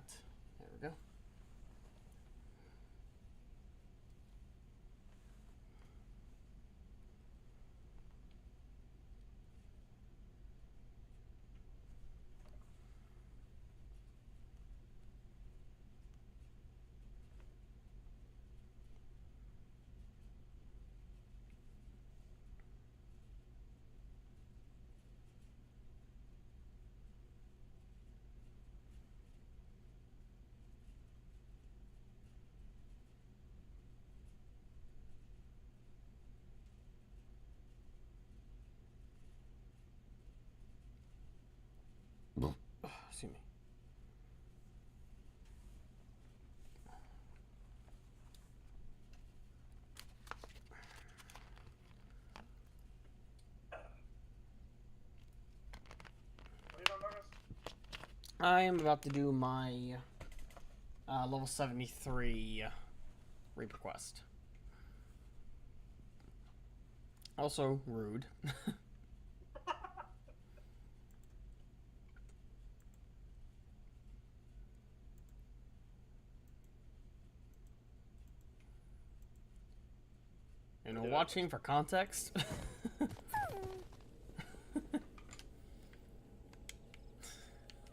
that. There we go. Excuse me. I am about to do my level 73 Reaper quest. Also rude. You know, watching for context.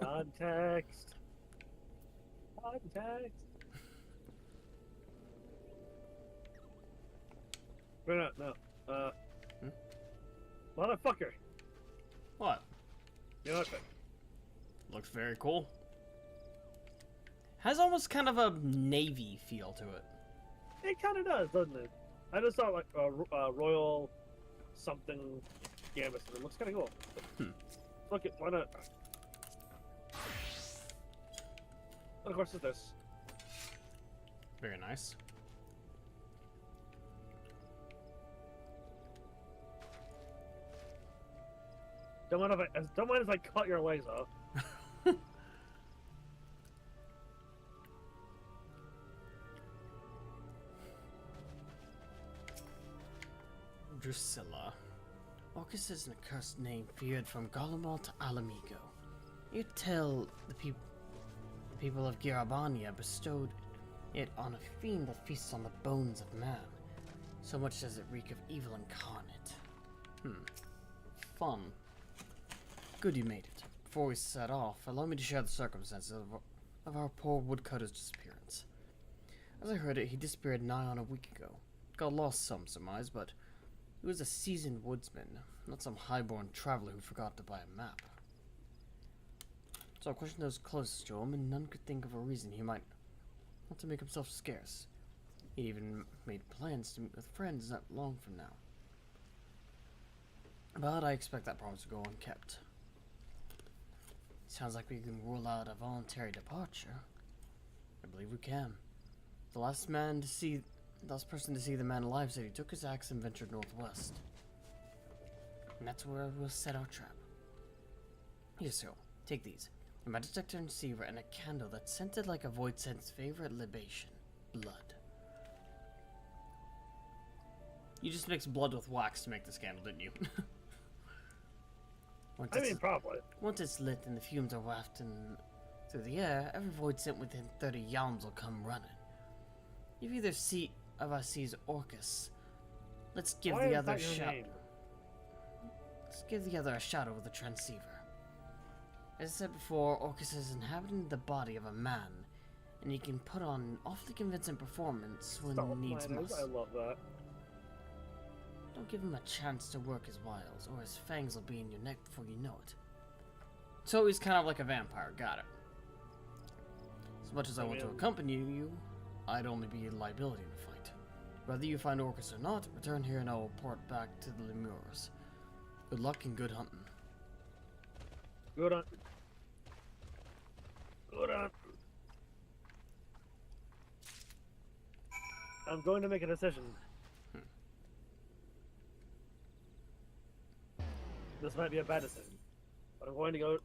Context. Context. Wait, no. Motherfucker. What? You know what? Looks very cool. Has almost kind of a navy feel to it. It kind of does, doesn't it? I just saw like a royal something gambit. It looks kind of cool. Look it. Why not? What course is this? Very nice. Don't mind if I cut your legs off. Drusilla. Orcus is an accursed name feared from Garlemald to Alamigo. You tell the people of Girabania bestowed it on a fiend that feasts on the bones of man. So much does it reek of evil incarnate. Fun. Good you made it. Before we set off, allow me to share the circumstances of our poor woodcutter's disappearance. As I heard it, he disappeared nigh on a week ago. Got lost, some surmise, but he was a seasoned woodsman, not some highborn traveler who forgot to buy a map. So I questioned those closest to him, and none could think of a reason he might want to make himself scarce. He'd even made plans to meet with friends not long from now. But I expect that promise to go unkept. Sounds like we can rule out a voluntary departure. I believe we can. The last person to see the man alive said he took his axe and ventured northwest. And that's where we'll set our trap. Here, so, take these. A metal detector and receiver, and a candle that's scented like a Voidsent's favorite libation. Blood. You just mixed blood with wax to make this candle, didn't you? Probably. Once it's lit and the fumes are wafted through the air, every Voidsent within 30 yalms will come running. If either of us sees Orcus, let's give the other a shout. Let's give the other a shadow with a transceiver. As I said before, Orcus is inhabiting the body of a man, and he can put on an awfully convincing performance when needs must. I love that. Don't give him a chance to work his wiles, or his fangs will be in your neck before you know it. So he's kind of like a vampire, got it. As much as I want to accompany you, I'd only be a liability in the fight. Whether you find Orcus or not, return here and I will report back to the Lemurs. Good luck and good hunting. Good on. Good on. I'm going to make a decision. This might be a bad decision. But I'm going to go,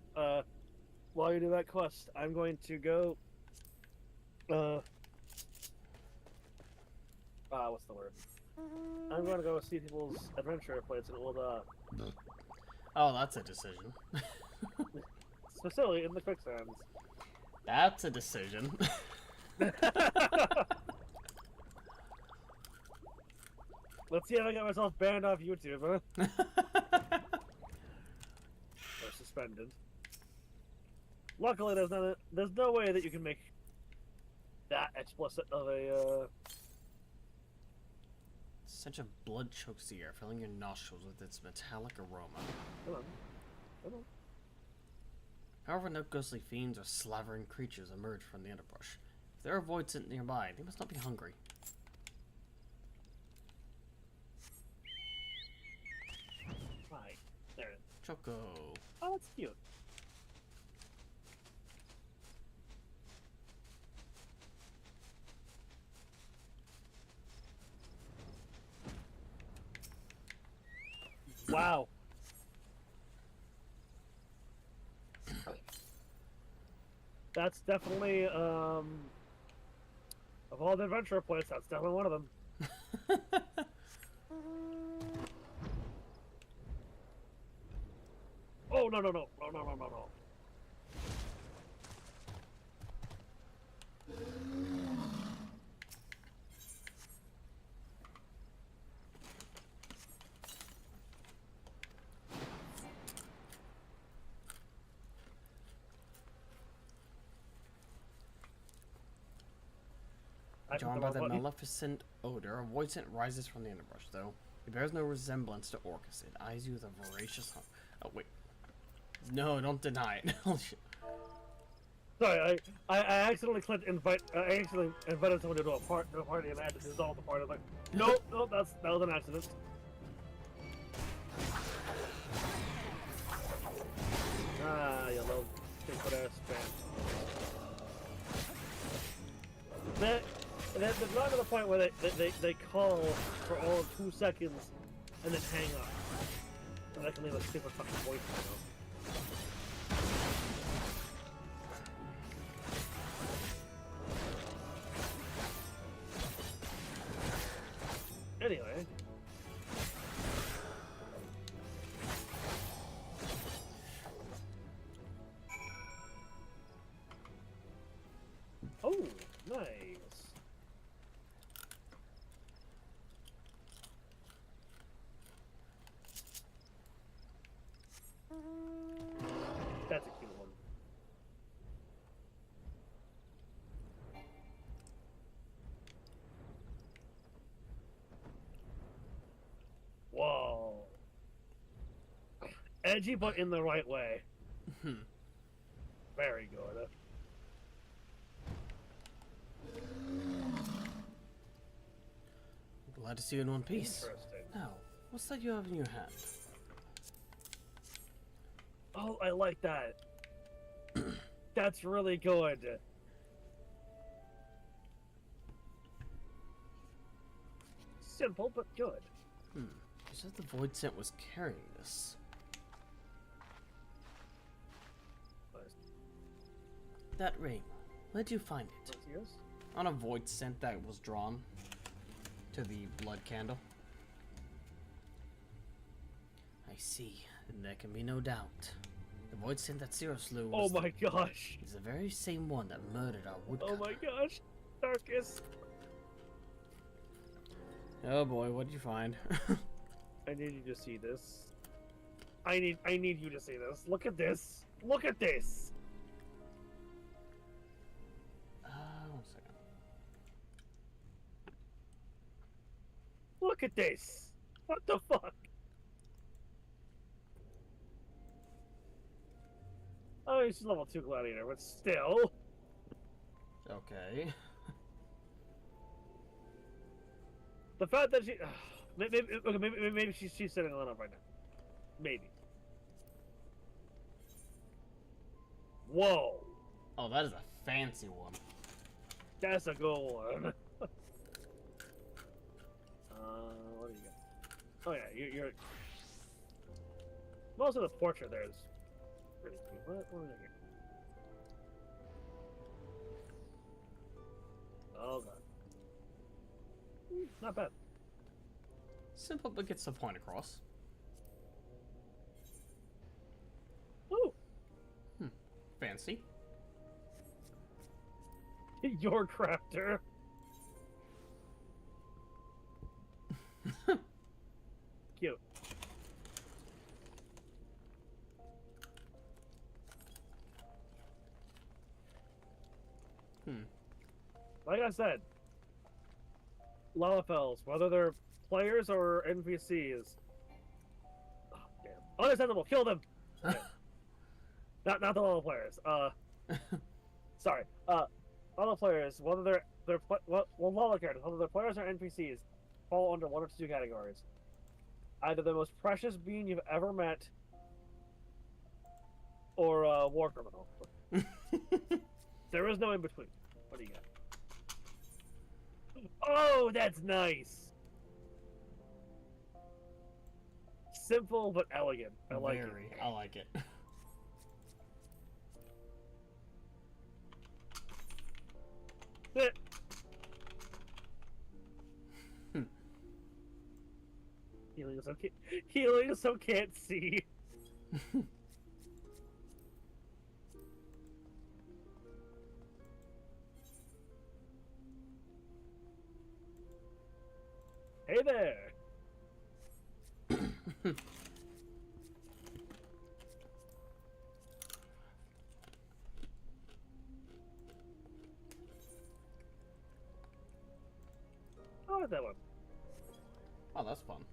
while you do that quest, I'm going to go, what's the word? I'm going to go see people's adventure plates in old, Oh, that's a decision. facility in the quicksands. That's a decision. Let's see if I get myself banned off YouTube, huh? Or suspended. Luckily, there's no way that you can make that explicit of a. Such a blood chokes the air, filling your nostrils with its metallic aroma. Hold on. Hold on. However, no ghostly fiends or slavering creatures emerge from the underbrush. If there are Voidsent nearby, they must not be hungry. Hi. There it is. Choco. Oh, that's cute. Wow. That's definitely, of all the adventure plays, that's definitely one of them. Oh, no, no, no. No, no, no, no, no. Drawn by the maleficent odor, a Voidsent rises from the underbrush, though. It bears no resemblance to Orcus. It eyes you with a voracious hunt. Oh, wait. No, don't deny it. Oh, shit. Sorry, I accidentally clicked invite. I accidentally invited someone to a party and I had to dissolve the party. Like, nope, nope, that was an accident. Ah, you little stupid ass spam. They've gotten to the point where they call for all of 2 seconds and then hang up. And I can leave a stupid fucking voicemail. Anyway. Oh, nice. That's a cute one. Whoa. Edgy, but in the right way. Very good. Glad to see you in one piece. Interesting. Now, what's that you have in your hand? Oh, I like that. That's really good. Simple, but good. You said the Voidsent was carrying this. That ring, where'd you find it? What's yours? On a Voidsent that was drawn to the blood candle. I see, and there can be no doubt. The Voidsent that Cyril slew was Oh my gosh! is the very same one that murdered our woodcutter. Oh my gosh! Darkus! Oh boy, what'd you find? I need you to see this. I need you to see this. Look at this! Look at this! 1 second. Look at this! What the fuck? Oh, he's level 2 gladiator, but still. Okay. The fact that she, maybe she's setting a lot up right now. Maybe. Whoa, Oh, that is a fancy one. that's a good one. What do you got? Oh yeah, you're. Most of the portrait there is pretty cute. What is it here? Oh god. Not bad. Simple, but gets the point across. Ooh. Fancy. Your crafter. Cute. Like I said, Lalafels, whether they're players or NPCs. Oh, damn. Unacceptable. Kill them. Okay. not the Lala players. Sorry. Lala players, whether Lala characters, whether they're players or NPCs, fall under one of two categories. Either the most precious being you've ever met, or a war criminal. There is no in between. What do you got? Oh, that's nice. Simple but elegant. I like it. I like it. Healing so can't see. Hey there. I like that one. Oh, that's fun.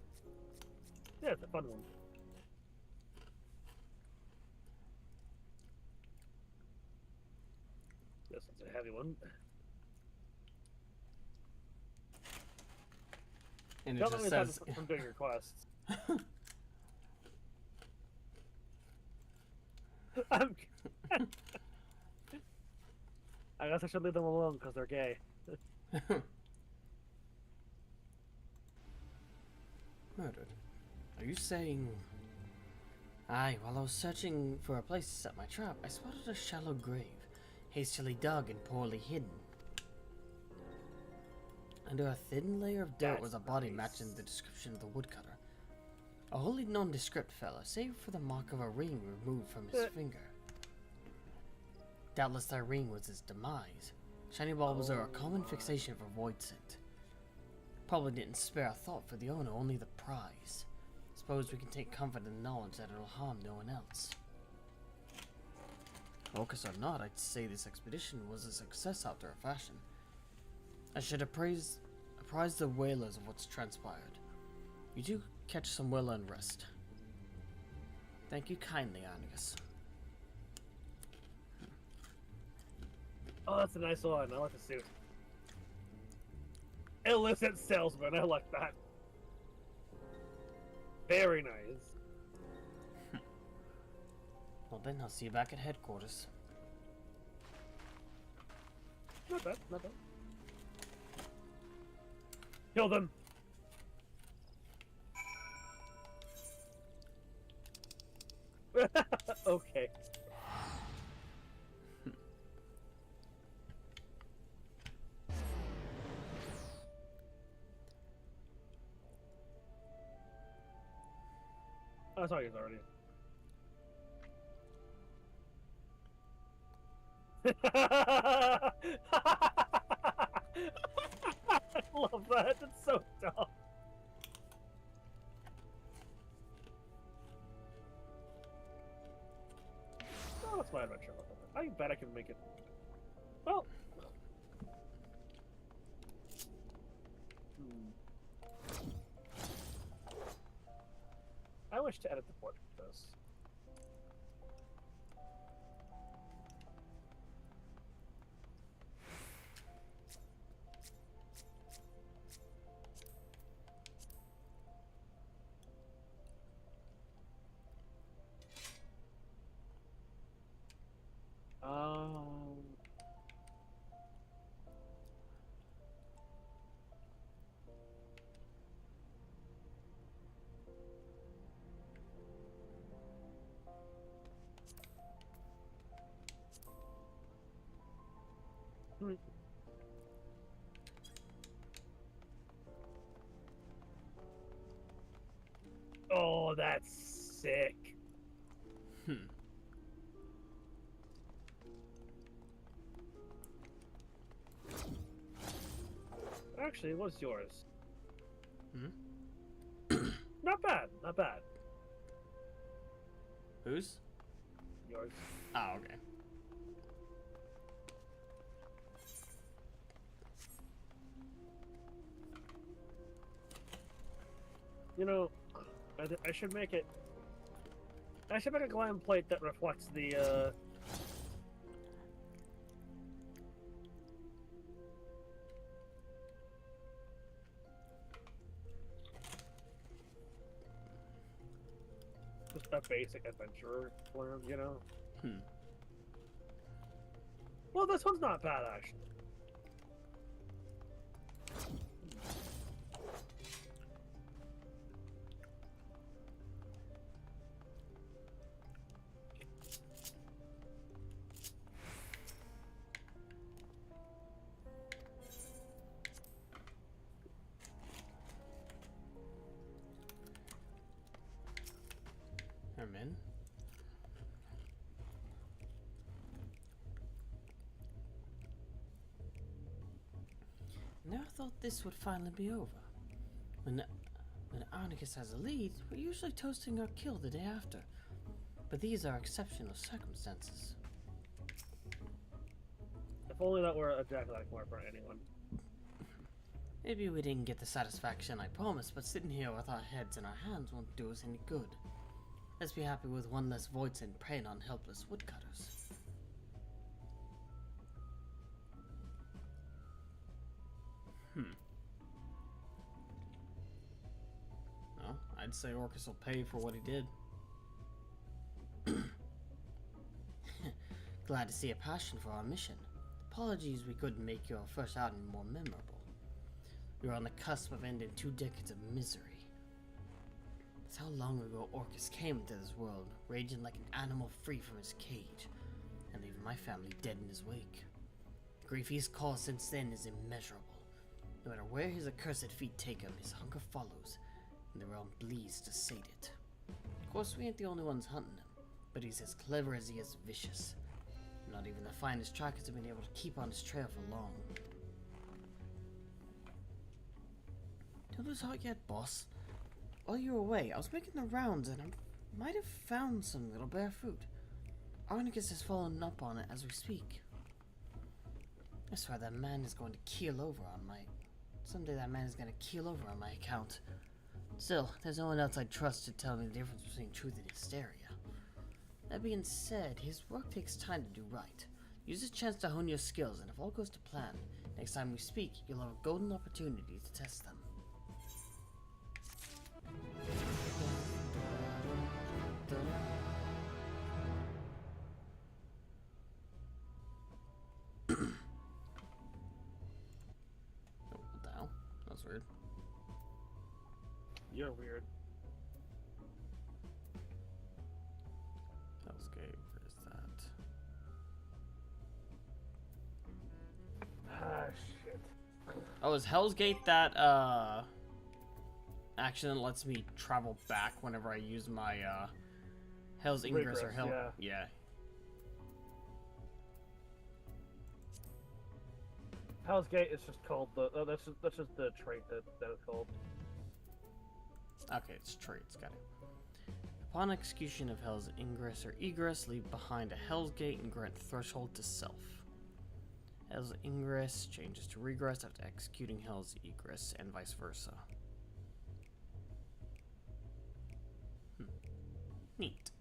Yeah, it's a fun one. This one's a heavy one. And it Don't just let me says... from doing your quests. I guess I should leave them alone because they're gay. Murdered. Are you saying... Aye, while I was searching for a place to set my trap, I spotted a shallow grave, hastily dug and poorly hidden. Under a thin layer of dirt was a body matching the description of the woodcutter. A wholly nondescript fellow, save for the mark of a ring removed from his finger. Doubtless that ring was his demise. Shiny baubles are a common fixation for Voidsent. Probably didn't spare a thought for the owner, only the prize. Suppose we can take comfort in the knowledge that it'll harm no one else. Focus or not, I'd say this expedition was a success after a fashion. I should apprise the whalers of what's transpired. You do catch some well and rest. Thank you kindly, Argus. Oh, that's a nice one. I like the suit. Illicit salesman. I like that. Very nice. Well then, I'll see you back at headquarters. Not bad, not bad. Kill them! Okay. I saw yours already. I love that. It's so dumb. Oh, that's my adventure. I bet I can make it. Well. I wish to edit the portrait of this. Oh, that's sick. actually. What's yours? Hmm? Not bad, not bad. Whose? Yours. Oh, okay. You know, I should make it. I should make a glam plate that reflects the. Just a basic adventurer glam, you know. Hmm. Well, this one's not bad actually. Herman. Never thought this would finally be over. When Arnicus has a lead, we're usually toasting our kill the day after. But these are exceptional circumstances. If only that were a jack-o'-lantern for anyone. Maybe we didn't get the satisfaction I promised, but sitting here with our heads in our hands won't do us any good. Let's be happy with one less Voidsent preying on helpless woodcutters. Well, I'd say Orcus will pay for what he did. Glad to see a passion for our mission. Apologies we couldn't make your first outing more memorable. We were on the cusp of ending 2 decades of misery. That's how long ago Orcus came into this world, raging like an animal free from his cage, and leaving my family dead in his wake. The grief he's caused since then is immeasurable. No matter where his accursed feet take him, his hunger follows, and the realm bleeds to sate it. Of course, we ain't the only ones hunting him, but he's as clever as he is vicious. Not even the finest trackers have been able to keep on his trail for long. Don't lose heart yet, boss. While you were away, I was making the rounds and I might have found some little bare fruit. Arnicus has fallen up on it as we speak. I swear that man is going to keel over on my... Someday that man is going to keel over on my account. Still, there's no one else I'd trust to tell me the difference between truth and hysteria. That being said, his work takes time to do right. Use this chance to hone your skills, and if all goes to plan, next time we speak, you'll have a golden opportunity to test them. Oh, what the hell? That's weird. You're weird. Hellscape, where's that? Ah, shit. Oh, is Hell's Gate that, action that lets me travel back whenever I use my, Hell's Ingress or Hell... Yeah. Hell's Gate is just called the. That's just the trait that it's called. Okay, it's traits, got it. Upon execution of Hell's Ingress or Egress, leave behind a Hell's Gate and grant Threshold to self. Hell's Ingress changes to Regress after executing Hell's Egress, and vice versa. Neat.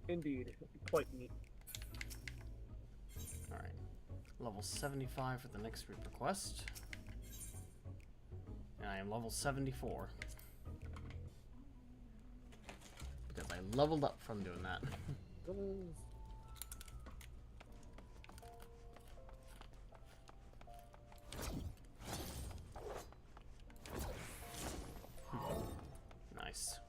Indeed, quite neat. Alright. Level 75 for the next Reaper quest. And I am level 74. Because I leveled up from doing that. Nice.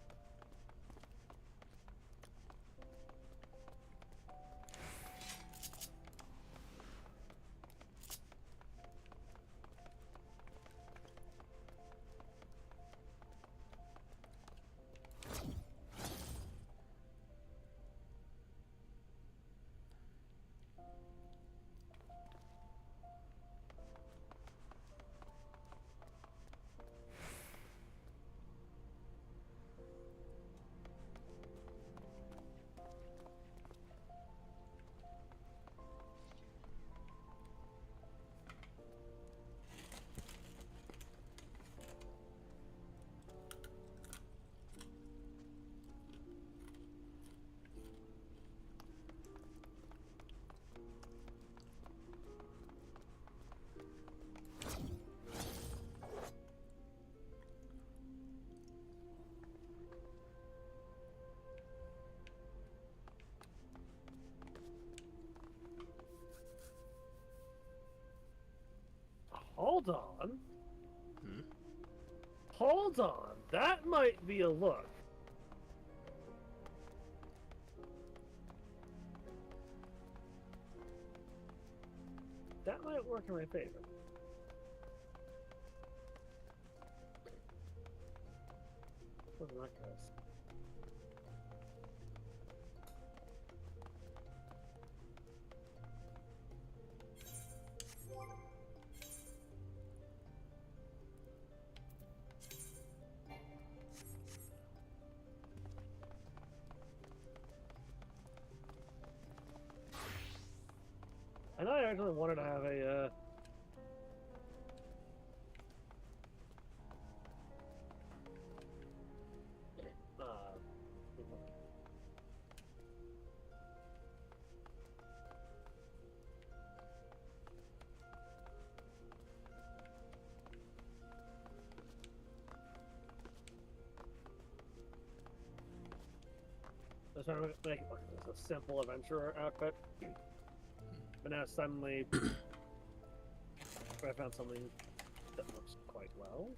hold on. Hmm? Hold on. That might be a look. That might work in my favor. What's that guy's? I know I actually wanted to have a, I was trying to make it like a simple adventurer outfit. But now suddenly I found something that looks quite well.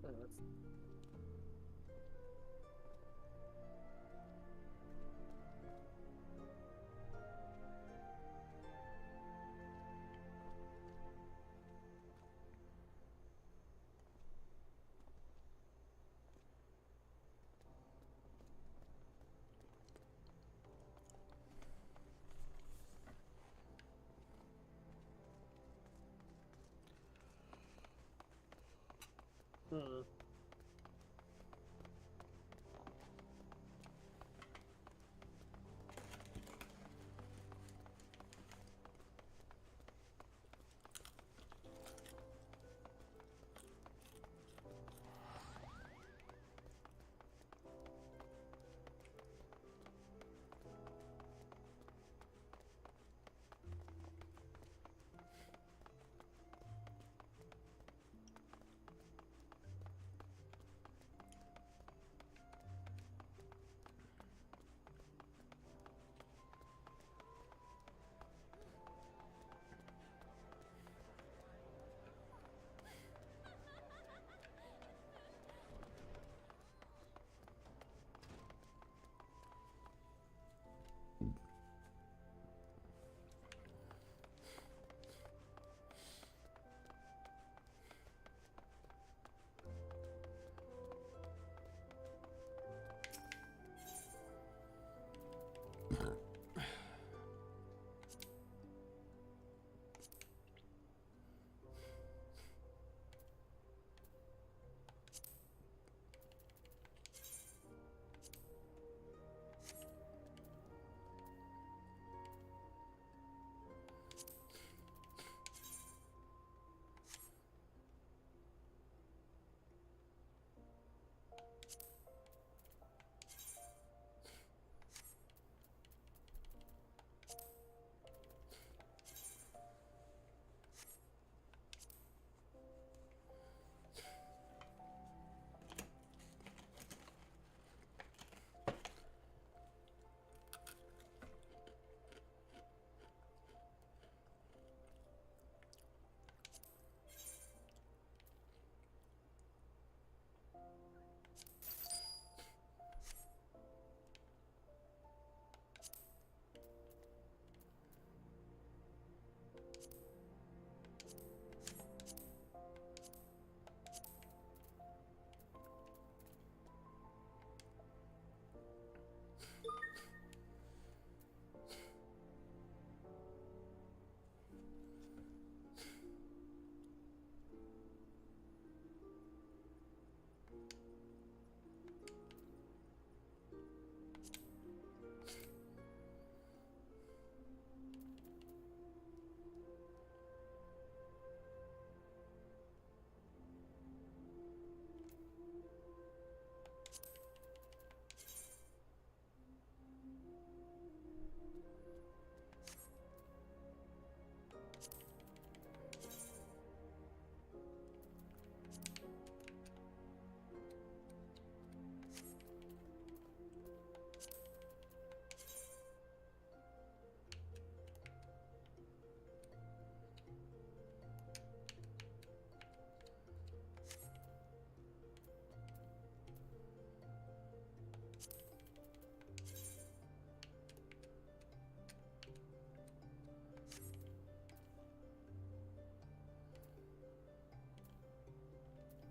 Oh, that's... Hmm.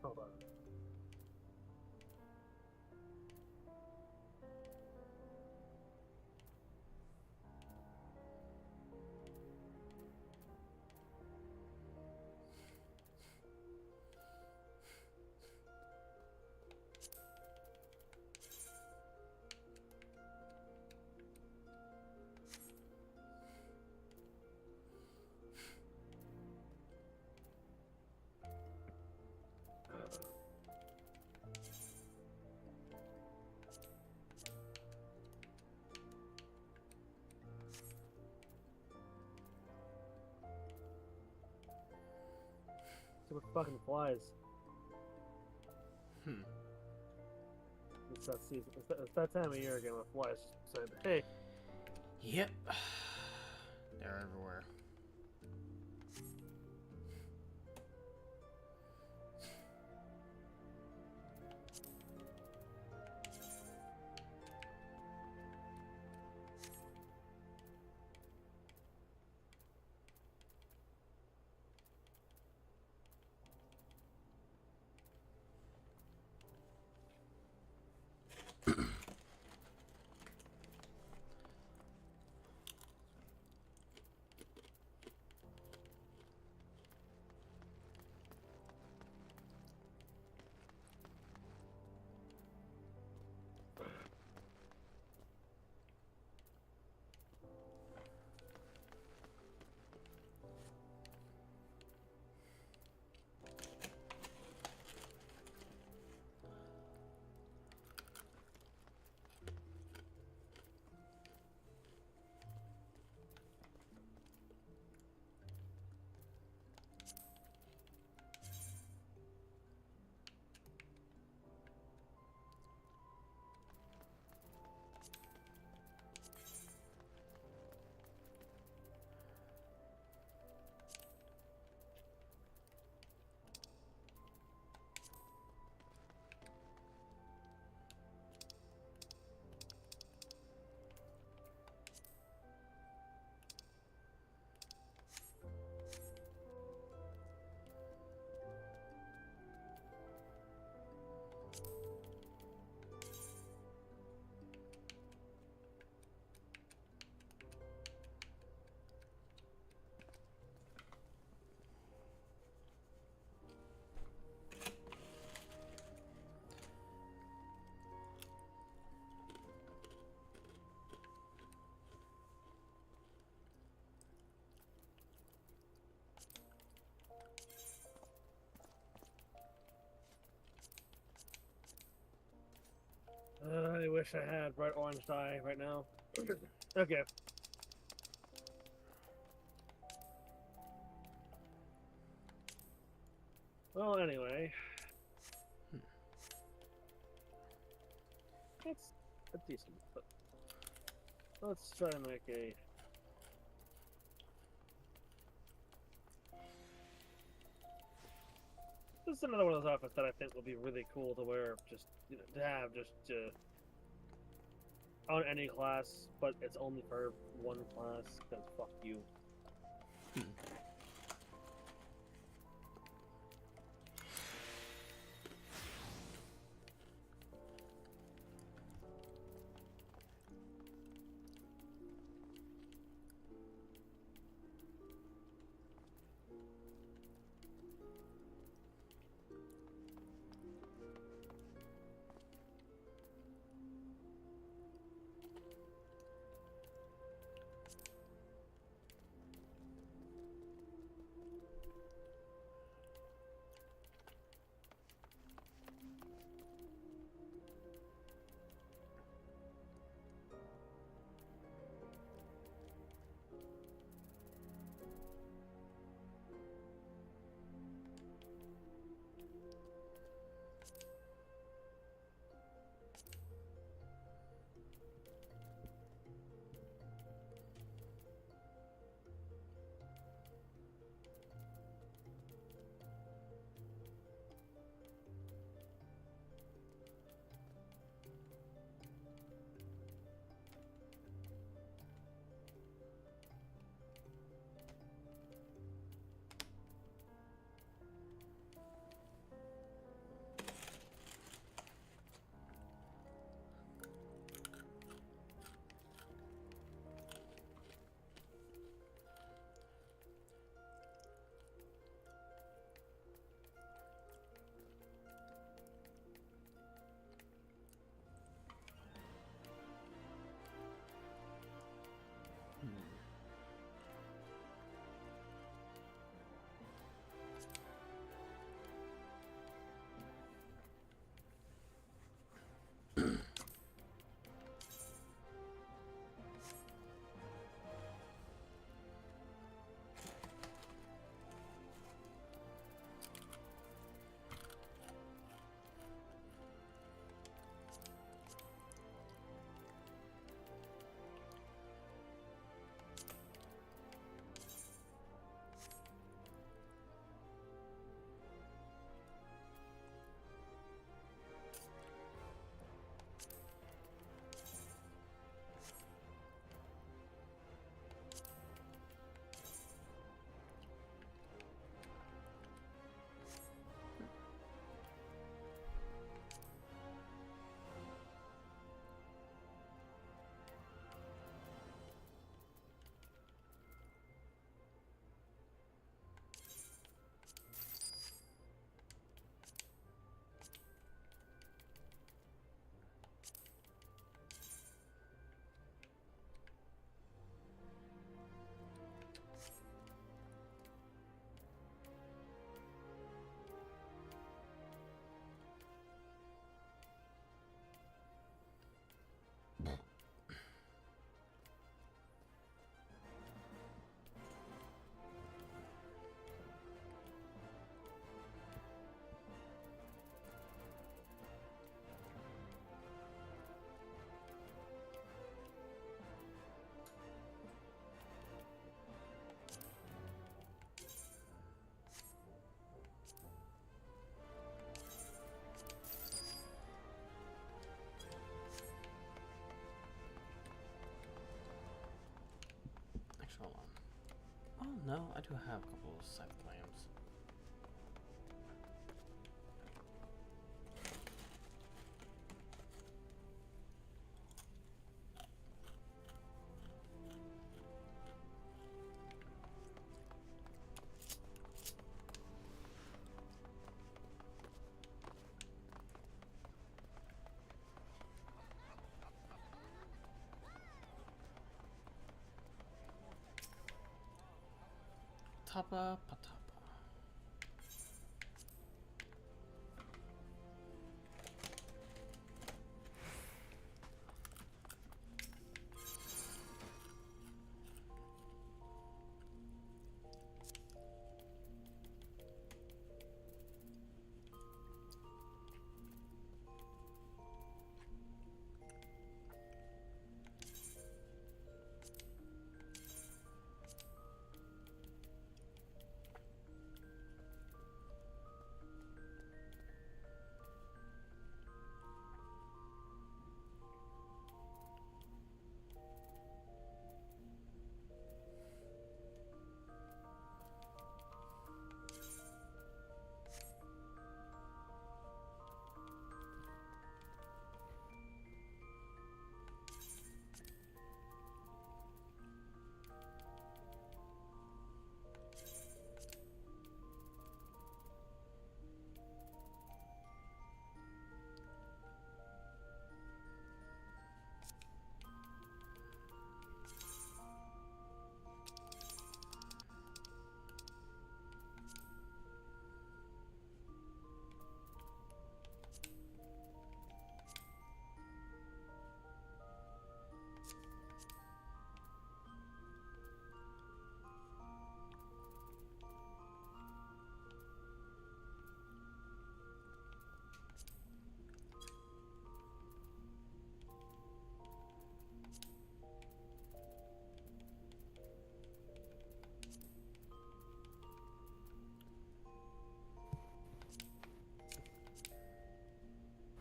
Hold on. Super fucking flies. It's that season. It's that time of year again with flies. Saying, hey, Yep. They're everywhere. I wish I had bright orange dye right now. Okay. Well, anyway. It's a decent, but let's try to make a... This is another one of those outfits that I think will be really cool to wear, just, you know, to have just on any class, but it's only for one class, because fuck you. No, I do have a couple of scythe lambs. Tapa patapa.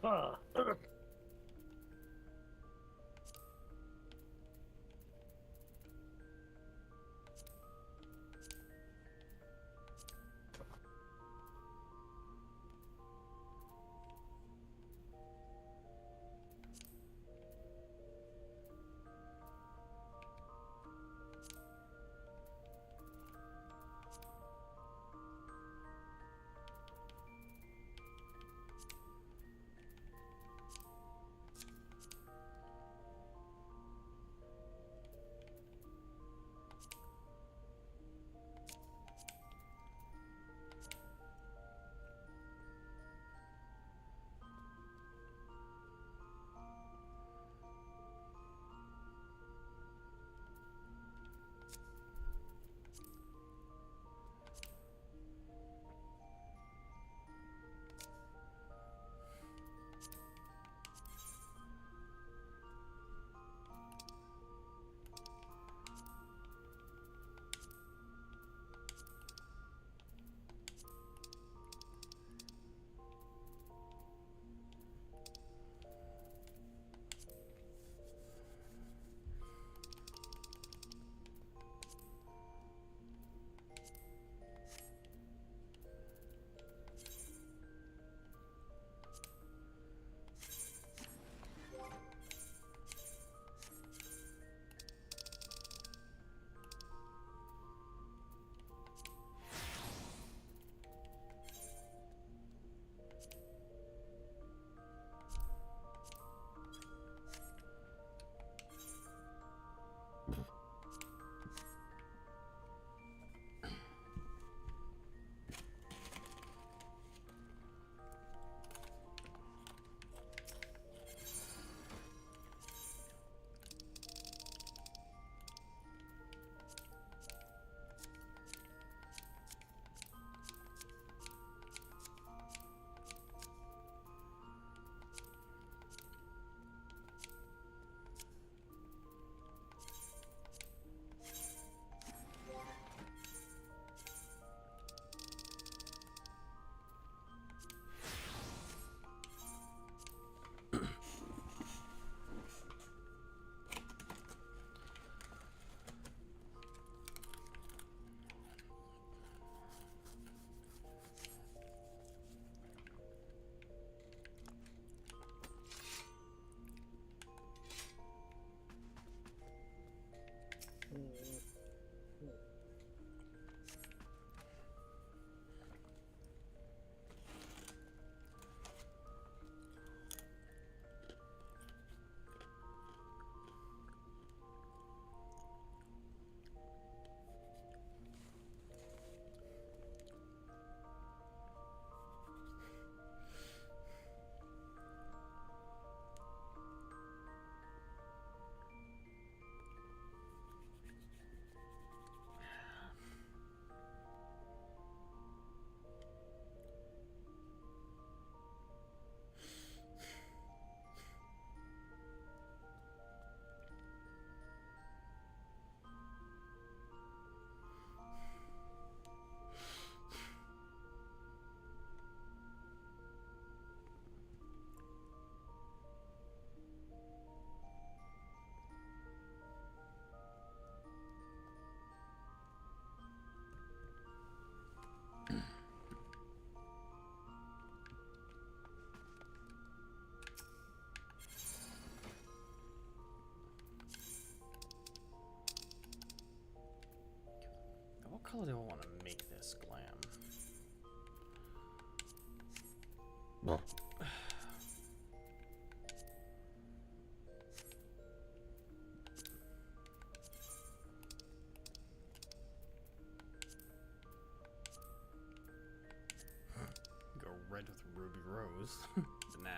Huh. color do I want to make this glam? Go red with ruby rose. Nah.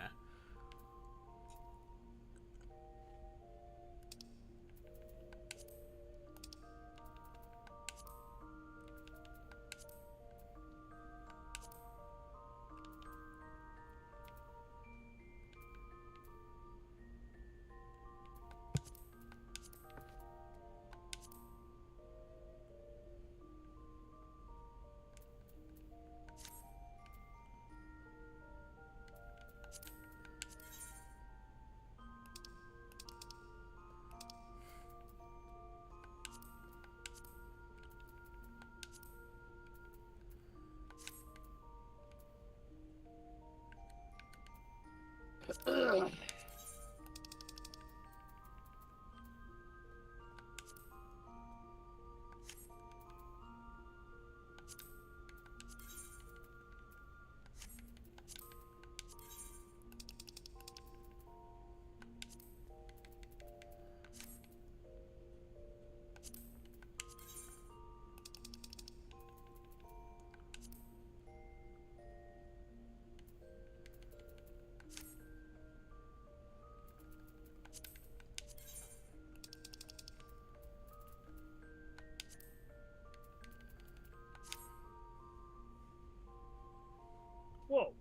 Whoa.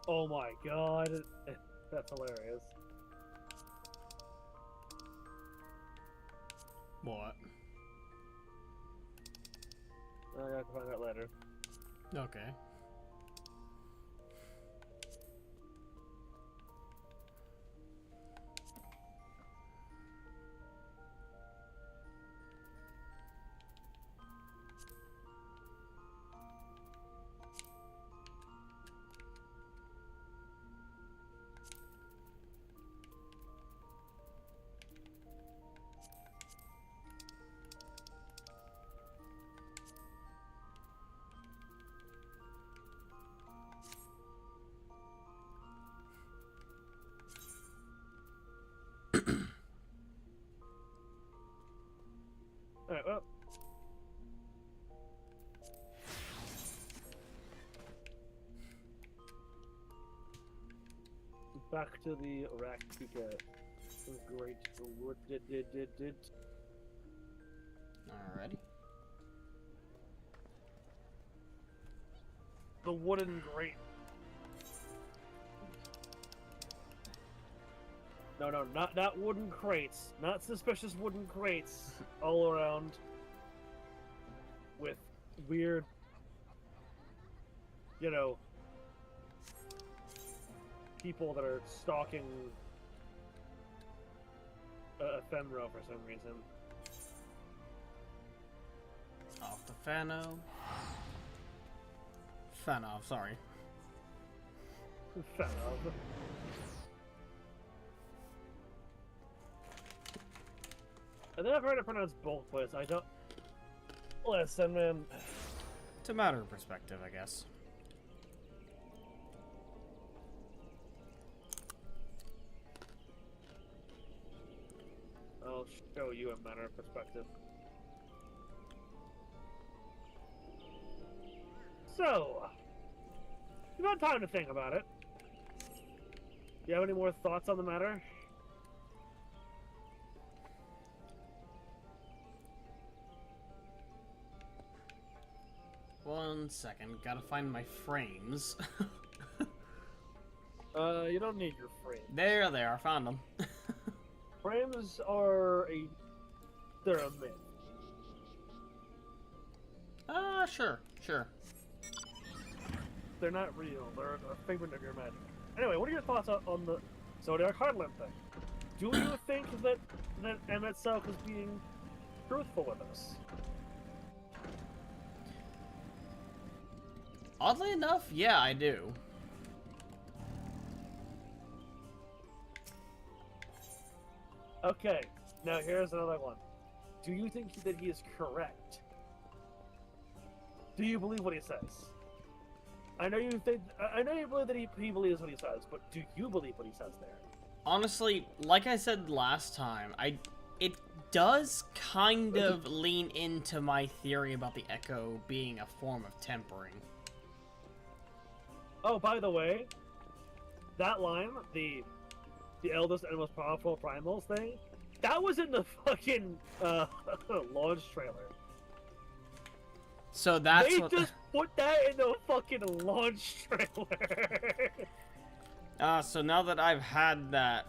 Oh my god. That's hilarious. What? I have to find out later. Okay. Alright, well. Back to the Rak'Tika. Great. What did. Alrighty. The wooden grate. No, not wooden crates. Not suspicious wooden crates all around with weird, you know, people that are stalking ephemera for some reason. Off the Fano. Fanov, sorry. Fenov. I think I've heard it pronounced both ways. I don't. Listen, man. It's a matter of perspective, I guess. I'll show you a matter of perspective. So, you've had time to think about it. Do you have any more thoughts on the matter? One second, gotta find my frames. You don't need your frames. There they are, found them. Frames are they're a myth. Sure. They're not real. They're a figment of your magic. Anyway, what are your thoughts on the Zodiac Heartland thing? Do you think that Emmett Selk is being truthful with us? Oddly enough, yeah, I do. Okay, Now here's another one. Do you think that he is correct? Do you believe what he says? I know you think. I know you believe that he believes what he says, but do you believe what he says there? Honestly, like I said last time, it does kind of lean into my theory about the echo being a form of tempering. Oh, by the way, that line, the eldest and most powerful primals thing, that was in the fucking launch trailer. So that's they what... just put that in the fucking launch trailer. So now that I've had that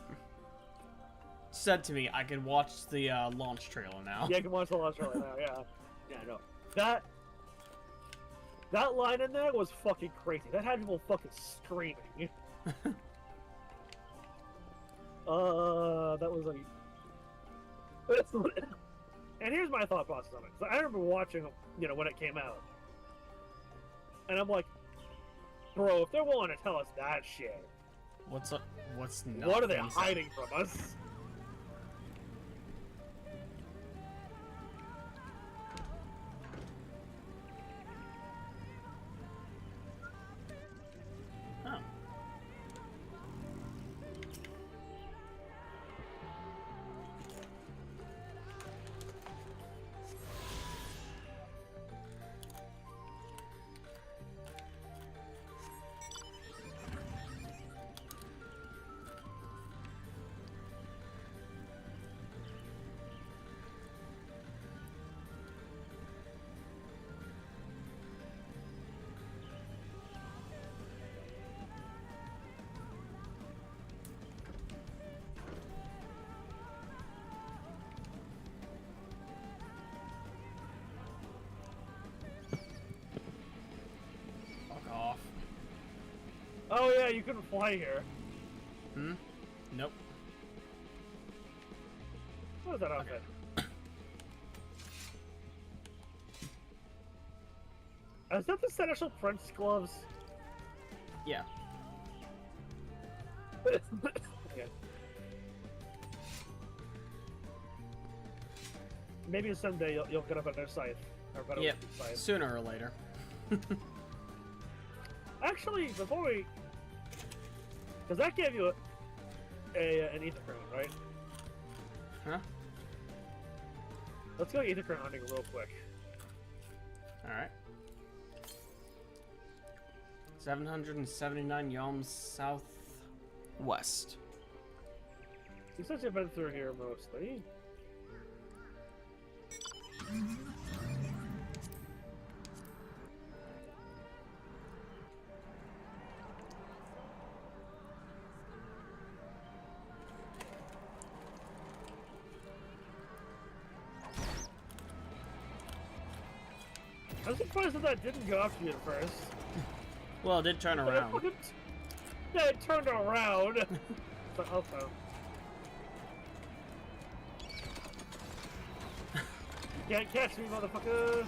said to me, I can watch the launch trailer now. Yeah, you can watch the launch trailer now. Yeah, yeah, I know. That line in there was fucking crazy. That had people fucking screaming. That was like. And here's my thought process on it. 'Cause I remember watching, when it came out, and I'm like, bro, if they're willing to tell us that shit, What's up? What's not? what are they being said? hiding from us? Oh. Fuck off. Oh yeah, you couldn't fly here. Hmm? Nope. What is that outfit? Is that the Seneschal Prince gloves? Yeah. Okay. Maybe someday you'll get a better scythe. Or better Yep. scythe. Sooner or later. Actually, before we... Because that gave you an ether crown, right? Huh? Let's go ether crown hunting real quick. Alright. 779 yalms southwest. You said you've been through here mostly. I'm surprised that didn't go after you at first. Well, it did turn around. Yeah, it turned around. But also. Can't catch me, motherfucker!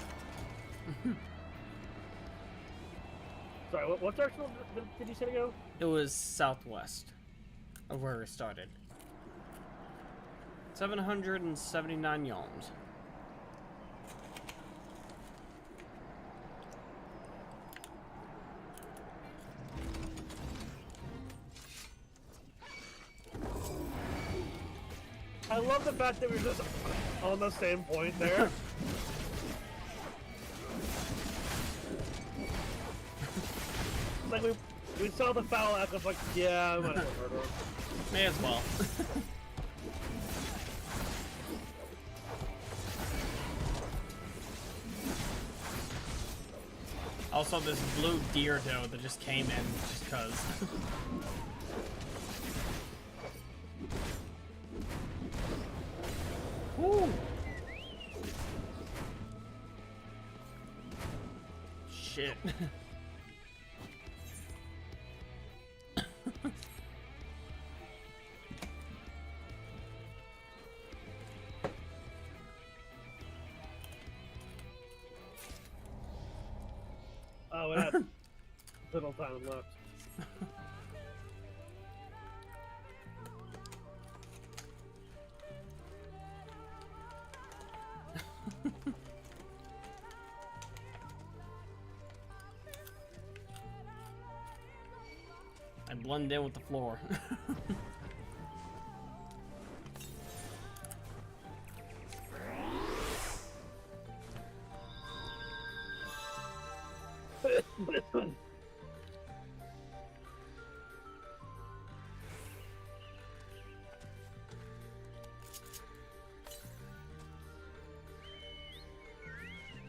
Sorry, what direction did you say to go? It was southwest of where we started. 779 yalms. I love the fact that we're just on the same point there. Like we saw the foul act of like, yeah, I'm gonna go murder him. May as well. Also, this blue deer doe that just came in just cause. Woo! Shit. Oh, it had little time left. I blend in with the floor.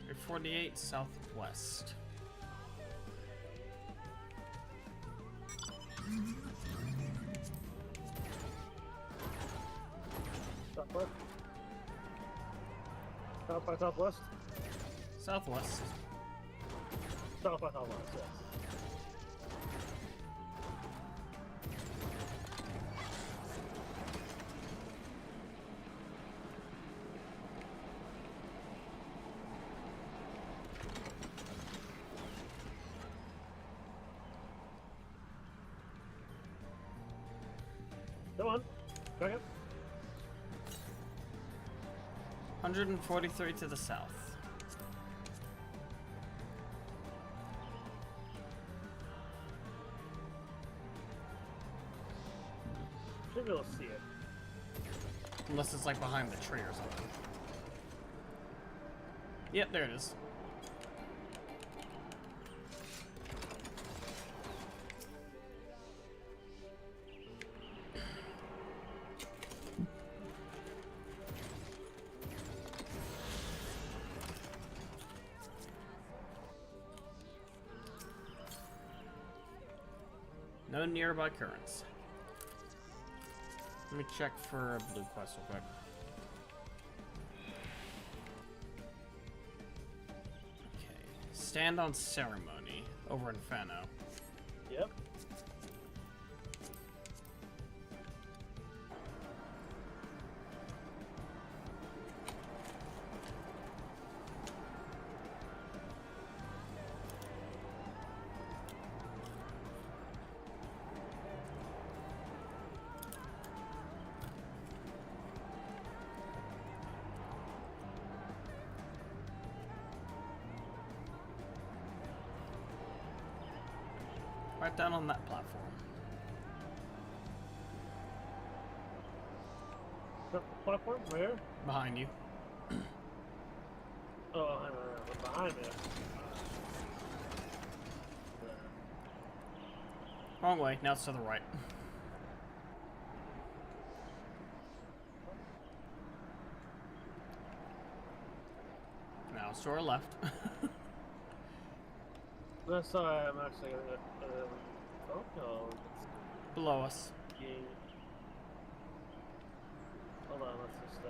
You're 48 southwest. Southwest. South by southwest. Southwest. South by southwest. Yes. Come on. Back up. 143 to the south. Should be able to see it. Unless it's like behind the tree or something. Yep, there it is. No nearby currents. Let me check for a blue quest real quick. Okay. Stand on ceremony over in Fano. Yep. Right down on that platform. The platform? Where? Behind you. Oh, I know, behind me. Wrong way. Now it's to the right. Now it's to our left. That's why I'm actually gonna oh no. Below us. Hold on, let's just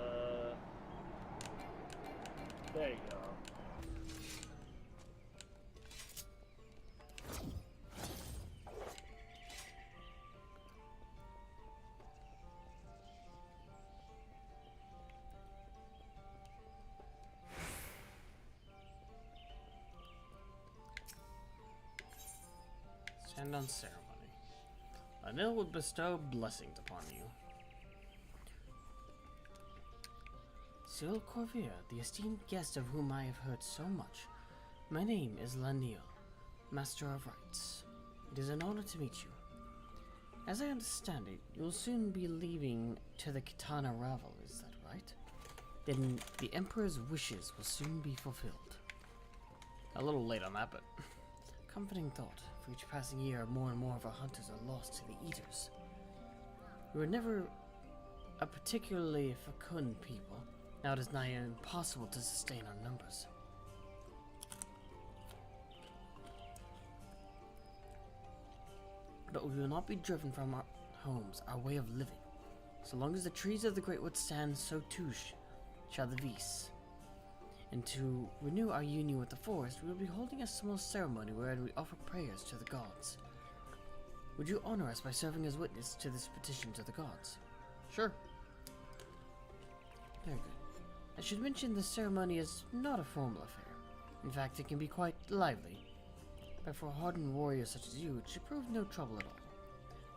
there you go. Stand on ceremony. Anil would bestow blessings upon you. Cyril Corvia, the esteemed guest of whom I have heard so much. My name is Lanil, Master of Rites. It is an honor to meet you. As I understand it, you'll soon be leaving to the Kitana Ravel, is that right? Then the Emperor's wishes will soon be fulfilled. A little late on that, but comforting thought. For each passing year, more and more of our hunters are lost to the Eaters. We were never a particularly fecund people. Now it is nigh impossible to sustain our numbers. But we will not be driven from our homes, our way of living. So long as the trees of the Great Wood stand, so too shall the Vis. And to renew our union with the forest, we will be holding a small ceremony wherein we offer prayers to the gods. Would you honor us by serving as witness to this petition to the gods? Sure. Very good. I should mention the ceremony is not a formal affair. In fact, it can be quite lively. But for a hardened warrior such as you, it should prove no trouble at all.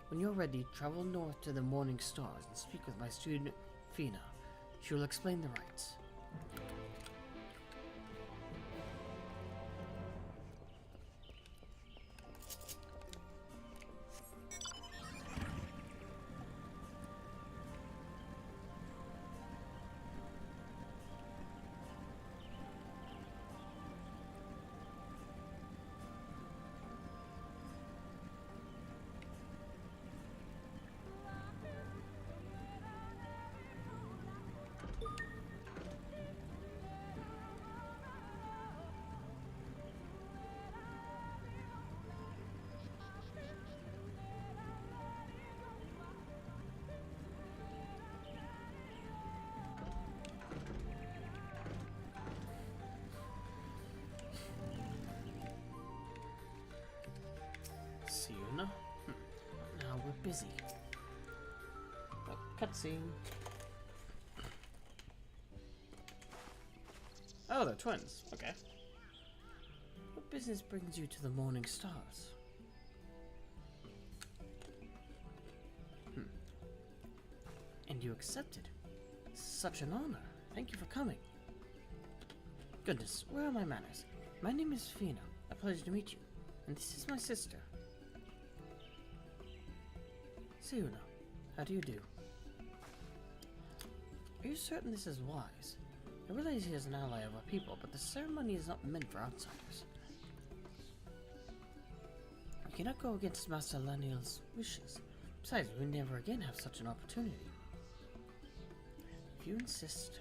When you're ready, travel north to the Morning Stars and speak with my student, Fina. She will explain the rites. busy. Oh, cutscene. Oh, they're twins. Okay. What business brings you to the Morning Stars? And you accepted. Such an honor. Thank you for coming. Goodness, where are my manners? My name is Fina. A pleasure to meet you. And this is my sister. Siuna, how do you do? Are you certain this is wise? I realize he is an ally of our people, but the ceremony is not meant for outsiders. We cannot go against Master Laniel's wishes. Besides, we will never again have such an opportunity. If you insist.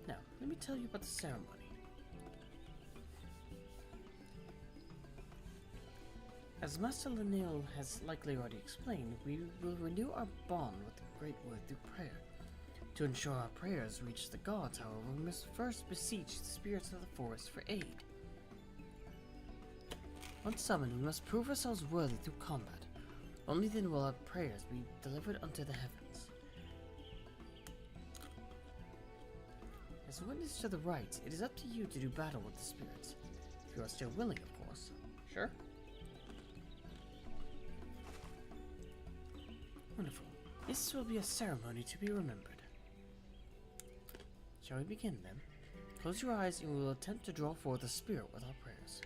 Now, let me tell you about the ceremony. As Master Laniel has likely already explained, we will renew our bond with the Great Wood through prayer. To ensure our prayers reach the gods, however, we must first beseech the spirits of the forest for aid. Once summoned, we must prove ourselves worthy through combat. Only then will our prayers be delivered unto the heavens. As a witness to the rites, it is up to you to do battle with the spirits. If you are still willing, of course. Sure? Wonderful. This will be a ceremony to be remembered. Shall we begin then? Close your eyes and we will attempt to draw forth a spirit with our prayers.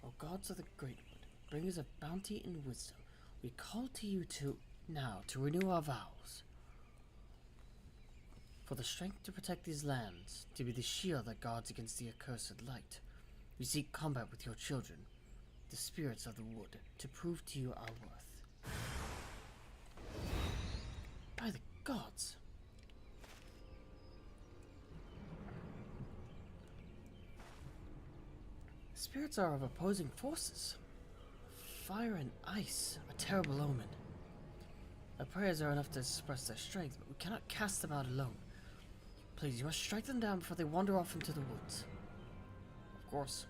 O gods of the Great Wood, bringers of bounty and wisdom, we call to you now to renew our vows. For the strength to protect these lands, to be the shield that guards against the accursed light, we seek combat with your children, the spirits of the wood, to prove to you our worth. By the gods! Spirits are of opposing forces. Fire and ice, a terrible omen. Our prayers are enough to express their strength, but we cannot cast them out alone. Please, you must strike them down before they wander off into the woods. Of course.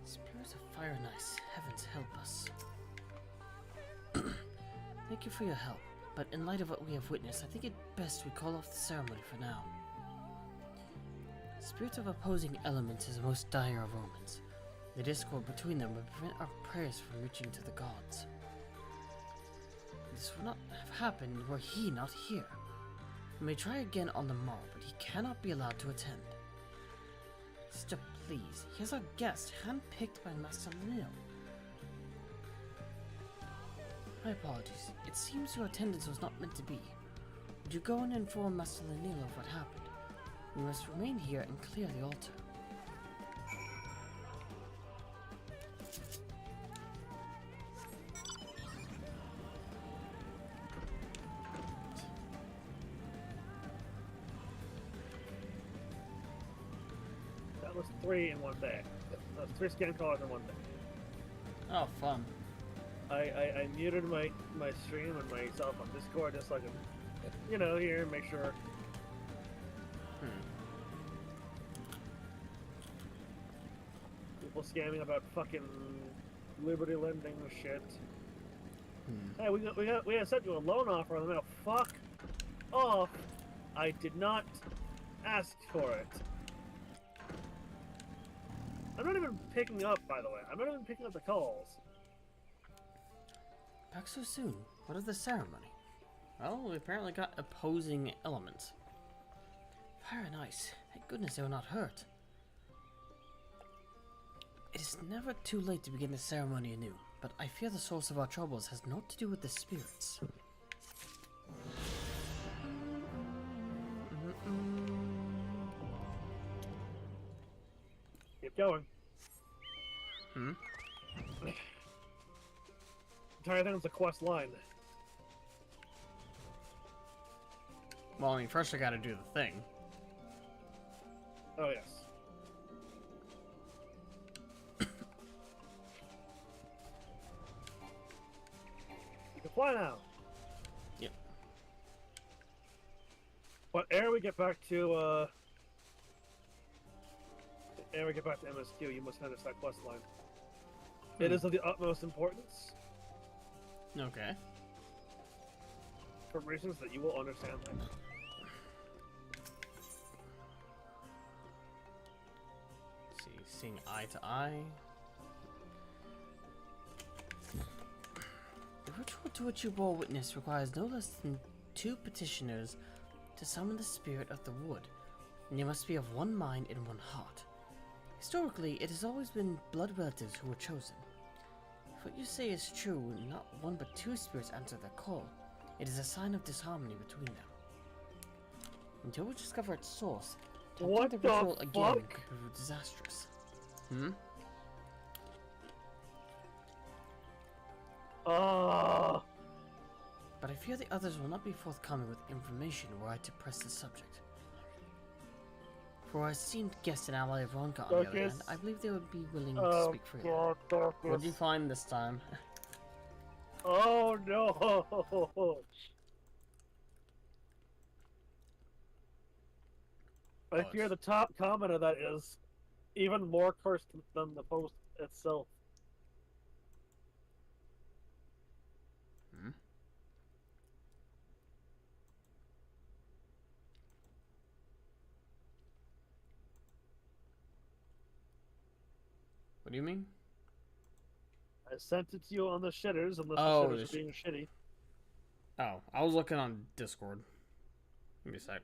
Spirits of fire and ice, heavens help us. Thank you for your help, but in light of what we have witnessed, I think it best we call off the ceremony for now. Spirits of opposing elements is the most dire of omens. The discord between them would prevent our prayers from reaching to the gods. This would not have happened were he not here. We may try again on the morrow, but he cannot be allowed to attend. Sister, please, he is our guest, handpicked by Master Laniel. My apologies. It seems your attendance was not meant to be. Would you go and inform Master Laniel of what happened? We must remain here and clear the altar. That was 3 in one day. That was 3 scan cards in one day. Oh, fun. I muted my stream and myself on Discord just so I can, you know, hear and make sure. People scamming about fucking Liberty lending shit. Hey, we had sent you a loan offer on the mail. Fuck off! I did not ask for it. I'm not even picking up, by the way. I'm not even picking up the calls. Back so soon? What of the ceremony? Well, we apparently got opposing elements. Fire and ice. Thank goodness they were not hurt. It is never too late to begin the ceremony anew, but I fear the source of our troubles has naught to do with the spirits. Keep going. Hmm? Entire thing is a quest line. Well, I mean, first I gotta do the thing. Oh, yes. You can fly now. Yep. But ere we get back to, MSQ, you must finish that quest line. It is of the utmost importance, Okay. for reasons that you will understand later. Let's see, seeing eye to eye. The ritual to which you bore witness requires no less than 2 petitioners to summon the spirit of the wood, and they must be of one mind and one heart. Historically, it has always been blood relatives who were chosen. If what you say is true, not 1 but 2 spirits answer their call. It is a sign of disharmony between them. Until we discover its source, What attempting the the ritual again fuck? could prove disastrous. Hmm? But I fear the others will not be forthcoming with information were I to press the subject. For our esteemed guest and ally of Ronka, on the other hand, I believe they would be willing to speak freely. God, Darkus. What did you find this time? Oh no! I Oh, fear it's- the top comment of that is even more cursed than the post itself. Hmm? What do you mean? I sent it to you on the shitters, unless Oh, the the shitters are being shitty. Oh, I was looking on Discord. Give me a sec.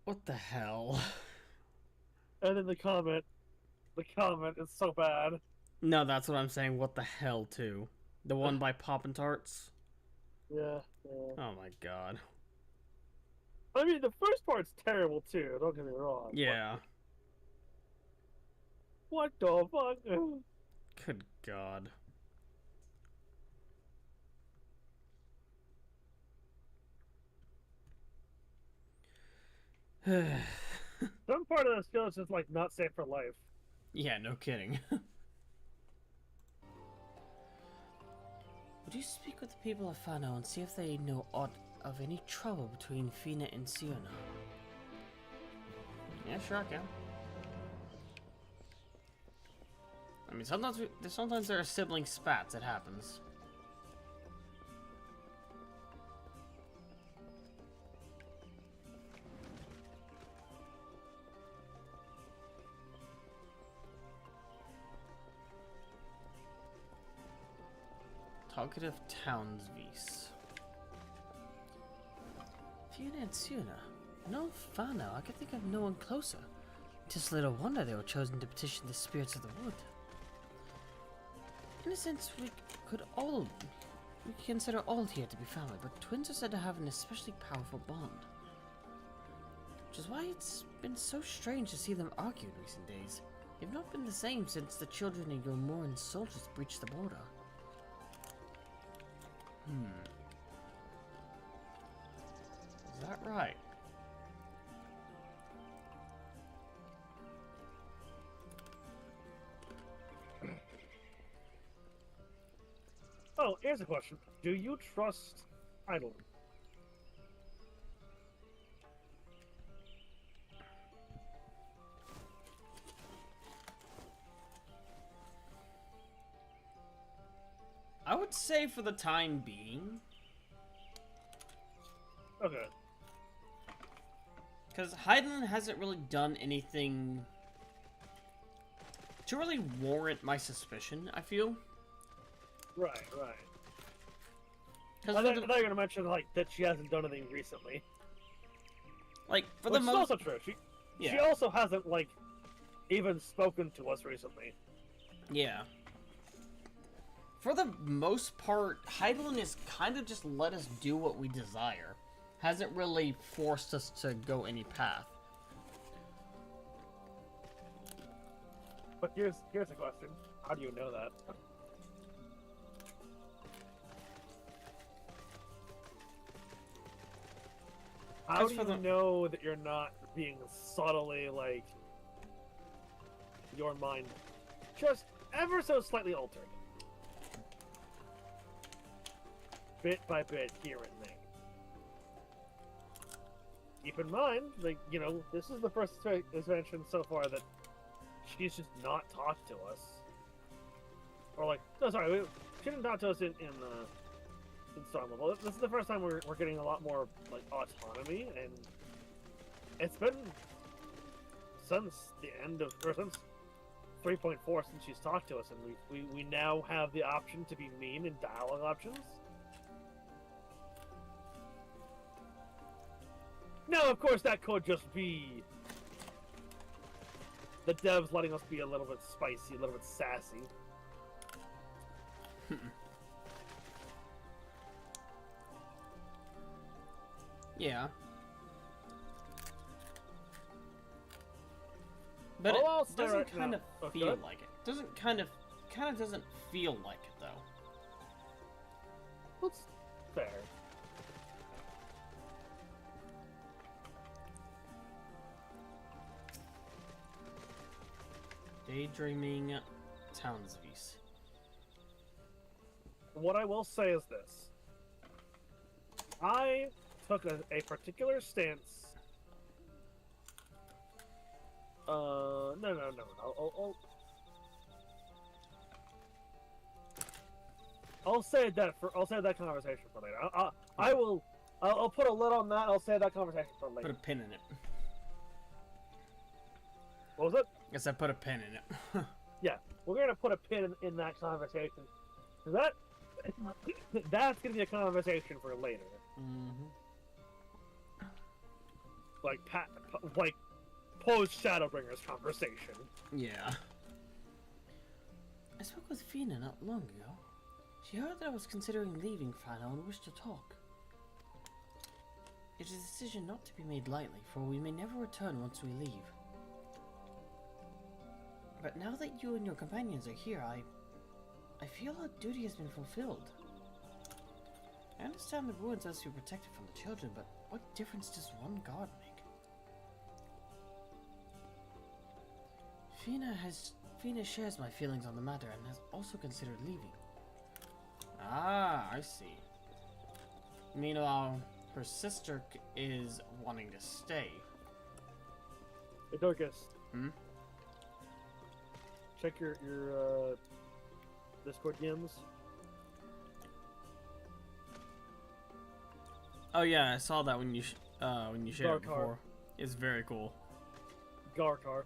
What the hell? And then the comment is so bad. No, that's what I'm saying. What the hell, too? The one by Poppin' Tarts? Yeah. Oh my god. I mean, the first part's terrible too. Don't get me wrong. Yeah. What the fuck? Good god. Some part of this feels just like not safe for life. Yeah, no kidding. Would you speak with the people of Fano and see if they know aught of any trouble between Fina and Siona? Yeah, sure I can. I mean, sometimes there are sibling spats. It happens. Talkative Townsvies. Fiona and Siona. No Fano. I could think of no one closer. Tis little wonder they were chosen to petition the spirits of the wood. In a sense, we consider all here to be family, but twins are said to have an especially powerful bond. Which is why it's been so strange to see them argue in recent days. They've not been the same since the children of your Moran soldiers breached the border. Is that right? Oh, here's a question. Do you trust Idle? I would say for the time being. Okay. Because Hydaelyn hasn't really done anything to really warrant my suspicion, I feel. Right. I 'Cause thought you were gonna mention like that she hasn't done anything recently. like, for Which the is most... also true. She Yeah. also hasn't like even spoken to us recently. Yeah. For the most part, Hydaelyn has kind of just let us do what we desire. Hasn't really forced us to go any path. But here's a question: how do you know that? How do you know that you're not being subtly like your mind just ever so slightly altered? Bit by bit, here and there. Keep in mind, like, you know, this is the first expansion so far that she's just not talked to us. Or like, no, sorry, she didn't talk to us in Storm level. This is the first time we're getting a lot more, like, autonomy, and it's been since the end of, or since 3.4 since she's talked to us, and we now have the option to be mean in dialogue options. Now, of course, that could just be the devs letting us be a little bit spicy, a little bit sassy. Yeah. But Oh, it doesn't right kind now. of feel like it. Doesn't kind of doesn't feel like it though. That's fair. Daydreaming Townsvies. What I will say is this. I took a particular stance. No. I'll save that conversation for later. I'll put a lid on that. I'll save that conversation for later. Put a pin in it. What was it? Guess I put a pin in it. Yeah, we're gonna put a pin in that conversation. That's gonna be a conversation for later. Mm-hmm. Like post Shadowbringers conversation. Yeah. I spoke with Fina not long ago. She heard that I was considering leaving Fano and wished to talk. It is a decision not to be made lightly, for we may never return once we leave. But now that you and your companions are here, I feel our duty has been fulfilled. I understand the ruins must be protected from the children, but what difference does one guard make? Fina shares my feelings on the matter and has also considered leaving. Ah, I see. Meanwhile, her sister is wanting to stay. Hey, Dorcas. Hmm? Check your Discord DMs. Oh yeah, I saw that when you shared it Garkar. before. It's very cool. Garkar.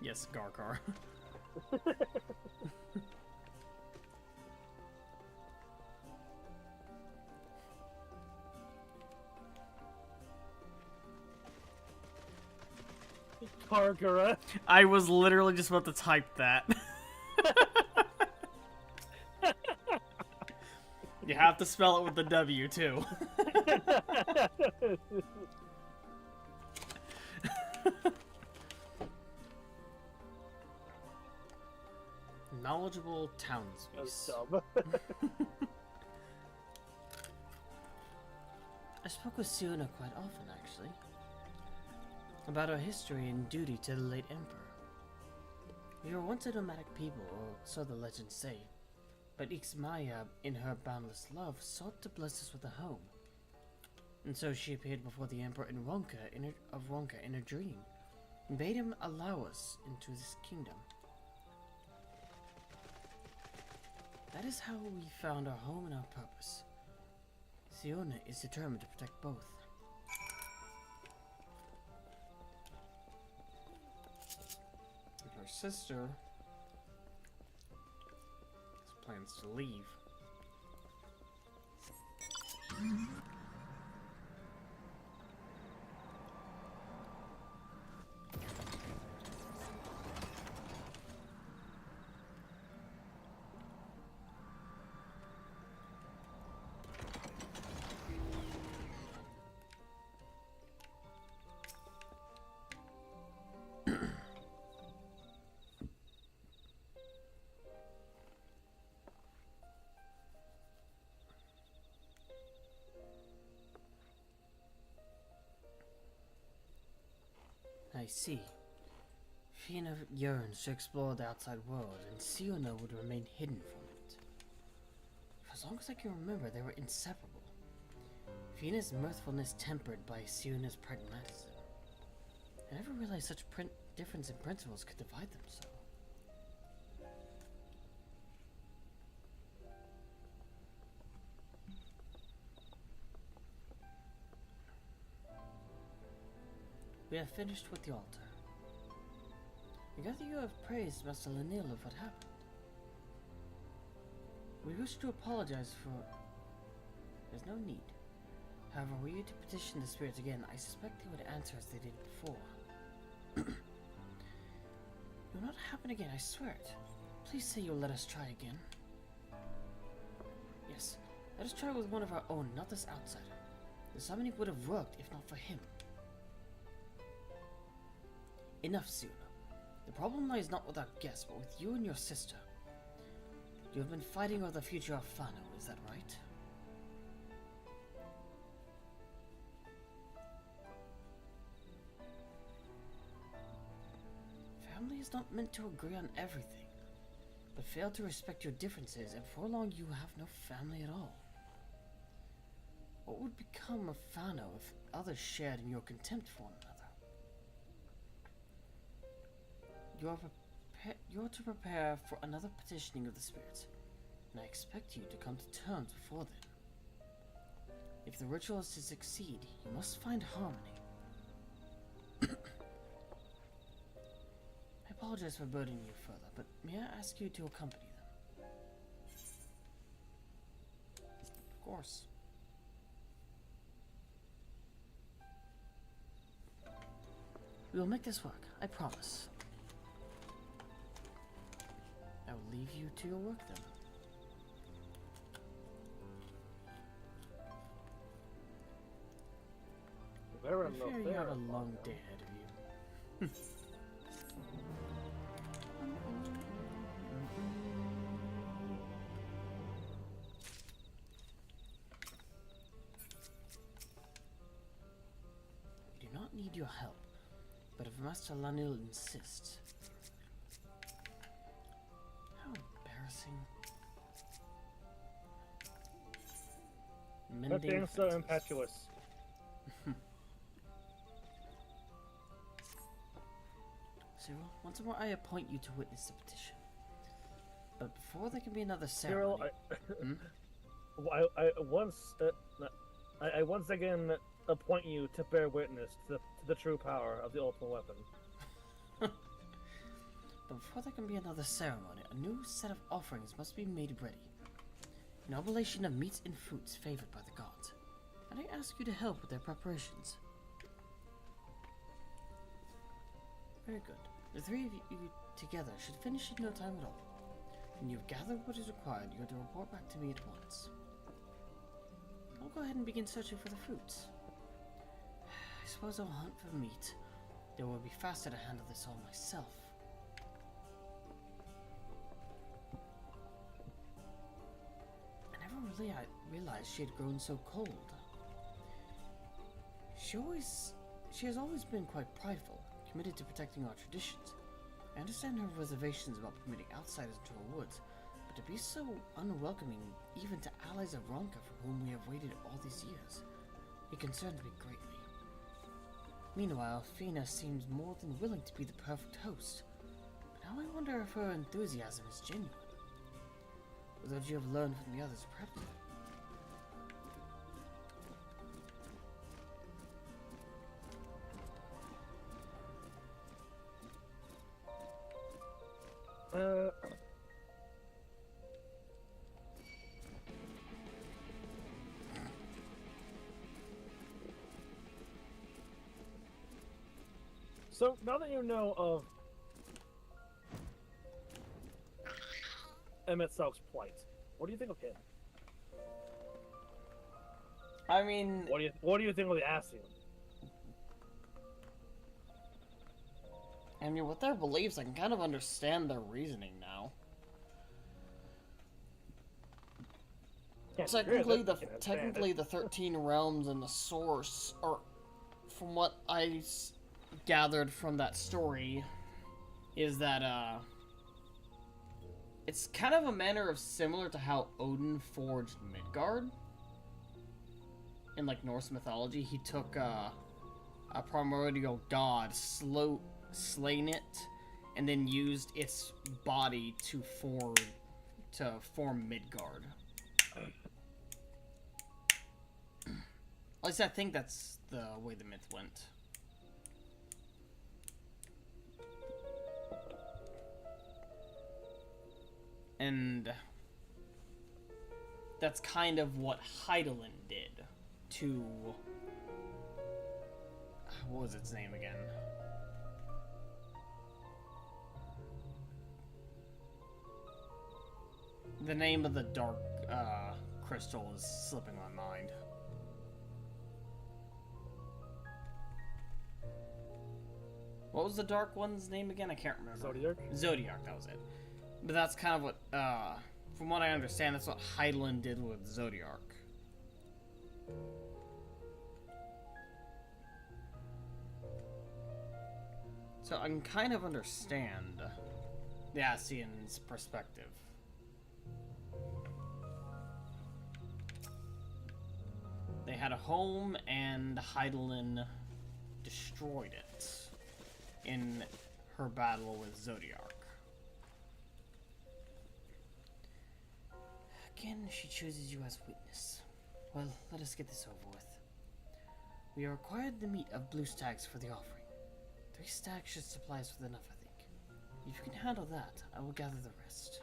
Yes, Garkar. Gargara. I was literally just about to type that. You have to spell it with the W too. Knowledgeable townspeople. Dumb. I spoke with Siona quite often, actually, about our history and duty to the late Emperor. We were once a nomadic people, or so the legends say, but Ixmaya, in her boundless love, sought to bless us with a home. And so she appeared before the Emperor in Ronka in a dream, and bade him allow us into this kingdom. That is how we found our home and our purpose. Siona is determined to protect both. sister has plans to leave. I see. Fina yearns to explore the outside world, and Siona would remain hidden from it. For as long as I can remember, they were inseparable. Fina's mirthfulness tempered by Siona's pragmatism. I never realized such difference in principles could divide them so. We have finished with the altar. I gather you have praised Master Lanil of what happened. We wish to apologize for... There's no need. However, were you to petition the spirits again, I suspect they would answer as they did before. It will not happen again, I swear it. Please say you'll let us try again. Yes, let us try with one of our own, not this outsider. The summoning would have worked if not for him. Enough, Siona. The problem lies not with our guest, but with you and your sister. You have been fighting over the future of Fano, is that right? Family is not meant to agree on everything, but fail to respect your differences, and for long you have no family at all. What would become of Fano if others shared in your contempt for one another? You are to prepare for another petitioning of the spirits, and I expect you to come to terms before then. If the ritual is to succeed, you must find harmony. I apologize for burdening you further, but may I ask you to accompany them? Of course. We will make this work, I promise. I will leave you to your work then. I fear you have a long day ahead of you. We do not need your help, but if Master Lanil insists... Not being so impetuous. Cyril, once more I appoint you to witness the petition. But before there can be another ceremony... Cyril, I once again appoint you to bear witness to the true power of the ultimate weapon. But before there can be another ceremony, a new set of offerings must be made ready. An oblation of meats and fruits favored by the gods, and I ask you to help with their preparations. Very good. The three of you together should finish in no time at all. When you've gathered what is required, you are to report back to me at once. I'll go ahead and begin searching for the fruits. I suppose I'll hunt for meat, though it will be faster to handle this all myself. I realized she had grown so cold. She has always been quite prideful, committed to protecting our traditions. I understand her reservations about permitting outsiders into her woods, but to be so unwelcoming even to allies of Ronka for whom we have waited all these years, it concerns me greatly. Meanwhile, Fina seems more than willing to be the perfect host, but now I wonder if her enthusiasm is genuine. Or that you have learned from the others prepped you. So now that you know of Emmett Selk's plight, what do you think of him? I mean, What do you think of the Ascian? with their beliefs, I can kind of understand their reasoning now. Technically, the 13 realms and the source are, from what I gathered from that story, is that it's kind of a manner of similar to how Odin forged Midgard. In like Norse mythology, he took a primordial god, slain it, and then used its body to form Midgard. At least I think that's the way the myth went. And that's kind of what Hydaelyn did to... What was its name again? The name of the dark crystal is slipping my mind. What was the dark one's name again? I can't remember. Zodiac? Zodiac, that was it. But that's kind of what, from what I understand, that's what Hydaelyn did with Zodiac. So I can kind of understand the Ascian's perspective. They had a home, and Hydaelyn destroyed it in her battle with Zodiac. Again, she chooses you as witness. Well, let us get this over with. We are required the meat of blue stags for the offering. 3 stags should supply us with enough, I think. If you can handle that, I will gather the rest.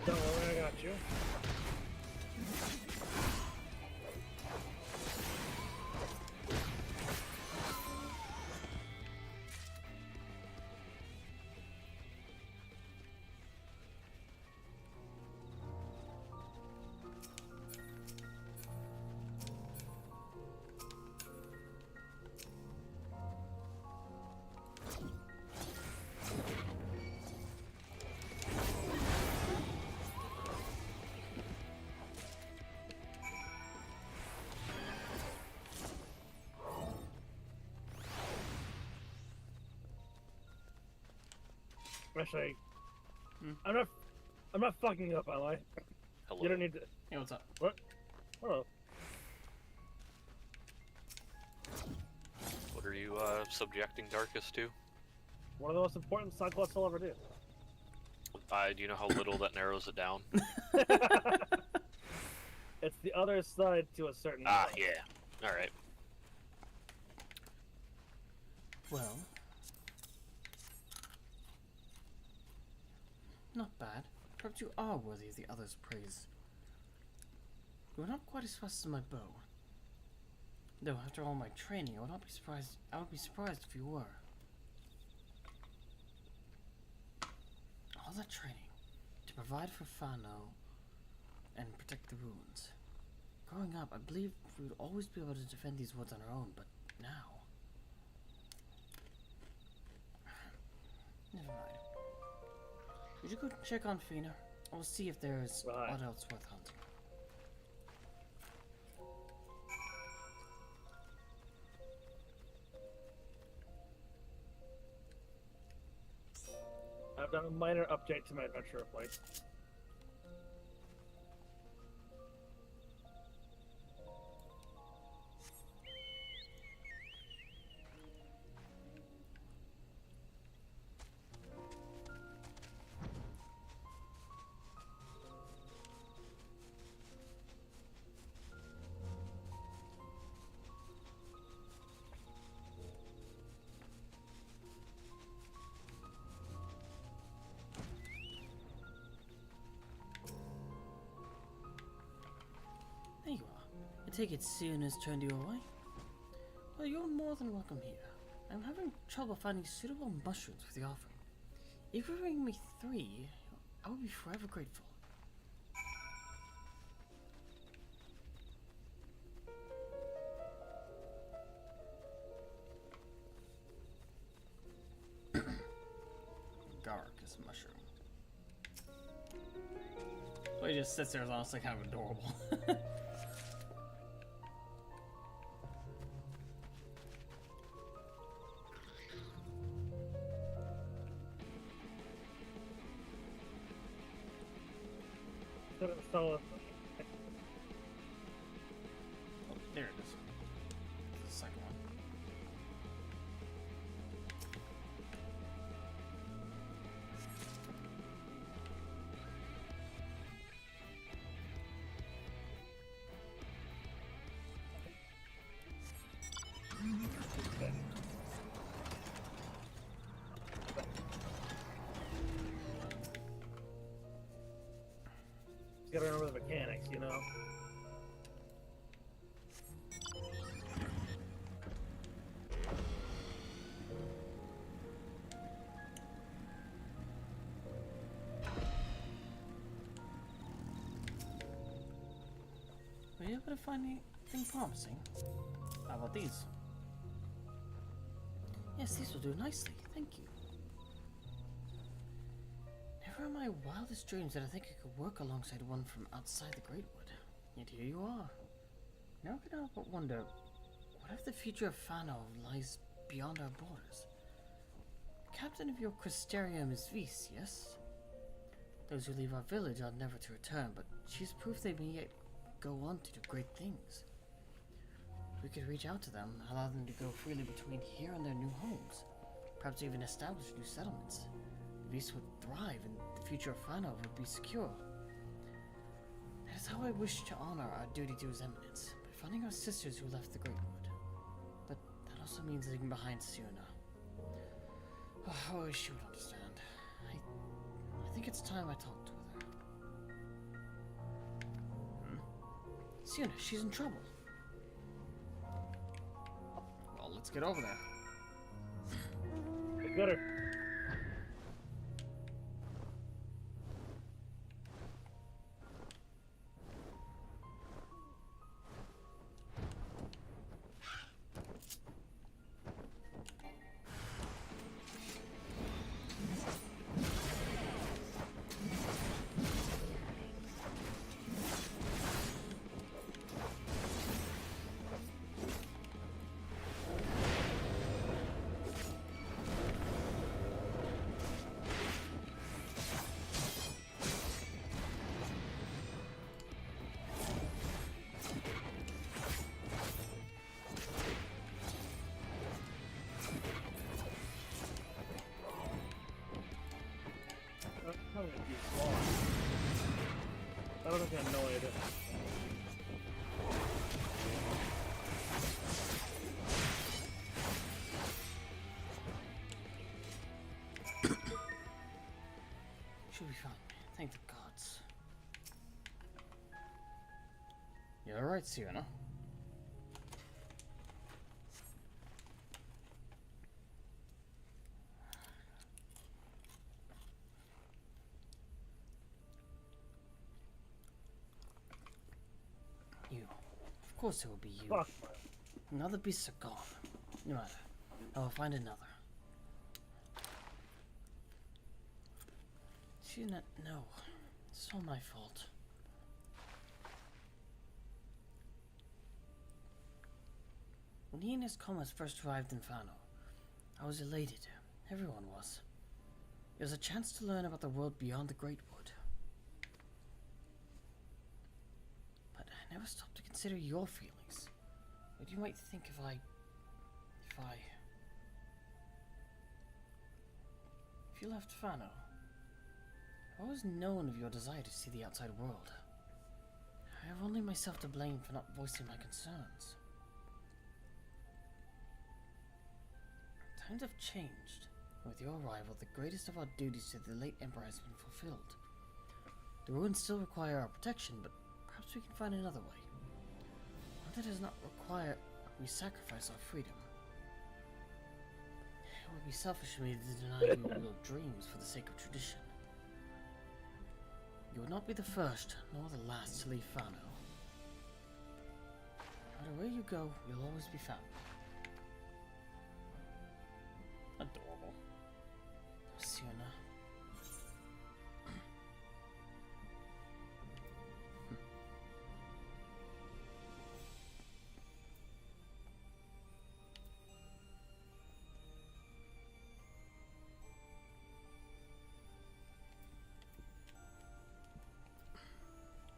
Don't worry, I got you. Actually, I'm not fucking up, am I? Hello. You don't need to. Hey, what's up? What? Hello. What are you subjecting Darkus to? One of the most important side quests I'll ever do. Do you know how little that narrows it down? It's the other side to a certain. Ah, yeah. All right. Well, not bad. Perhaps you are worthy of the others' praise. You are not quite as fast as my bow. Though after all my training, I would be surprised if you were. All that training to provide for Fano and protect the ruins. Growing up, I believed we would always be able to defend these woods on our own, but now... Never mind. Would you go check on Fina? I will see if there is what else worth hunting. I've done a minor update to my adventure points. There you are. I take it Siona's turned you away? Well, you're more than welcome here. I'm having trouble finding suitable mushrooms for the offering. If you bring me 3, I will be forever grateful. Darkus mushroom. So he just sits there, is honestly kind of adorable. So, Oh, there it is. The second one. you gotta remember the mechanics, you know? Were you able to find anything promising? How about these? Yes, these will do nicely. Thank you. Never in my wildest dreams did I think I could work alongside one from outside the Great Wood. Yet here you are. Now I can help but wonder, what if the future of Fano lies beyond our borders? The captain of your Crystarium is Vis, yes? Those who leave our village are never to return, but she's proof they may yet go on to do great things. We could reach out to them, allow them to go freely between here and their new homes. Perhaps even establish new settlements. Vis would thrive and the future of Fano would be secure. That is how I wish to honor our duty to His Eminence, by finding our sisters who left the Great Wood. But that also means leaving behind Siona. Oh, I wish she would understand. I think it's time I talked with her. Siona, she's in trouble. Well, let's get over there. Get her. I don't think I know it. Should be fine. Thank the gods. You're right, Siona. You. Of course it will be you. Fuck. Another beasts are gone. No matter. I will find another. Siona, no. It's all my fault. When he and his comrades first arrived in Fano, I was elated. Everyone was. It was a chance to learn about the world beyond the Great Wood. But I never stopped to consider your feelings. What you might think if I you left Fano. I've always known of your desire to see the outside world. I have only myself to blame for not voicing my concerns. Times have changed. With your arrival, the greatest of our duties to the late Emperor has been fulfilled. The ruins still require our protection, but perhaps we can find another way. One that does not require we sacrifice our freedom. It would be selfish of me to deny you your dreams for the sake of tradition. You would not be the first, nor the last to leave Fano. No matter where you go, you'll always be found. Adorable. Sienna.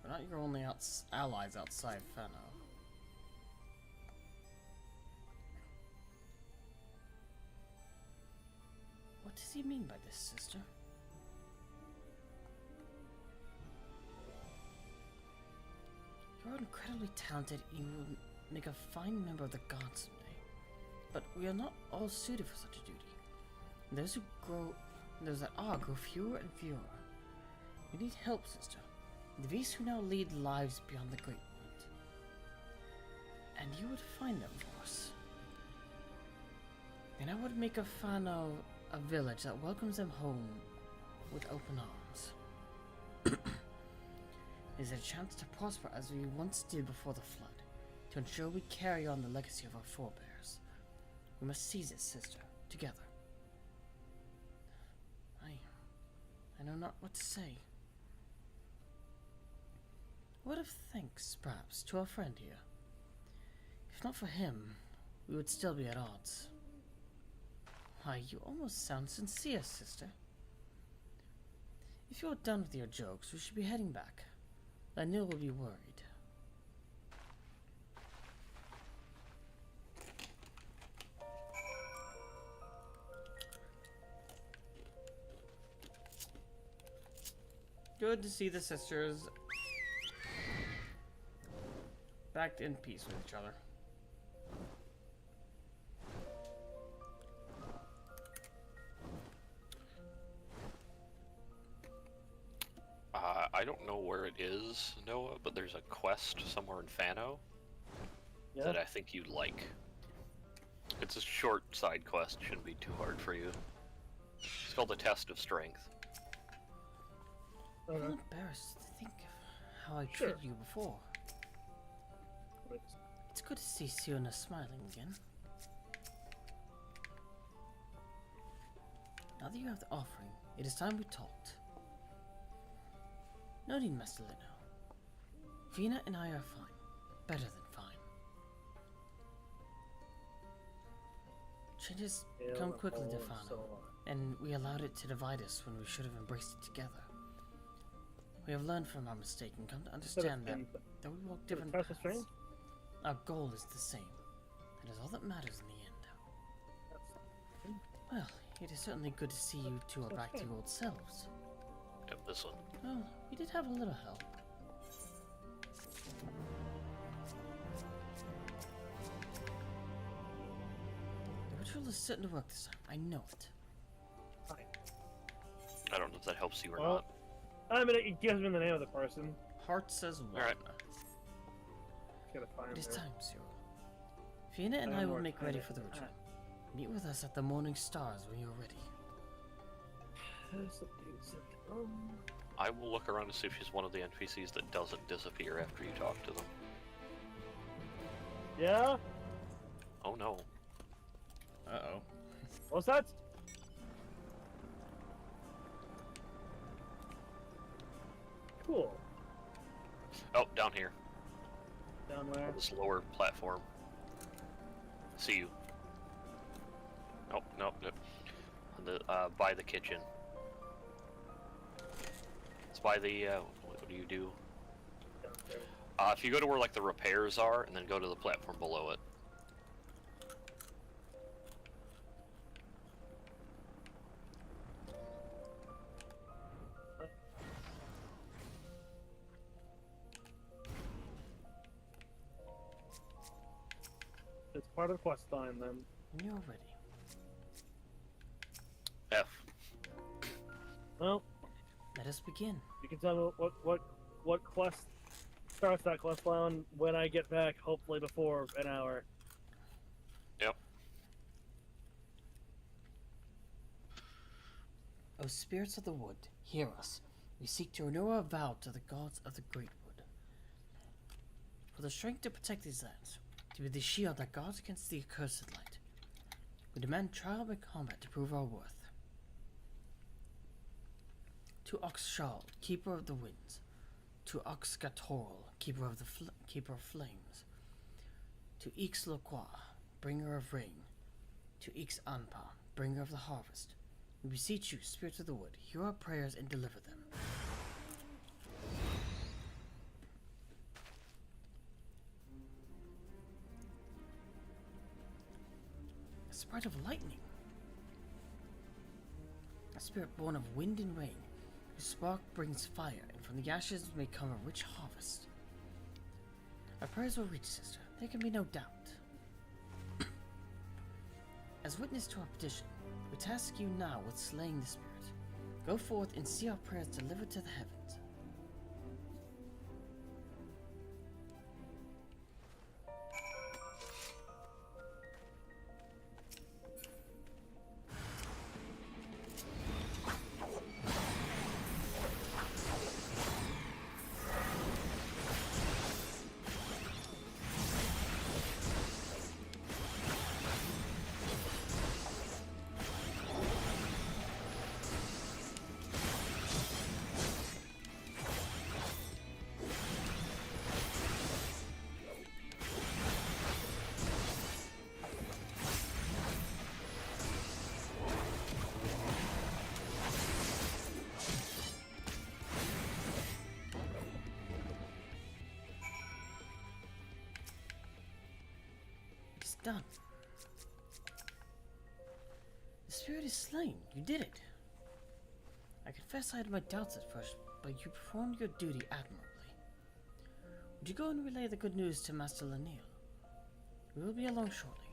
We're not your only allies outside Fano. What does he mean by this, sister? You're incredibly talented and you will make a fine member of the gods someday. But we are not all suited for such a duty. Those that are grow fewer and fewer. We need help, sister. The beasts who now lead lives beyond the Great Wood. And you would find them for us. And I would make of Fano a village that welcomes them home with open arms. It is a chance to prosper as we once did before the flood, to ensure we carry on the legacy of our forebears. We must seize it, sister, together. I know not what to say. What of thanks, perhaps, to our friend here? If not for him, we would still be at odds. Why, you almost sound sincere, sister. If you're done with your jokes, we should be heading back. Lanil will be worried. Good to see the sisters back in peace with each other. I don't know where it is, Noah, but there's a quest somewhere in Fano that I think you'd like. It's a short side quest, shouldn't be too hard for you. It's called the Test of Strength. I'm embarrassed to think of how I treated you before. It's good to see Siona smiling again. Now that you have the offering, it is time we talked. No need, Master Lino. Vina and I are fine. Better than fine. Changes come quickly to Fano, and we allowed it to divide us when we should have embraced it together. We have learned from our mistake and come to understand that though we walk different paths, our goal is the same. That is all that matters in the end. Well, it is certainly good to see you two are back to your old selves. Yep, this one. Well, we did have a little help. The ritual is certain to work this time. I know it. I don't know if that helps you or not. I mean, it gives me the name of the person. Heart says one. Alright. Gotta find It is her. time, Cyril. Fiona and I will make ready for the ritual. Meet with us at the Morning Stars when you're ready. I will look around to see if she's one of the NPCs that doesn't disappear after you talk to them. Yeah? Oh no. Uh-oh. What's that? Cool. Oh, down here. Down where? On this lower platform. See you. Oh, no, no. On the, by the kitchen. It's by the, what do you do? Downstairs. If you go to where, like, the repairs are, and then go to the platform below it. It's part of quest line then. When you're ready. F. Well, Let us begin. you can tell me what quest starts that quest line when I get back, hopefully before an hour. Yep. O spirits of the wood, hear us. We seek to renew our vow to the gods of the great wood. For the strength to protect these lands, to be the shield that guards against the accursed light. We demand trial by combat to prove our worth. To Oxshal, keeper of the winds. To Oxgatorl, keeper of flames. To Ixloqua, bringer of rain. To Ixanpa, bringer of the harvest. We beseech you, spirits of the wood, hear our prayers and deliver them. A sprite of lightning. A spirit born of wind and rain, whose spark brings fire, and from the ashes may come a rich harvest. Our prayers will reach, sister, there can be no doubt. As witness to our petition, we task you now with slaying the spirit. Go forth and see our prayers delivered to the heavens. Done. The spirit is slain. You did it. I confess I had my doubts at first, but you performed your duty admirably. Would you go and relay the good news to Master Lanil? We will be along shortly.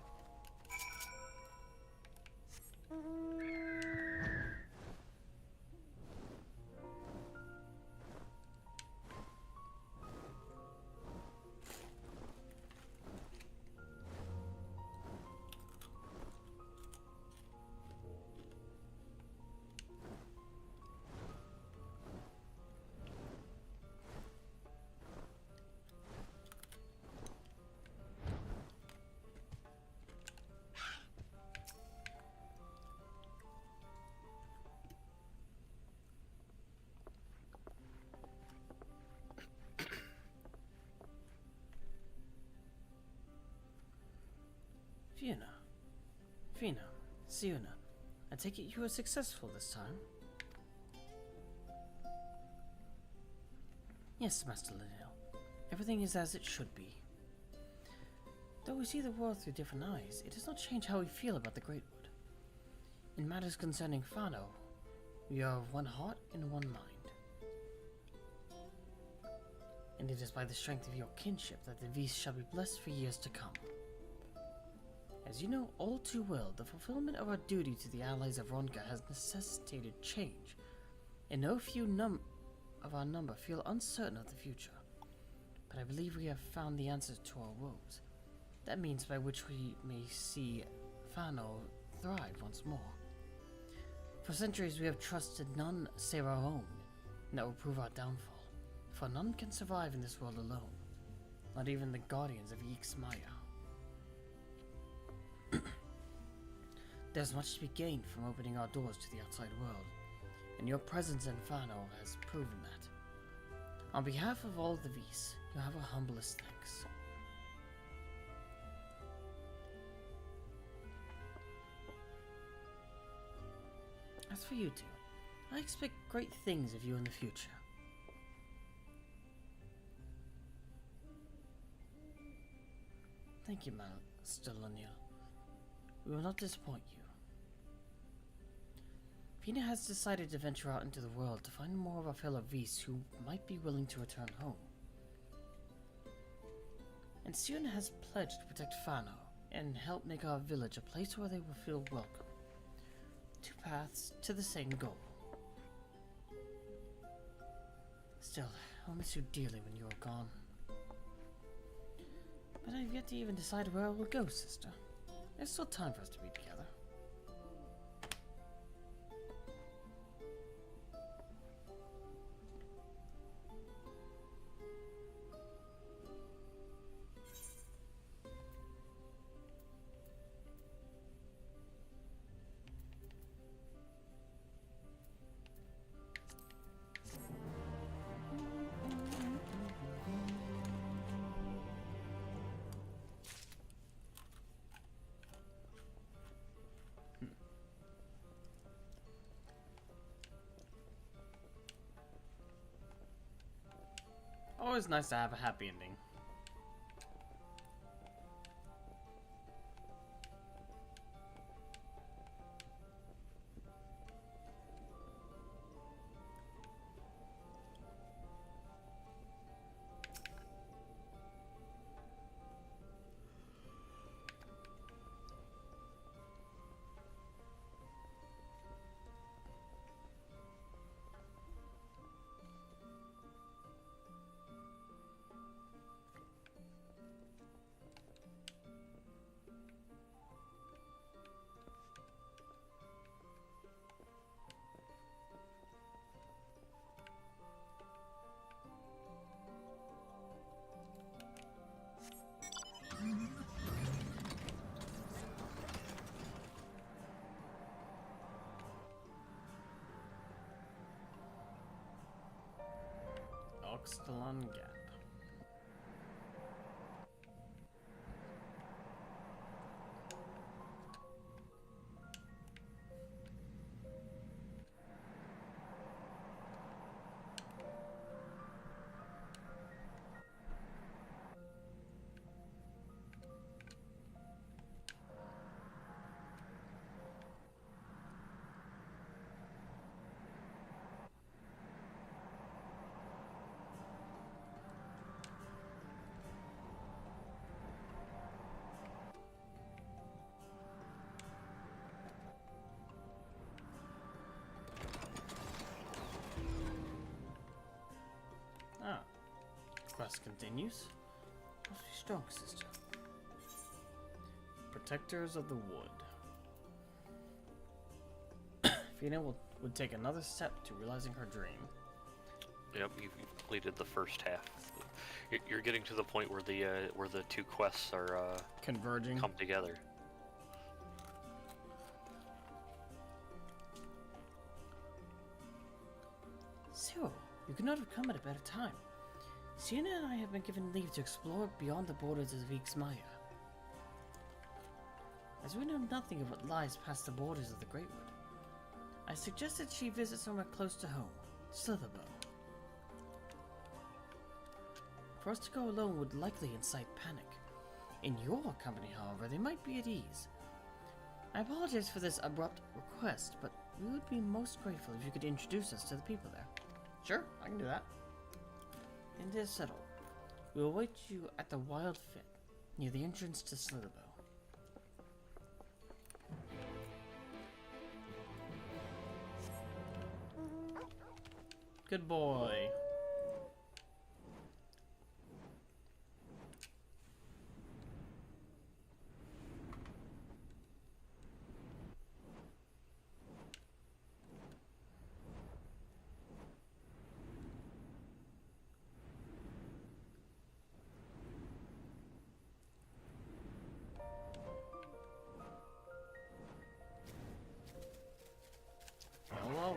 Fina, Siuna, I take it you were successful this time? Yes, Master Lanil. Everything is as it should be. Though we see the world through different eyes, it does not change how we feel about the Great Wood. In matters concerning Fano, we are of one heart and one mind. And it is by the strength of your kinship that the V's shall be blessed for years to come. As you know all too well, the fulfillment of our duty to the allies of Ronka has necessitated change, and no few of our number feel uncertain of the future. But I believe we have found the answer to our woes. That means by which we may see Fano thrive once more. For centuries we have trusted none save our own, and that will prove our downfall. For none can survive in this world alone, not even the guardians of Ixmaya. There's much to be gained from opening our doors to the outside world, and your presence in Fano has proven that. On behalf of all the V's, you have our humblest thanks. As for you two, I expect great things of you in the future. Thank you, Master Laniel. We will not disappoint you. Fina has decided to venture out into the world to find more of our fellow Vis who might be willing to return home. And Siona has pledged to protect Fano and help make our village a place where they will feel welcome. Two paths to the same goal. Still, I'll miss you dearly when you are gone. But I've yet to even decide where I will go, sister. There's still time for us to be together. Always nice to have a happy ending. Oxtalon Gap. Ah, quest continues. Must be strong, sister. Protectors of the Wood. Fina would take another step to realizing her dream. Yep, you've completed the first half. You're getting to the point where the two quests are Converging. come together. So, you could not have come at a better time. Sienna and I have been given leave to explore beyond the borders of Vixmaya. As we know nothing of what lies past the borders of the Greatwood, I suggested she visit somewhere close to home, Slitherbow. For us to go alone would likely incite panic. In your company, however, they might be at ease. I apologize for this abrupt request, but we would be most grateful if you could introduce us to the people there. Sure, I can do that. And it is settled. We will await you at the Wild Fit, near the entrance to Slitherbow. Good boy.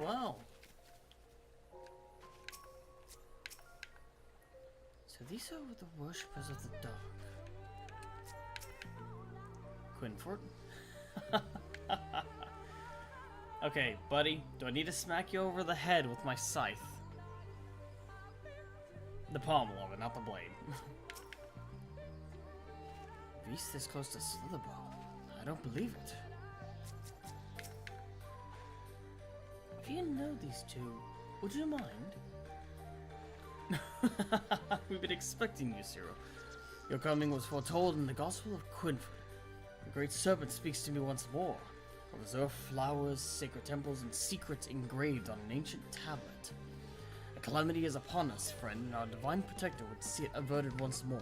Well. So these are the worshippers of the dark. Quinfort? Okay, buddy, do I need to smack you over the head with my scythe? The pommel of it, not the blade. beast this close to Slitherbow. I don't believe it. If you know these two, would you mind? We've been expecting you, Cyril. Your coming was foretold in the Gospel of Quinford. The Great Serpent speaks to me once more. Of reserved flowers, sacred temples, and secrets engraved on an ancient tablet. A calamity is upon us, friend, and our divine protector would see it averted once more.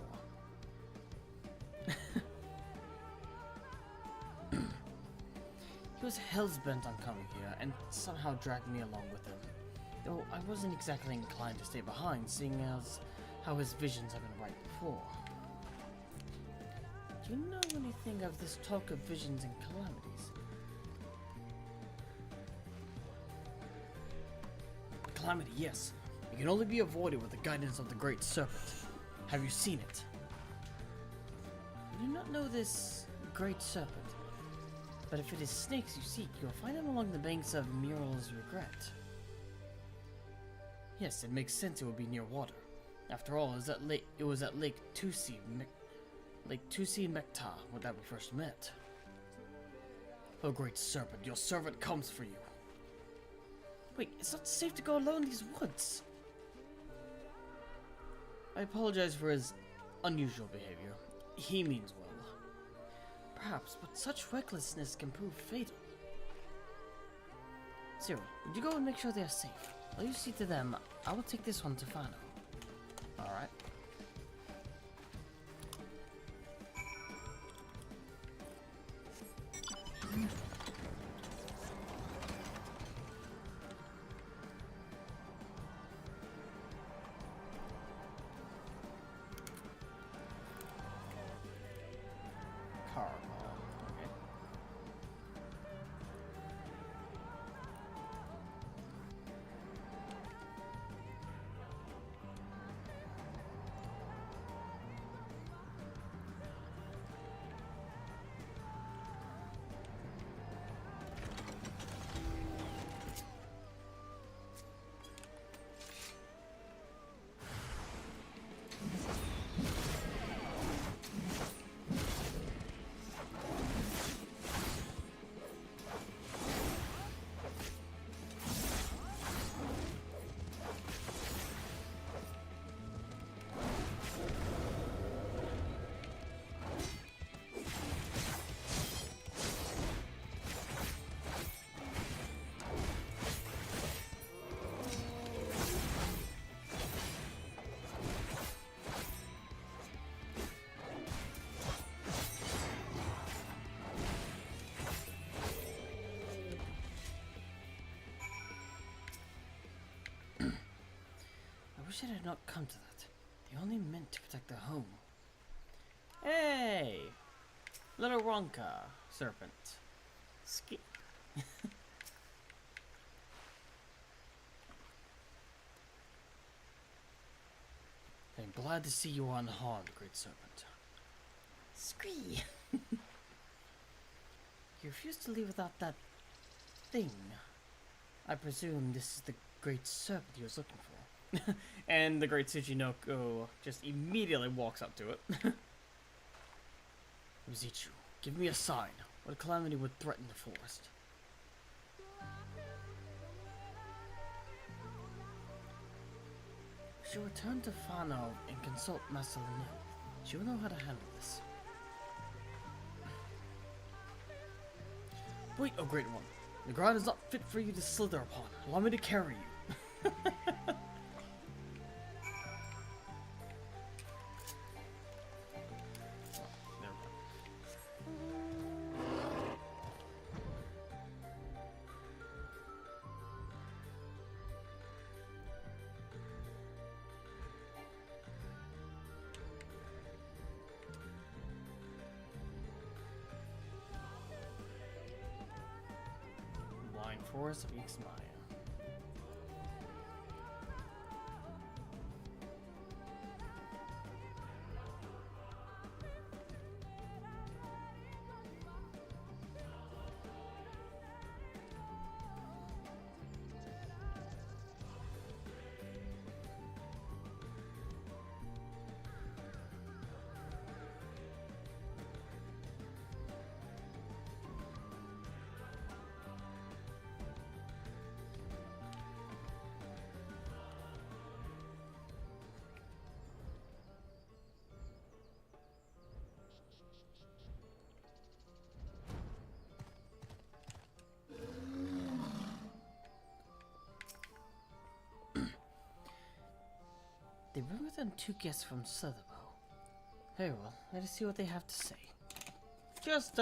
He was hell-bent on coming here, and somehow dragged me along with him. Though I wasn't exactly inclined to stay behind, seeing as how his visions have been right before. Do you know anything of this talk of visions and calamities? Calamity, yes. It can only be avoided with the guidance of the Great Serpent. Have you seen it? You do not know this Great Serpent, but if it is snakes you seek, you'll find them along the banks of Mural's Regret. Yes, it makes sense it would be near water. After all, it was at Lake Tusi Mekta that we first met. Oh, Great Serpent, your servant comes for you. Wait, it's not safe to go alone in these woods. I apologize for his unusual behavior. He means well. Perhaps, but such recklessness can prove fatal. Cyril, would you go and make sure they are safe? While you see to them, I will take this one to Fano. Alright. I wish it had not come to that. They only meant to protect their home. Hey! Little Ronka, serpent. Ski. I'm glad to see you unharmed, Great Serpent. Scree! You refuse to leave without that thing. I presume this is the Great Serpent he was looking for. And the Great Tsuchinoko just immediately walks up to it. Uzichu, give me a sign. What calamity would threaten the forest? We shall return to Fano and consult Master Lanil. She will know how to handle this. Wait, oh Great One. The ground is not fit for you to slither upon. Allow me to carry you. Forest of Ixmaya. They bring with them 2 guests from Southerville. Very well, let us see what they have to say. Just,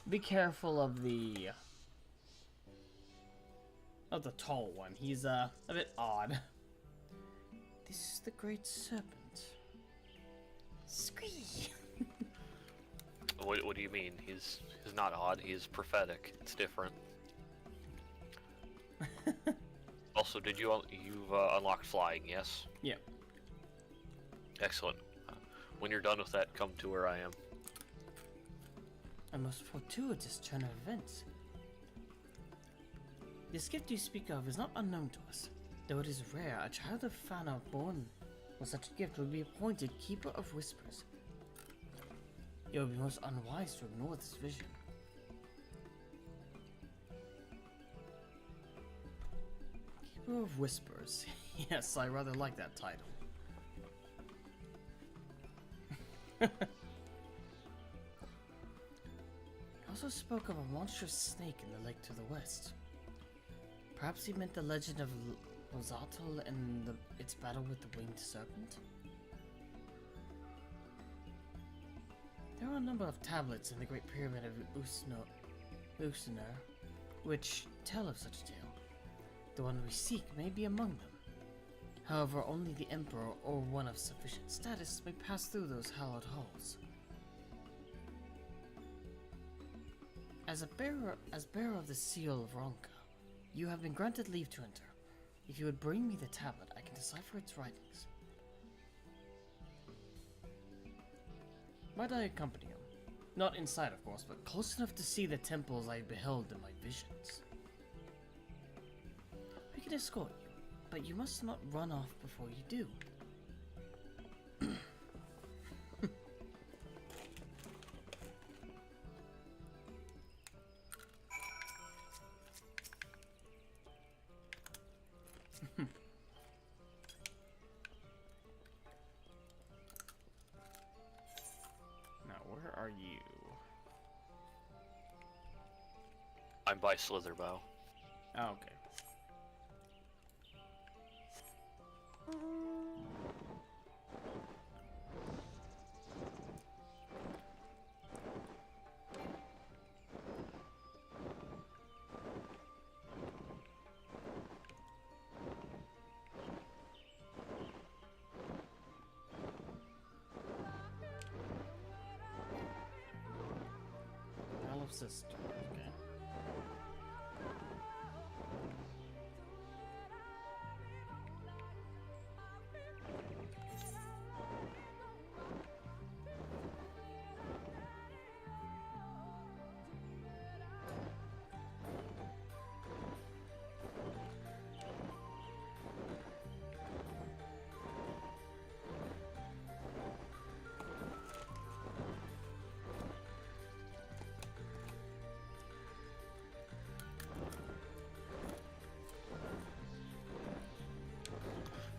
be careful of the tall one. He's, a bit odd. This is the Great Serpent. Squee! What do you mean? He's not odd. He's prophetic. It's different. Also, you've unlocked flying? Yes. Yeah. Excellent. When you're done with that, come to where I am. A most fortuitous turn of events. This gift you speak of is not unknown to us. Though it is rare, a child of Fana born with such a gift would be appointed Keeper of Whispers. It would be most unwise to ignore this vision. Keeper of Whispers. Yes, I rather like that title. He also spoke of a monstrous snake in the lake to the west. Perhaps he meant the legend of Rosatl and its battle with the winged serpent? There are a number of tablets in the Great Pyramid of Usuner which tell of such a tale. The one we seek may be among them. However, only the Emperor or one of sufficient status may pass through those hallowed halls. As bearer of the seal of Ronka, you have been granted leave to enter. If you would bring me the tablet, I can decipher its writings. Might I accompany him? Not inside, of course, but close enough to see the temples I beheld in my visions. We can escort you, but you must not run off before you do. Are you? I'm by Slitherbow. Oh, okay. Sister. Okay.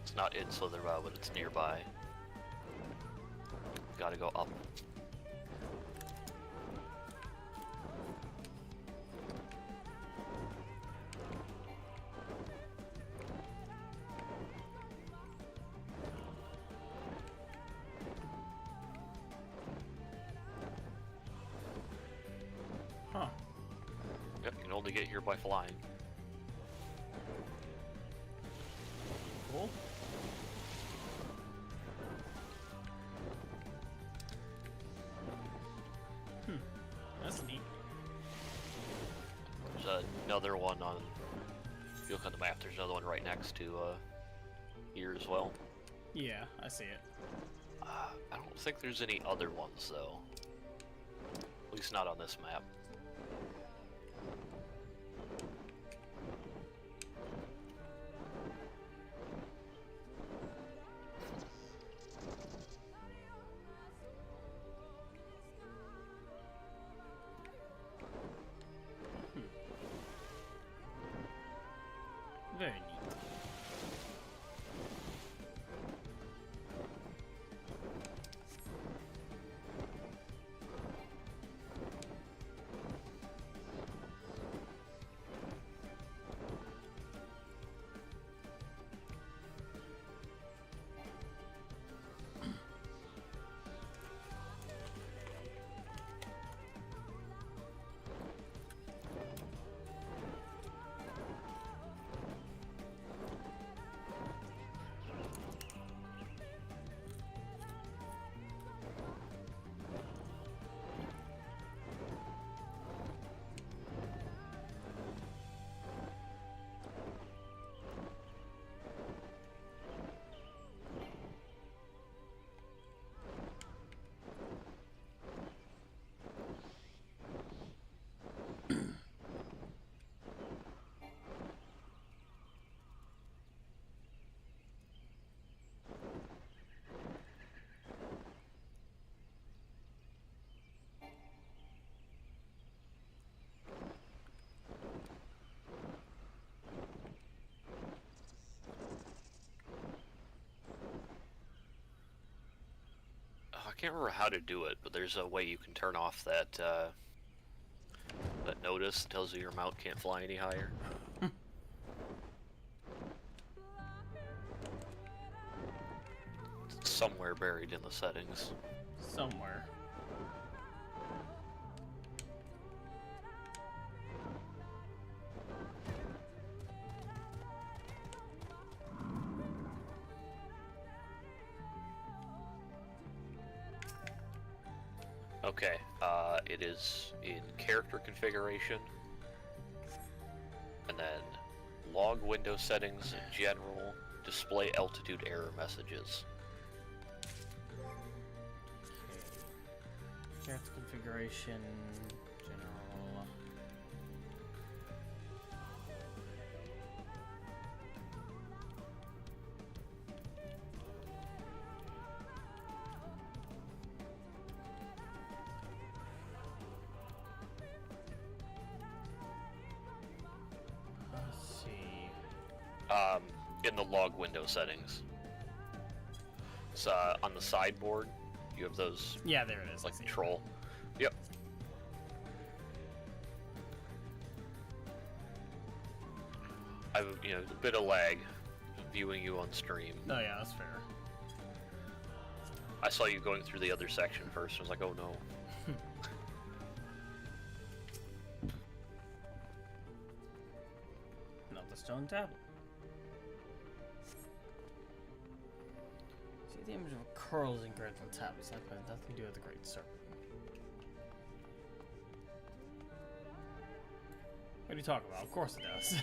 It's not in Slitherbow, but it's nearby. Gotta go up. Huh. Yep, you can only get here by flying. Cool. That's neat. There's another one on, if you look on the map, there's another one right next to here as well. Yeah, I see it. I don't think there's any other ones though. At least not on this map. Very neat. can't remember how to do it, but there's a way you can turn off that that notice that tells you your mount can't fly any higher. It's somewhere buried in the settings. Somewhere. Okay, it is in character configuration, and then log window settings in general, display altitude error messages. Okay. Character configuration, general. Let's see. In the log window settings. It's on the sideboard. You have those, Yeah, there it is. like I see it. control. Yep. I've a bit of lag viewing you on stream. Oh yeah, that's fair. I saw you going through the other section first. I was like, oh no. Not the stone tablet. See the image of curls engraved on tablets. That has nothing to do with the Great Serpent. What are you talking about? Of course it does.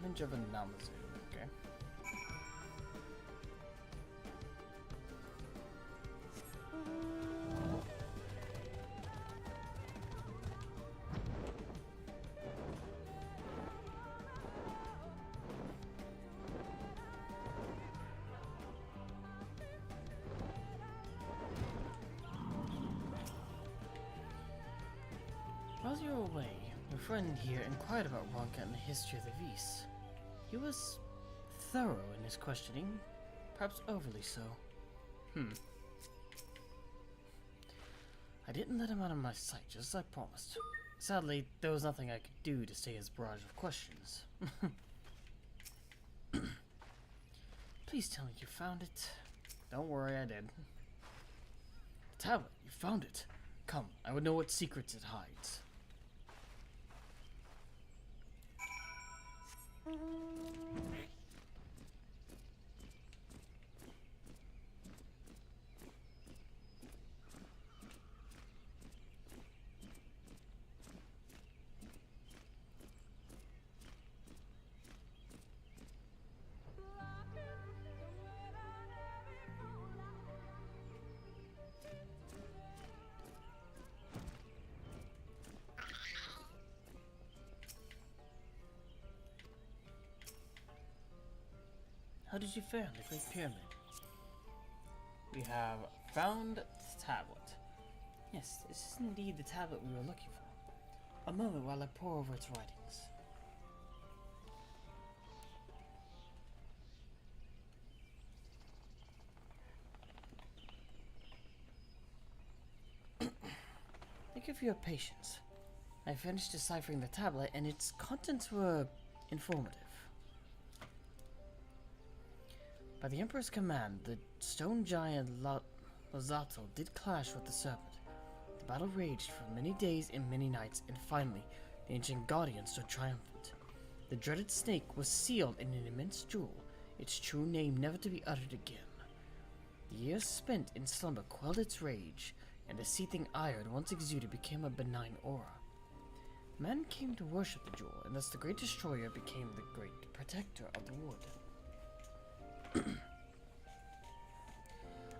Image of a Namazu, okay. While you were away, your friend here inquired about Ronka and the history of the Vis. He was thorough in his questioning, perhaps overly so. I didn't let him out of my sight, just as I promised. Sadly, there was nothing I could do to stay his barrage of questions. Please tell me you found it. Don't worry, I did. The tablet, you found it. Come, I would know what secrets it hides. How did you fare on the Great Pyramid? We have found the tablet. Yes, this is indeed the tablet we were looking for. A moment while I pore over its writings. Thank you for your patience. I finished deciphering the tablet and its contents were informative. By the Emperor's command, the stone giant Lazato did clash with the serpent. The battle raged for many days and many nights, and finally, the ancient guardian stood triumphant. The dreaded snake was sealed in an immense jewel, its true name never to be uttered again. The years spent in slumber quelled its rage, and the seething ire it once exuded became a benign aura. Man came to worship the jewel, and thus the Great Destroyer became the Great Protector of the wood.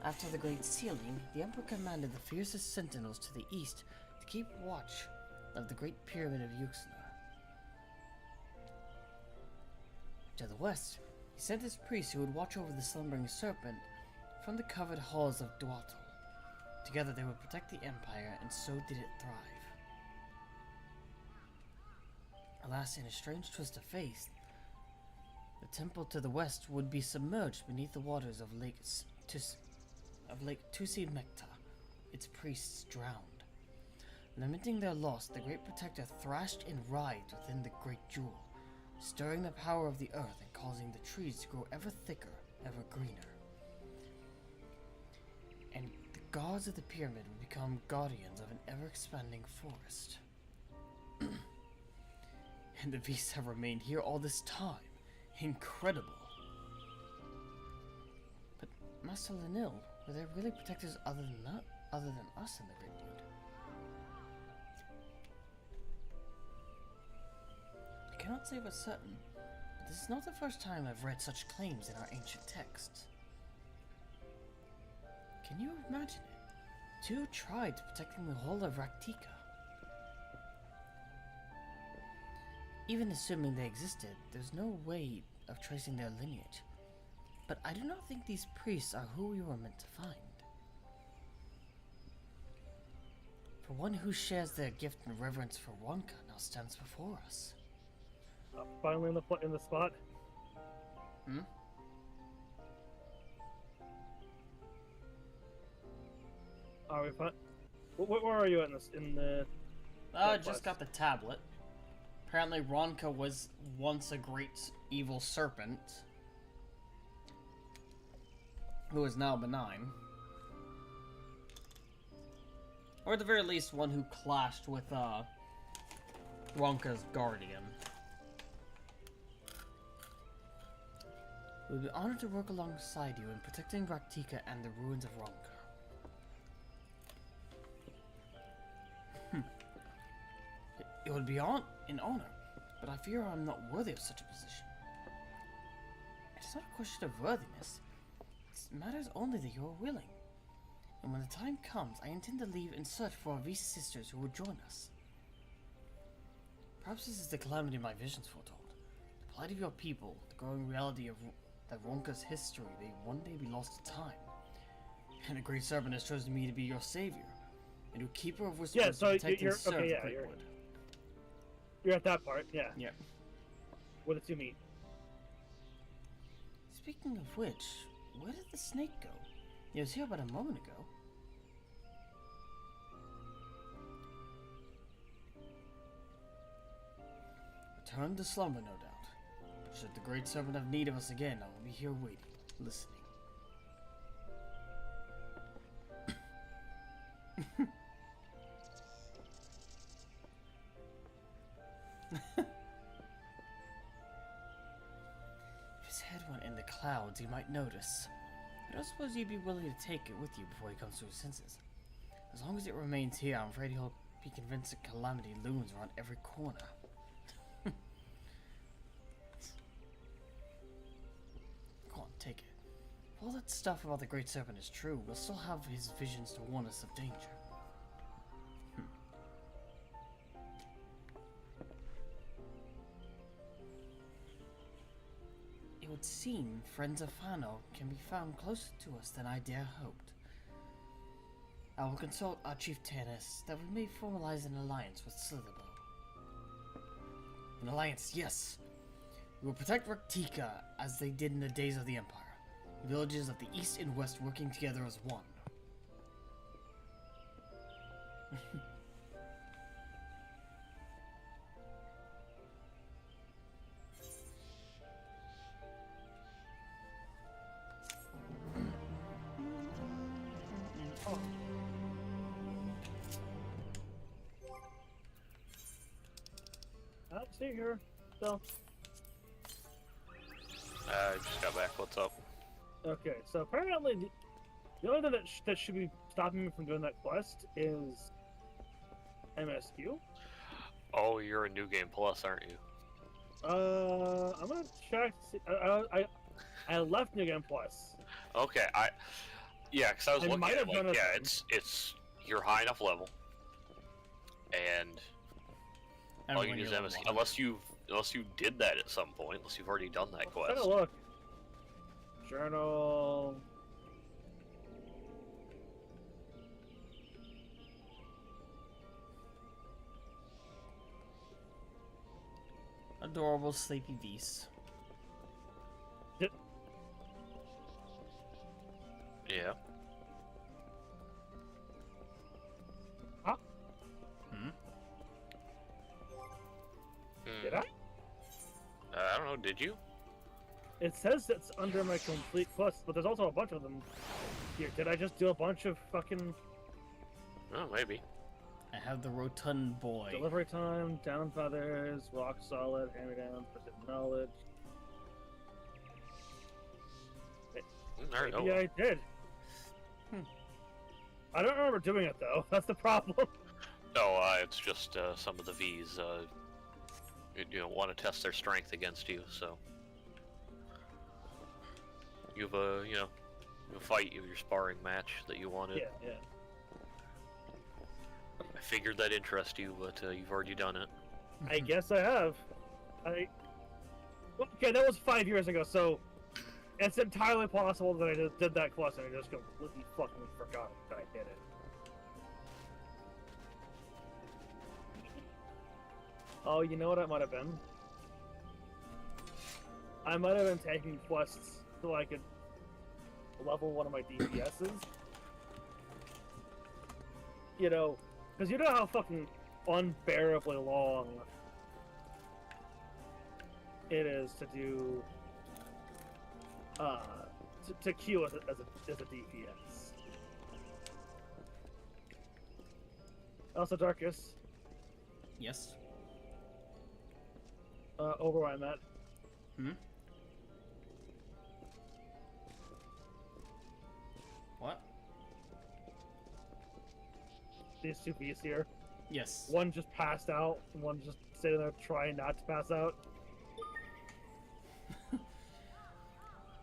After the Great Sealing, the Emperor commanded the fiercest sentinels to the east to keep watch of the Great Pyramid of Yuxna. To the west, he sent his priests who would watch over the slumbering serpent from the covered halls of Dwatal. Together they would protect the Empire, and so did it thrive. Alas, in a strange twist of fate, the temple to the west would be submerged beneath the waters of Lake Tusi-Mekta, its priests drowned. Lamenting their loss, the Great Protector thrashed and writhed within the Great Jewel, stirring the power of the earth and causing the trees to grow ever thicker, ever greener. And the gods of the pyramid would become guardians of an ever-expanding forest. And the beasts have remained here all this time. Incredible. But Master Lanil, were there really protectors other than us in the Great Wood? I cannot say for certain, but this is not the first time I've read such claims in our ancient texts. Can you imagine it? Two tribes protecting the whole of Rak'Tika. Even assuming they existed, there's no way of tracing their lineage. But I do not think these priests are who we were meant to find. For one who shares their gift and reverence for Wonka now stands before us. Finally in the spot. Hmm? Are we fine? Where are you in this? In the. I just got the tablet. Apparently, Ronka was once a great evil serpent, who is now benign. Or at the very least, one who clashed with Ronka's guardian. We would be honored to work alongside you in protecting Rak'Tika and the ruins of Ronka. It would be an honor, but I fear I'm not worthy of such a position. It is not a question of worthiness. It matters only that you are willing. And when the time comes, I intend to leave in search for our Visa sisters who will join us. Perhaps this is the calamity my visions foretold. The plight of your people, the growing reality of that Ronka's history may one day be lost to time. And the Great Serpent has chosen me to be your savior, and your keeper of wisdom to protect and serve the Great Wood. You're at that part, yeah. Yeah. Where the two meet. Speaking of which, where did the snake go? He was here about a moment ago. Returned to slumber, no doubt. But should the Great Serpent have need of us again, I will be here waiting, listening. If his head went in the clouds, you might notice. I don't suppose you'd be willing to take it with you before he comes to his senses. As long as it remains here, I'm afraid he'll be convinced that calamity looms around every corner. Go on, take it. If all that stuff about the Great Serpent is true, we'll still have his visions to warn us of danger. It would seem friends of Fano can be found closer to us than I dare hoped. I will consult our chieftainess that we may formalize an alliance with Slitherbow. An alliance, yes! We will protect Rak'Tika as they did in the days of the Empire. Villages of the east and west working together as one. See here. So. I just got back. What's up? Okay, so apparently the only thing that should be stopping me from doing that quest is MSQ. Oh, you're a New Game Plus, aren't you? I'm gonna check. I left New Game Plus. Okay, yeah, because I was looking at it, like, yeah, it's you're high enough level, and All you Everyone need is you're level MSQ, 100. unless you did that at some point, unless you've already done that Take quest. a look. Journal. Adorable sleepy beast. Yeah. Huh? Hmm? Did I? I don't know, did you? It says it's under my complete quest, but there's also a bunch of them here. Did I just do a bunch of fucking Oh, maybe. I have the rotund boy. delivery time, down feathers, rock solid, hand me down, persistent knowledge? Alright, oh, Maybe I did. I don't remember doing it though. That's the problem. no, it's just some of the V's, you know, want to test their strength against you, so. You've, you know, you'll fight your sparring match that you wanted. Yeah. I figured that interested you, but you've already done it. I guess I have. Okay, that was 5 years ago, so it's entirely possible that I just did that quest and I just completely fucking forgot that I did it. Oh, you know what I might have been? I might have been taking quests so I could level one of my DPSs. You know, because you know how fucking unbearably long it is to do to queue as a DPS. Also, Darkus, Yes. over where I'm at. Hmm? What? These two beasts here. Yes. One just passed out, and one just sitting there trying not to pass out.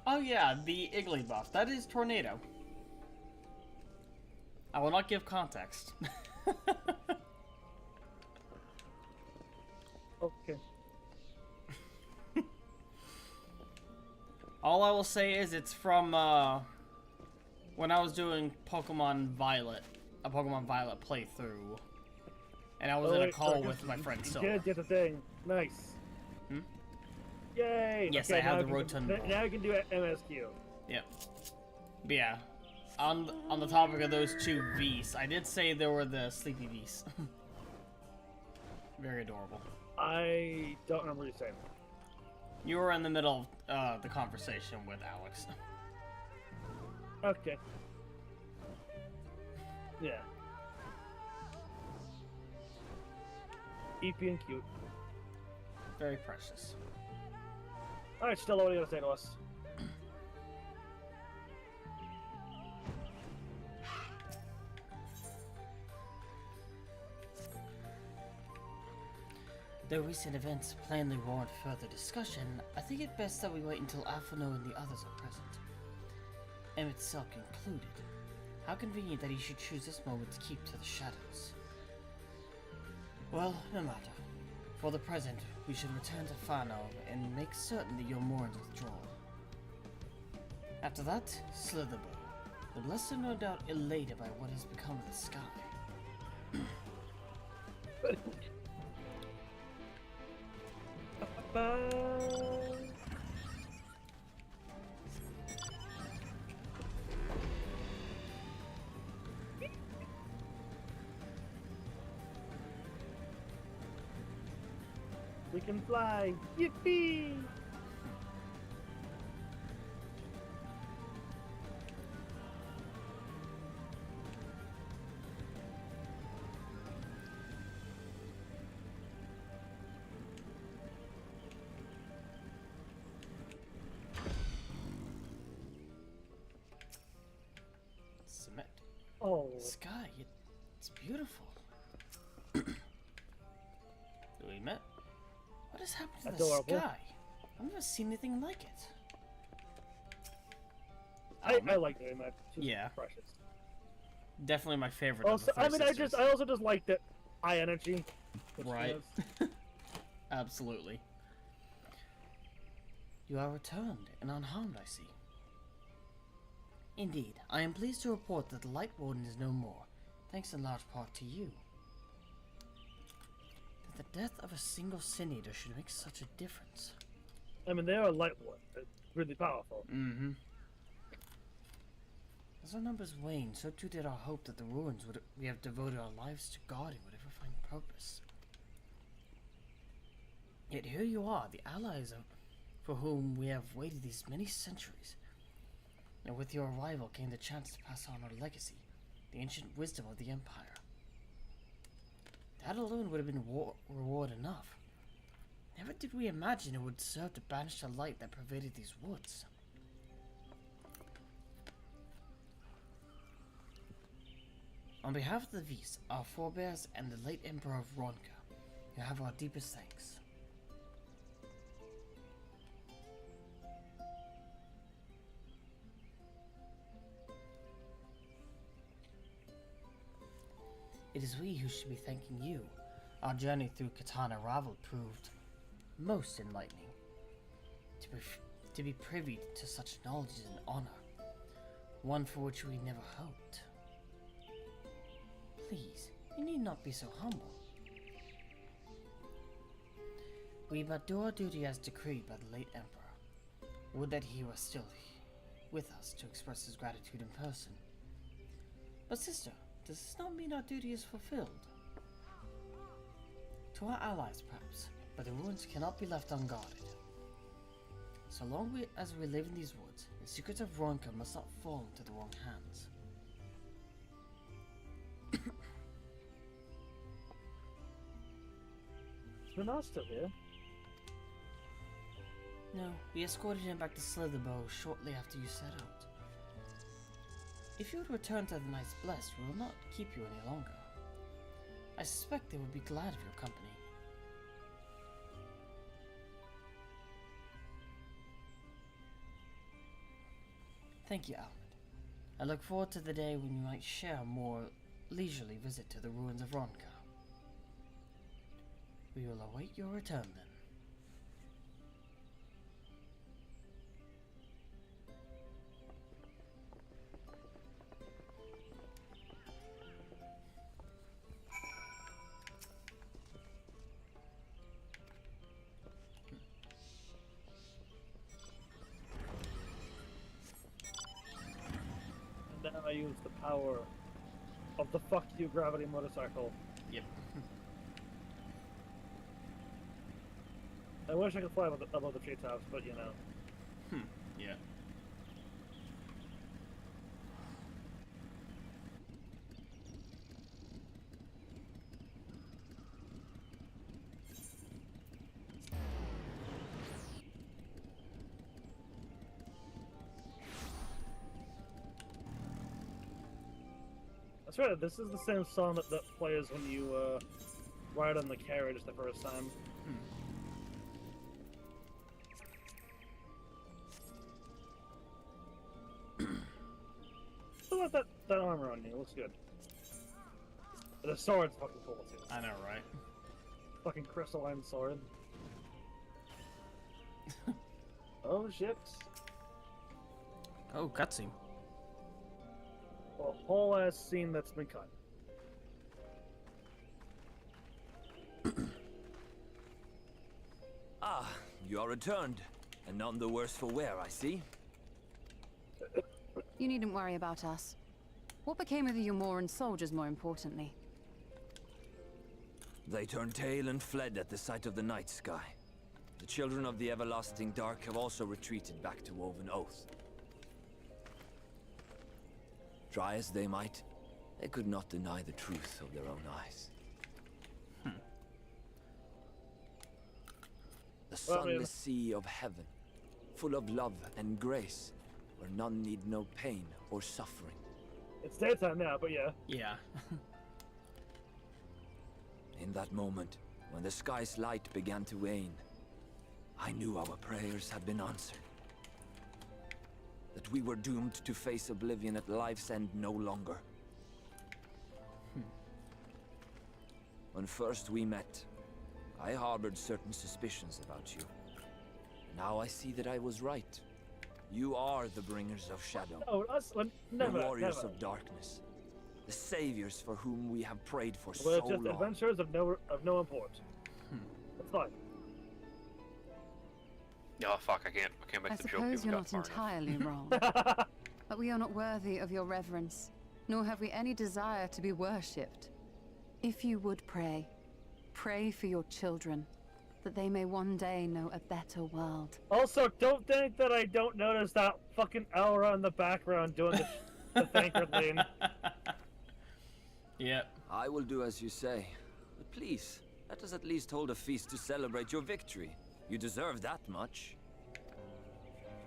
Oh yeah, the Iggly buff. That is Tornado. I will not give context. Okay. All I will say is it's from when I was doing Pokemon Violet, a Pokemon Violet playthrough, and I was in a call with my friend You Silver. did get the thing. Nice. Hmm? Yay! Yes, okay, I have now the can- rotund ball. Now I can do MSQ. Yep. But yeah, on the topic of those two beasts, I did say there were the sleepy beasts. Very adorable. I don't remember you saying that. You were in the middle of the conversation with Alex. Okay. Yeah. EP and cute. Very precious. Alright, Stella, what are you gonna say to us? Though recent events plainly warrant further discussion, I think it best that we wait until Alphino and the others are present. Emmett Silk included. How convenient that he should choose this moment to keep to the shadows. Well, no matter. For the present, we should return to Fano and make certain that you're more in withdrawal. After that, Slitherbow. The blessed are no doubt elated by what has become of the sky. We can fly! Yippee! Cement. Oh, Sky, it's beautiful. Do we met? What has happened to Adorable. the sky? I've never seen anything like it. I like doing that. She's Yeah. precious. Definitely my favorite. Also, of the I Three mean, Sisters. I also just like that high energy. which Right. is- Absolutely. You are returned and unharmed, I see. Indeed, I am pleased to report that the Light Warden is no more, thanks in large part to you. That the death of a single Sin Eater should make such a difference. I mean, they are Light Warden. It's really powerful. Mm-hmm. As our numbers wane, so too did our hope that the ruins we have devoted our lives to guarding would ever find purpose. Yet here you are, the allies for whom we have waited these many centuries. And with your arrival came the chance to pass on our legacy, the ancient wisdom of the Empire. That alone would have been reward enough. Never did we imagine it would serve to banish the light that pervaded these woods. On behalf of the Vis, our forebears, and the late Emperor of Ronka, you have our deepest thanks. It is we who should be thanking you. Our journey through Katana Ravel proved most enlightening. To be privy to such knowledge is an honor, one for which we never hoped. Please, you need not be so humble. We but do our duty as decreed by the late Emperor. Would that he were still with us to express his gratitude in person. But sister, does this not mean our duty is fulfilled? To our allies, perhaps, but the ruins cannot be left unguarded. So long as we live in these woods, the secrets of Ronka must not fall into the wrong hands. We're not still here. No, we escorted him back to Slitherbow shortly after you set out. If you would return to the Knights Blessed, we will not keep you any longer. I suspect they would be glad of your company. Thank you, Almond. I look forward to the day when you might share a more leisurely visit to the ruins of Ronka. We will await your return then. And then I use the power of the fuck you gravity motorcycle. Yep. I wish I could fly above the treetops, but you know. Yeah. That's right, this is the same song that plays when you ride on the carriage the first time. Look at that armor on you, it looks good. The sword's fucking cool too. I know, right? Fucking crystalline sword. Oh shit. Oh, cutscene. A whole ass scene that's been cut. Ah, you are returned, and none the worse for wear, I see. You needn't worry about us. What became of the Umoran soldiers, more importantly? They turned tail and fled at the sight of the night sky. The children of the everlasting dark have also retreated back to Woven Oath. Try as they might, they could not deny the truth of their own eyes. The sunless sea of heaven, full of love and grace, where none need know pain or suffering. It's daytime now, but yeah. Yeah. In that moment, when the sky's light began to wane, I knew our prayers had been answered. That we were doomed to face oblivion at life's end no longer. When first we met, I harbored certain suspicions about you. Now I see that I was right. You are the bringers of shadow. No, us, never, the warriors never. of darkness. The saviors for whom we have prayed for We're so just long. adventurers of no import. That's fine. Oh fuck! I can't make I the joke. suppose Even you're got not far enough. entirely wrong. But we are not worthy of your reverence, nor have we any desire to be worshipped. If you would pray, pray for your children, that they may one day know a better world. Also, don't think that I don't notice that fucking aura in the background doing the thanker lane. Yep. I will do as you say. But please, let us at least hold a feast to celebrate your victory. You deserve that much.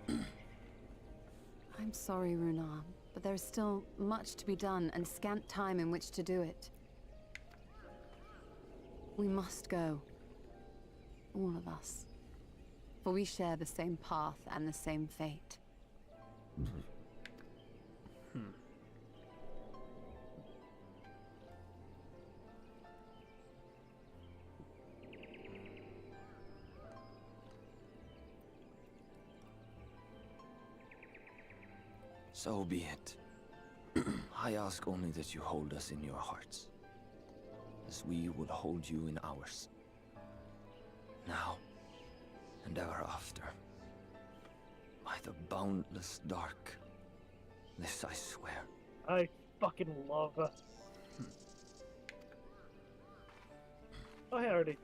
I'm sorry, Runar, but there is still much to be done and scant time in which to do it. We must go. All of us. For we share the same path and the same fate. So be it. I ask only that you hold us in your hearts, as we would hold you in ours. Now, and ever after. By the boundless dark. This I swear. I fucking love her. Oh, hey, already.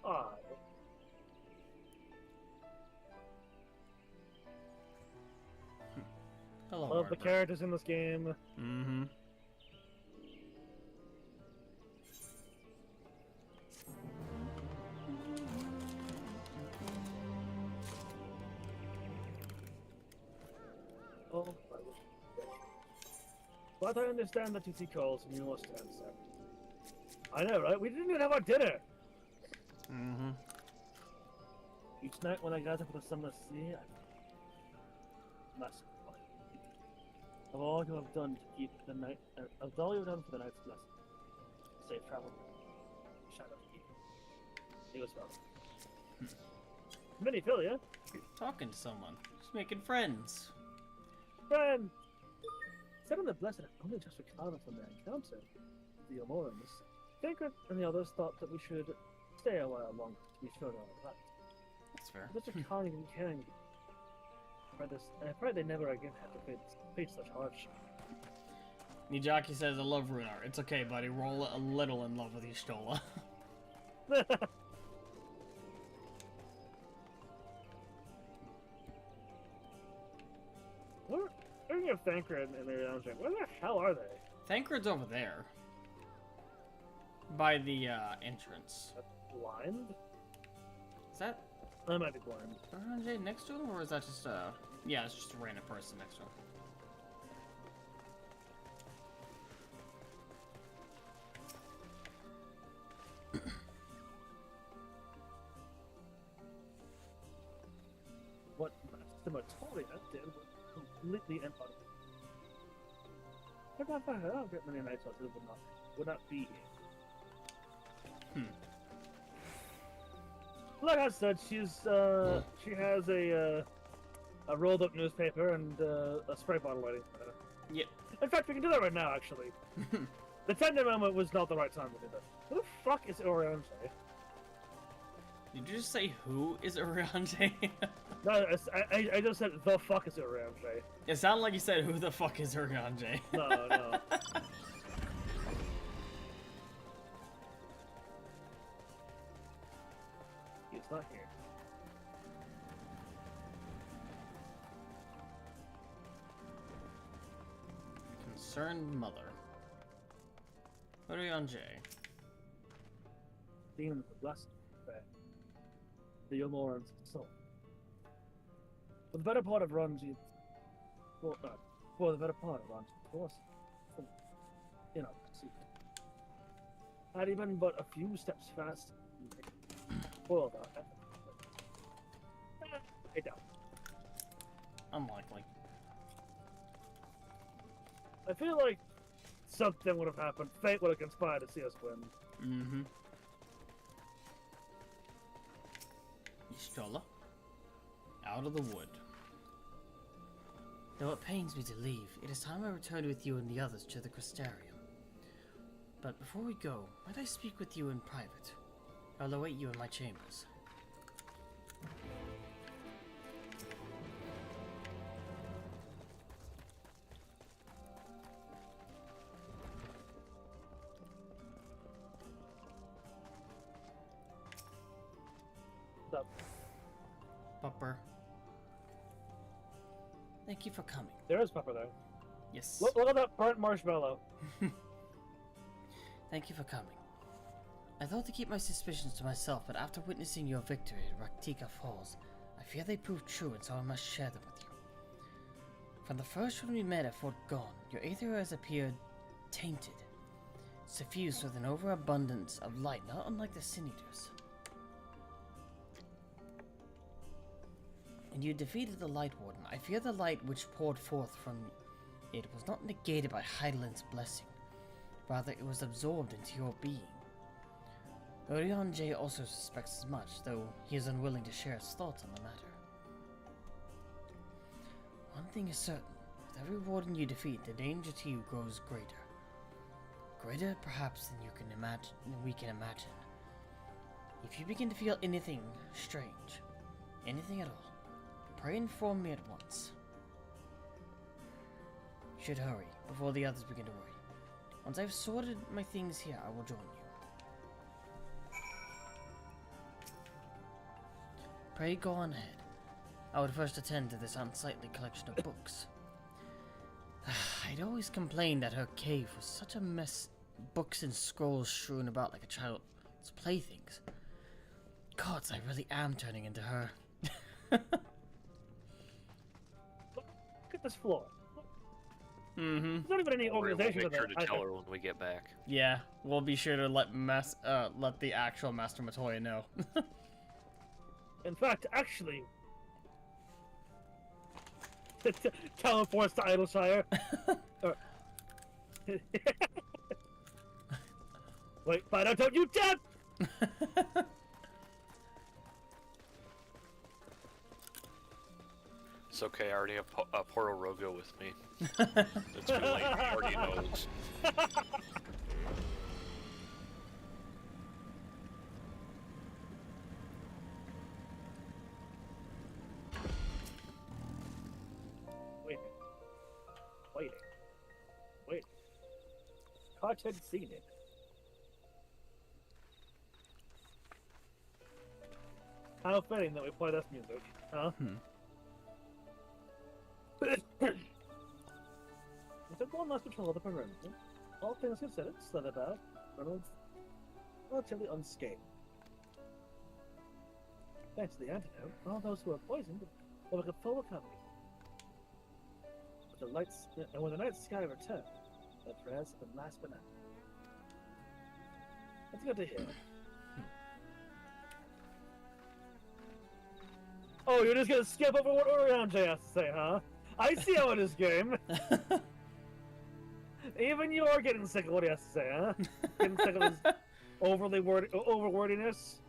Ah. Hello, Love the Margaret. characters in this game. Mm-hmm. Oh, but I understand that you see calls and you must answer. I know, right? We didn't even have our dinner. Mm-hmm. Each night when I gather for the summer sea, massive fun. Of all you have done to keep the night, of all you have done for the night's blessing, safe travel, Shadowbringers. It was well. Mini Phil, yeah? Talking to someone. Just making friends. Friend! Second the blessed had only just recovered from their encounter with the Amorans. Tancred and the others thought that we should stay a while longer to be sure of our right. That's fair. Such a kind and caring. I pray they never again have to face such hardship. Nijaki says, I love Runar. It's okay, buddy. We're all a little in love with Y'shtola. Speaking of Thancred and their lounging, where the hell are they? Thancred's over there. By the entrance. Blind? Is that I might be blind. Oranje next to him, or is that just yeah, it's just a random person next to him. What Mastimatoria did was completely empty. If I find out that many nights it would not be here. Like I said, she's she has a rolled up newspaper and a spray bottle waiting for her. Yep. In fact, we can do that right now, actually. The tender moment was not the right time to do that. Who the fuck is Orion? Did you just say who is Oranje? No, I just said the fuck is Orion. It sounded like you said who the fuck is Oranje. No, no. He's not here. Concerned mother. Oranje. Demons are blessed. The Yomorans soul. For the better part of Ranji, for the better part of Ranji, of course, you know, see, had he been but a few steps fast, spoiled our effort. I doubt. Unlikely. I feel like something would have happened. Fate would have conspired to see us win. Mm-hmm. Stroller out of the wood. Though it pains me to leave, it is time I returned with you and the others to the Crystarium. But before we go, might I speak with you in private? I'll await you in my chambers. So, Pupper. Thank you for coming. there is Pepper there. Yes. Look at that burnt marshmallow. Thank you for coming. I thought to keep my suspicions to myself, but after witnessing your victory at Rak'Tika Falls, I fear they proved true, and so I must share them with you. From the first when we met at Fort Gone, your aether has appeared tainted, suffused with an overabundance of light, not unlike the Sin Eaters. And you defeated the Light Warden. I fear the light which poured forth from it was not negated by Heidelin's blessing. Rather, it was absorbed into your being. Orion J also suspects as much, though he is unwilling to share his thoughts on the matter. One thing is certain, with every warden you defeat, the danger to you grows greater. Greater, perhaps, than we can imagine. If you begin to feel anything strange, anything at all, pray inform me at once. You should hurry, before the others begin to worry. Once I've sorted my things here, I will join you. Pray go on ahead. I would first attend to this unsightly collection of books. I'd always complained that her cave was such a mess, books and scrolls strewn about like a child's playthings. Gods, I really am turning into her. Look at this floor. Mm-hmm. There's not even any We'll organization make with sure it. to tell her when we get back. Yeah, we'll be sure to let the actual Master Matoya know. In fact, actually, teleports to Idleshire. Wait, find out, don't you dare! It's okay, I already have Poro Rogo with me. It's too late, he already knows. Wait. Koch had seen it. How fitting that we play this music, huh? We took one last patrol of the perimeter. All things considered, slid about, Reynolds relatively unscathed. Thanks to the antidote, all those who are poisoned will make a full recovery. And when the night sky returns, the prayers have been last but not. That's good to hear. Oh, you're just gonna skip over what Orion J has to say, huh? I see how it is, game. Even you are getting sick of what he has to say, huh? Getting sick of his overwordiness.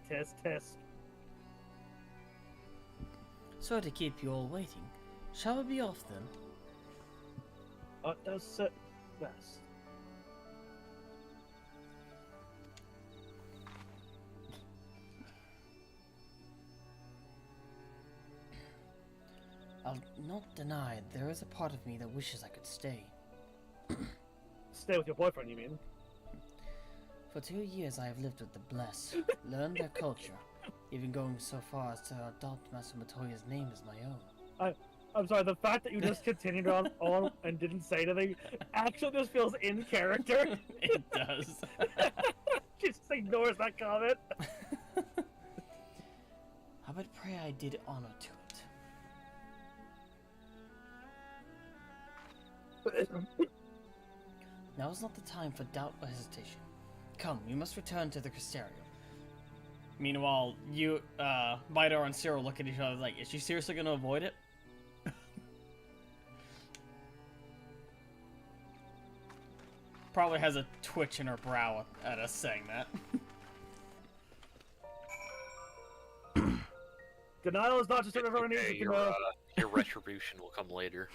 Test. Sorry to keep you all waiting. Shall we be off then? Does sit best. I'll not deny there is a part of me that wishes I could stay. Stay with your boyfriend, you mean? For 2 years I have lived with the Bless, learned their culture, even going so far as to adopt Master Matoya's name as my own. I'm sorry, the fact that you just continued on and didn't say anything actually just feels in character. It does. She just ignores that comment. I would pray I did honor to it. Now is not the time for doubt or hesitation. Come, you must return to the Crystarium. Meanwhile, you, Vidar and Cyril look at each other like, is she seriously gonna avoid it? probably has a twitch in her brow at us saying that. Denial is not just a reference Okay, to know. your retribution will come later.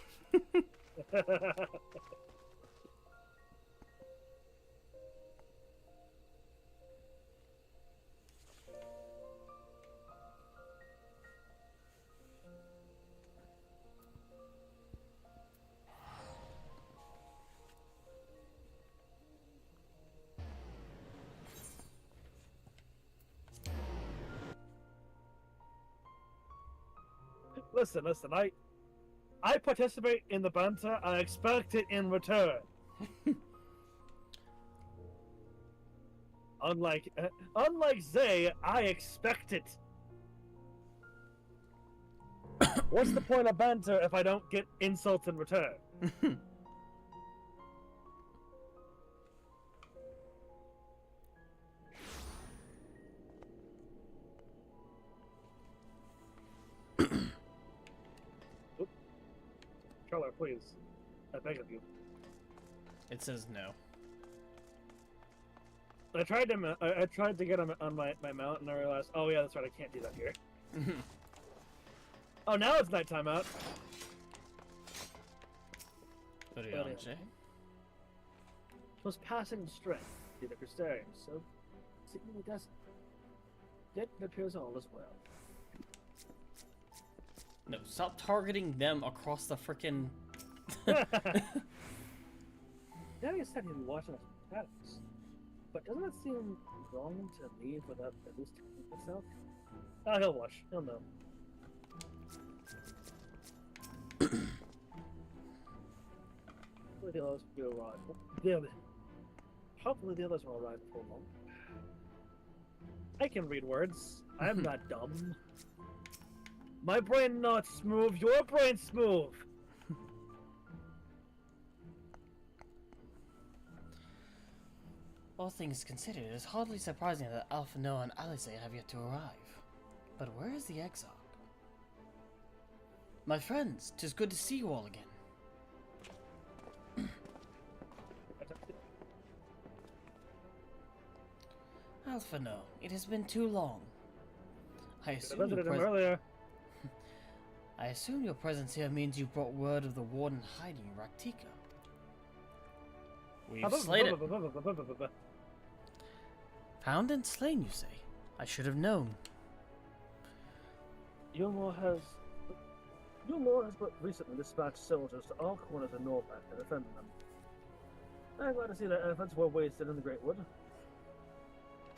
Listen. I participate in the banter. I expect it in return. Unlike Zay, I expect it. What's the point of banter if I don't get insults in return? Color, please. I beg of you. It says no. I tried to get him on my mount, and I realized, oh yeah, that's right, I can't do that here. Oh, now it's nighttime out. What are you on, Jay? Was passing strength to the Crystarium, so seemingly doesn't. Yet it appears all is well. No, stop targeting them across the frickin'... Darius said he'd be watching us from shadows, but doesn't it seem wrong to leave without at least telling himself? Ah, he'll watch. He'll know. Hopefully the others will arrive. Hopefully the others will arrive before long. I can read words. I'm not dumb. My brain not smooth. Your brain smooth. All things considered, it is hardly surprising that Alpha Noah and Alice have yet to arrive. But where is the Exarch? My friends, 'tis good to see you all again. Alpha Noah, it has been too long. I assume your presence here means you brought word of the Warden hiding in Rak'Tika. We've slayed it. Found and slain, you say? I should have known. Yulmore has but recently dispatched soldiers to all corners of Northrend to defend them. I'm glad to see that efforts were wasted in the Great Wood.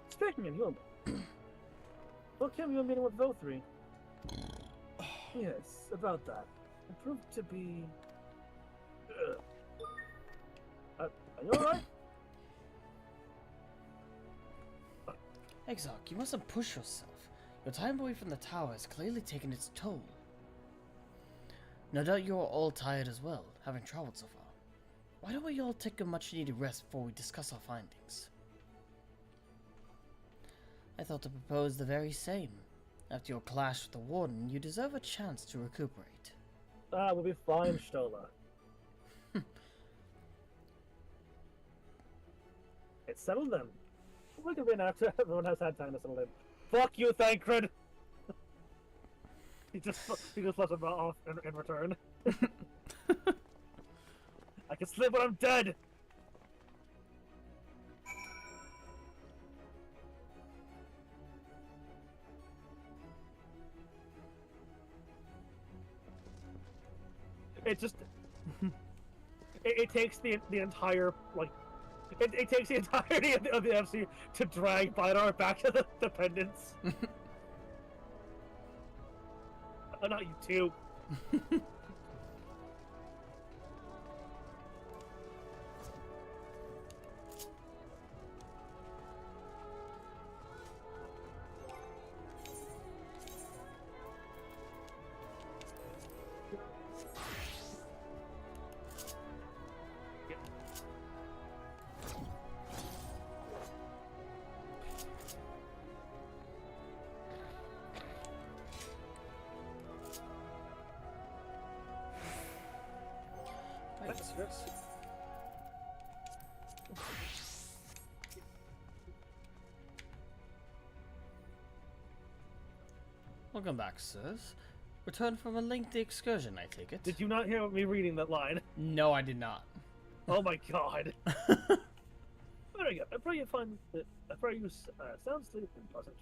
Speaking of Yulmore, what came you a meeting with Vothri? Yes, about that. It proved to be... are you alright? Exarch, you mustn't push yourself. Your time away from the tower has clearly taken its toll. No doubt you're all tired as well, having traveled so far. Why don't we all take a much-needed rest before we discuss our findings? I thought to propose the very same. After your clash with the Warden, you deserve a chance to recuperate. Ah, we'll be fine, Stola. It's settled then. We can win after everyone has had time to settle in. Fuck you, Thancred! he just left him off in return. I can sleep when I'm dead! It just... it takes the entire, like... It takes the entirety of the FC to drag Bidar back to the dependents. Oh, not you too. Welcome back, sirs. Returned from a lengthy excursion, I take it. Did you not hear me reading that line? No, I did not. Oh my god. Very good. I pray you find that. I pray you sound sleep and pleasant.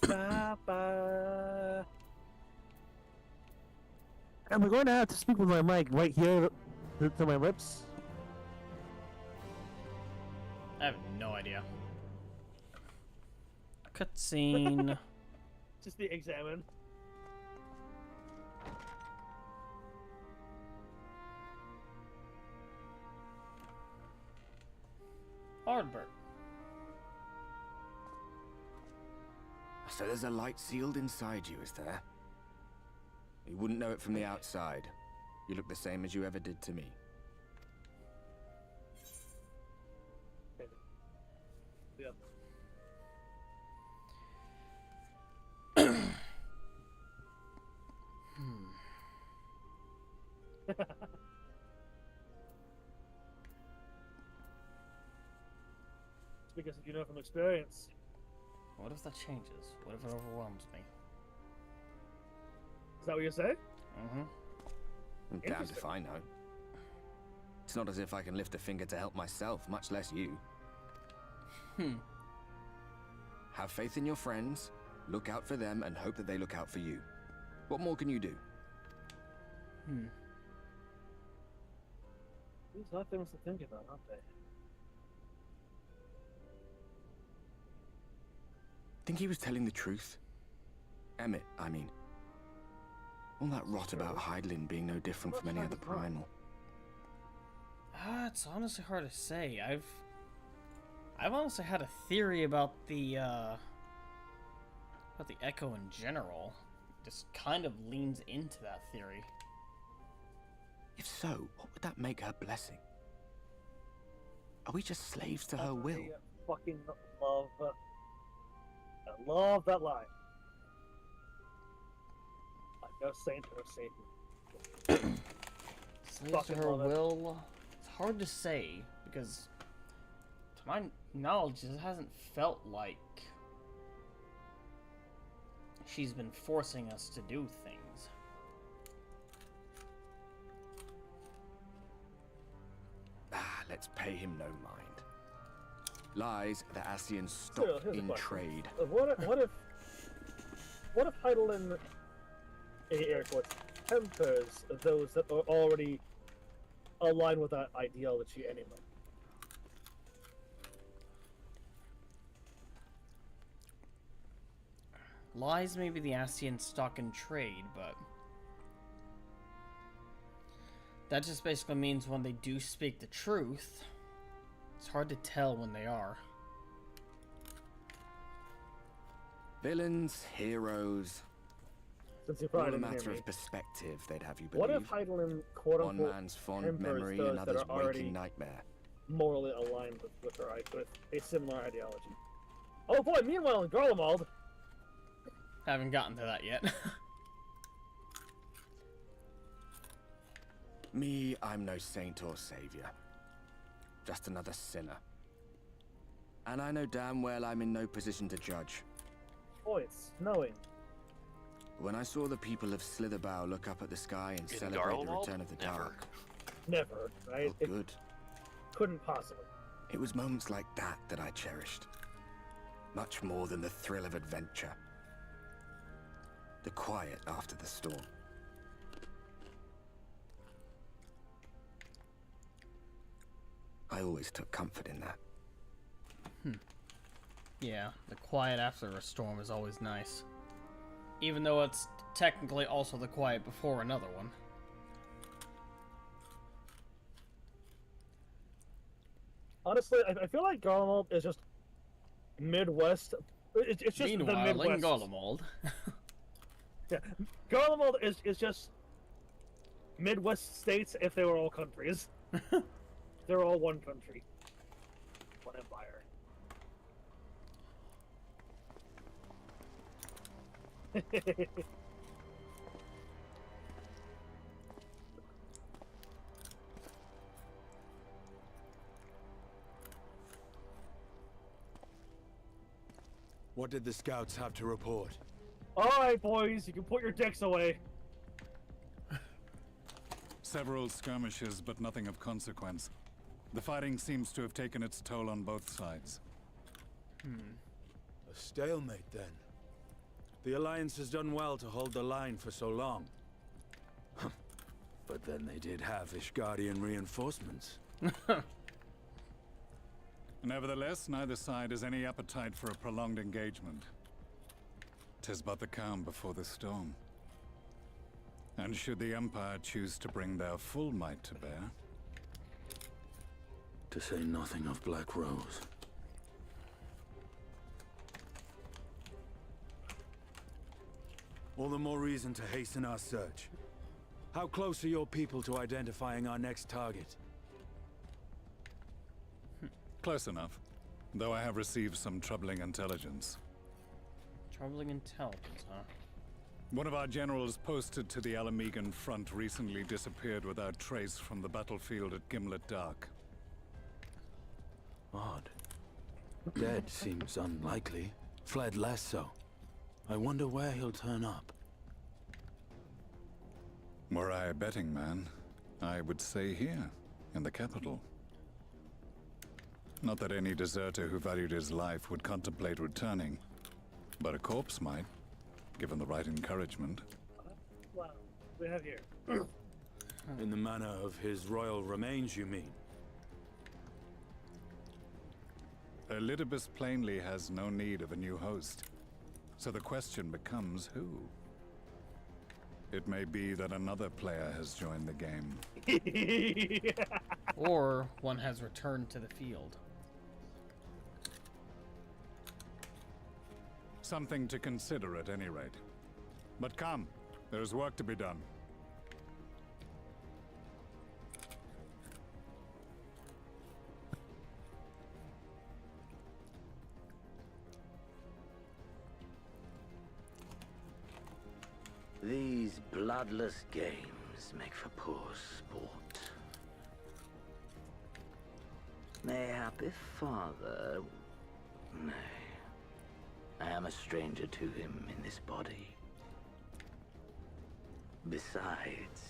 Ba-ba. Am I going to have to speak with my mic right here to my lips? I have no idea. Cutscene. Just the examine. Hardbert. So there's a light sealed inside you, is there? You wouldn't know it from the outside. You look the same as you ever did to me. Yeah. It's because you know from experience. What if that changes? What if it overwhelms me? Is that what you say? Mm-hmm. I'm damned if I know. It's not as if I can lift a finger to help myself, much less you. Have faith in your friends, look out for them, and hope that they look out for you. What more can you do? These are things to think about, aren't they? Think he was telling the truth? Emmett, I mean. All that rot about Hydaelyn being no different from any other primal. It's honestly hard to say. I've honestly had a theory about the Echo in general. Just kind of leans into that theory. If so, what would that make her blessing? Are we just slaves to her will? I fucking love. I love that line. Like no saint or Satan. Slaves to her will. It's hard to say because, to my knowledge, it hasn't felt like she's been forcing us to do things. Let's pay him no mind. Lies the Ascians stock So, here's a in question. trade. What if Hydaelyn, in air quotes, tempers those that are already aligned with that ideology anyway? Lies maybe the Ascian stock in trade, but that just basically means when they do speak the truth, it's hard to tell when they are. Villains, heroes, Since you all probably a didn't hear matter me. of perspective, they'd have you What believe. if Hydaelyn, quote One unquote, man's fond tempers memory, those that another's are already waking nightmare. morally aligned with a similar ideology? Oh boy! Meanwhile, in Garlemald, Haven't gotten to that yet. Me, I'm no saint or savior. Just another sinner. And I know damn well I'm in no position to judge. boy, it's snowing. When I saw the people of Slitherbow look up at the sky and In celebrate the Garlemald? return of the Never. dark, Never, right? oh It good. couldn't possibly. It was moments like that that I cherished. Much more than the thrill of adventure. The quiet after the storm. I always took comfort in that. Yeah, the quiet after a storm is always nice. Even though it's technically also the quiet before another one. Honestly, I feel like Garlemald is just Midwest. It's just Meanwhile, the Midwest. in Garlemald, Yeah, Garlemald is just Midwest states if they were all countries. They're all one country, one empire. What did the scouts have to report? Alright, boys, you can put your dicks away. Several skirmishes, but nothing of consequence. The fighting seems to have taken its toll on both sides. A stalemate, then. The Alliance has done well to hold the line for so long. But then they did have Ishgardian reinforcements. Nevertheless, neither side has any appetite for a prolonged engagement. 'Tis but the calm before the storm. And should the Empire choose to bring their full might to bear... To say nothing of Black Rose. All the more reason to hasten our search. How close are your people to identifying our next target? Close enough, though I have received some troubling intelligence. Troubling intelligence, huh? One of our generals posted to the Alamegan front recently disappeared without trace from the battlefield at Gimlet Dark. Odd. Dead seems unlikely. Fled less so. I wonder where he'll turn up. Were I a betting man, I would say here, in the capital. Not that any deserter who valued his life would contemplate returning, but a corpse might, given the right encouragement. Wow, we have here. In the manner of his royal remains, you mean? Elidibus plainly has no need of a new host, so the question becomes who? It may be that another player has joined the game. Or one has returned to the field. Something to consider at any rate. But come, there's work to be done. These bloodless games make for poor sport. Mayhap if father... Nay. I am a stranger to him in this body. Besides,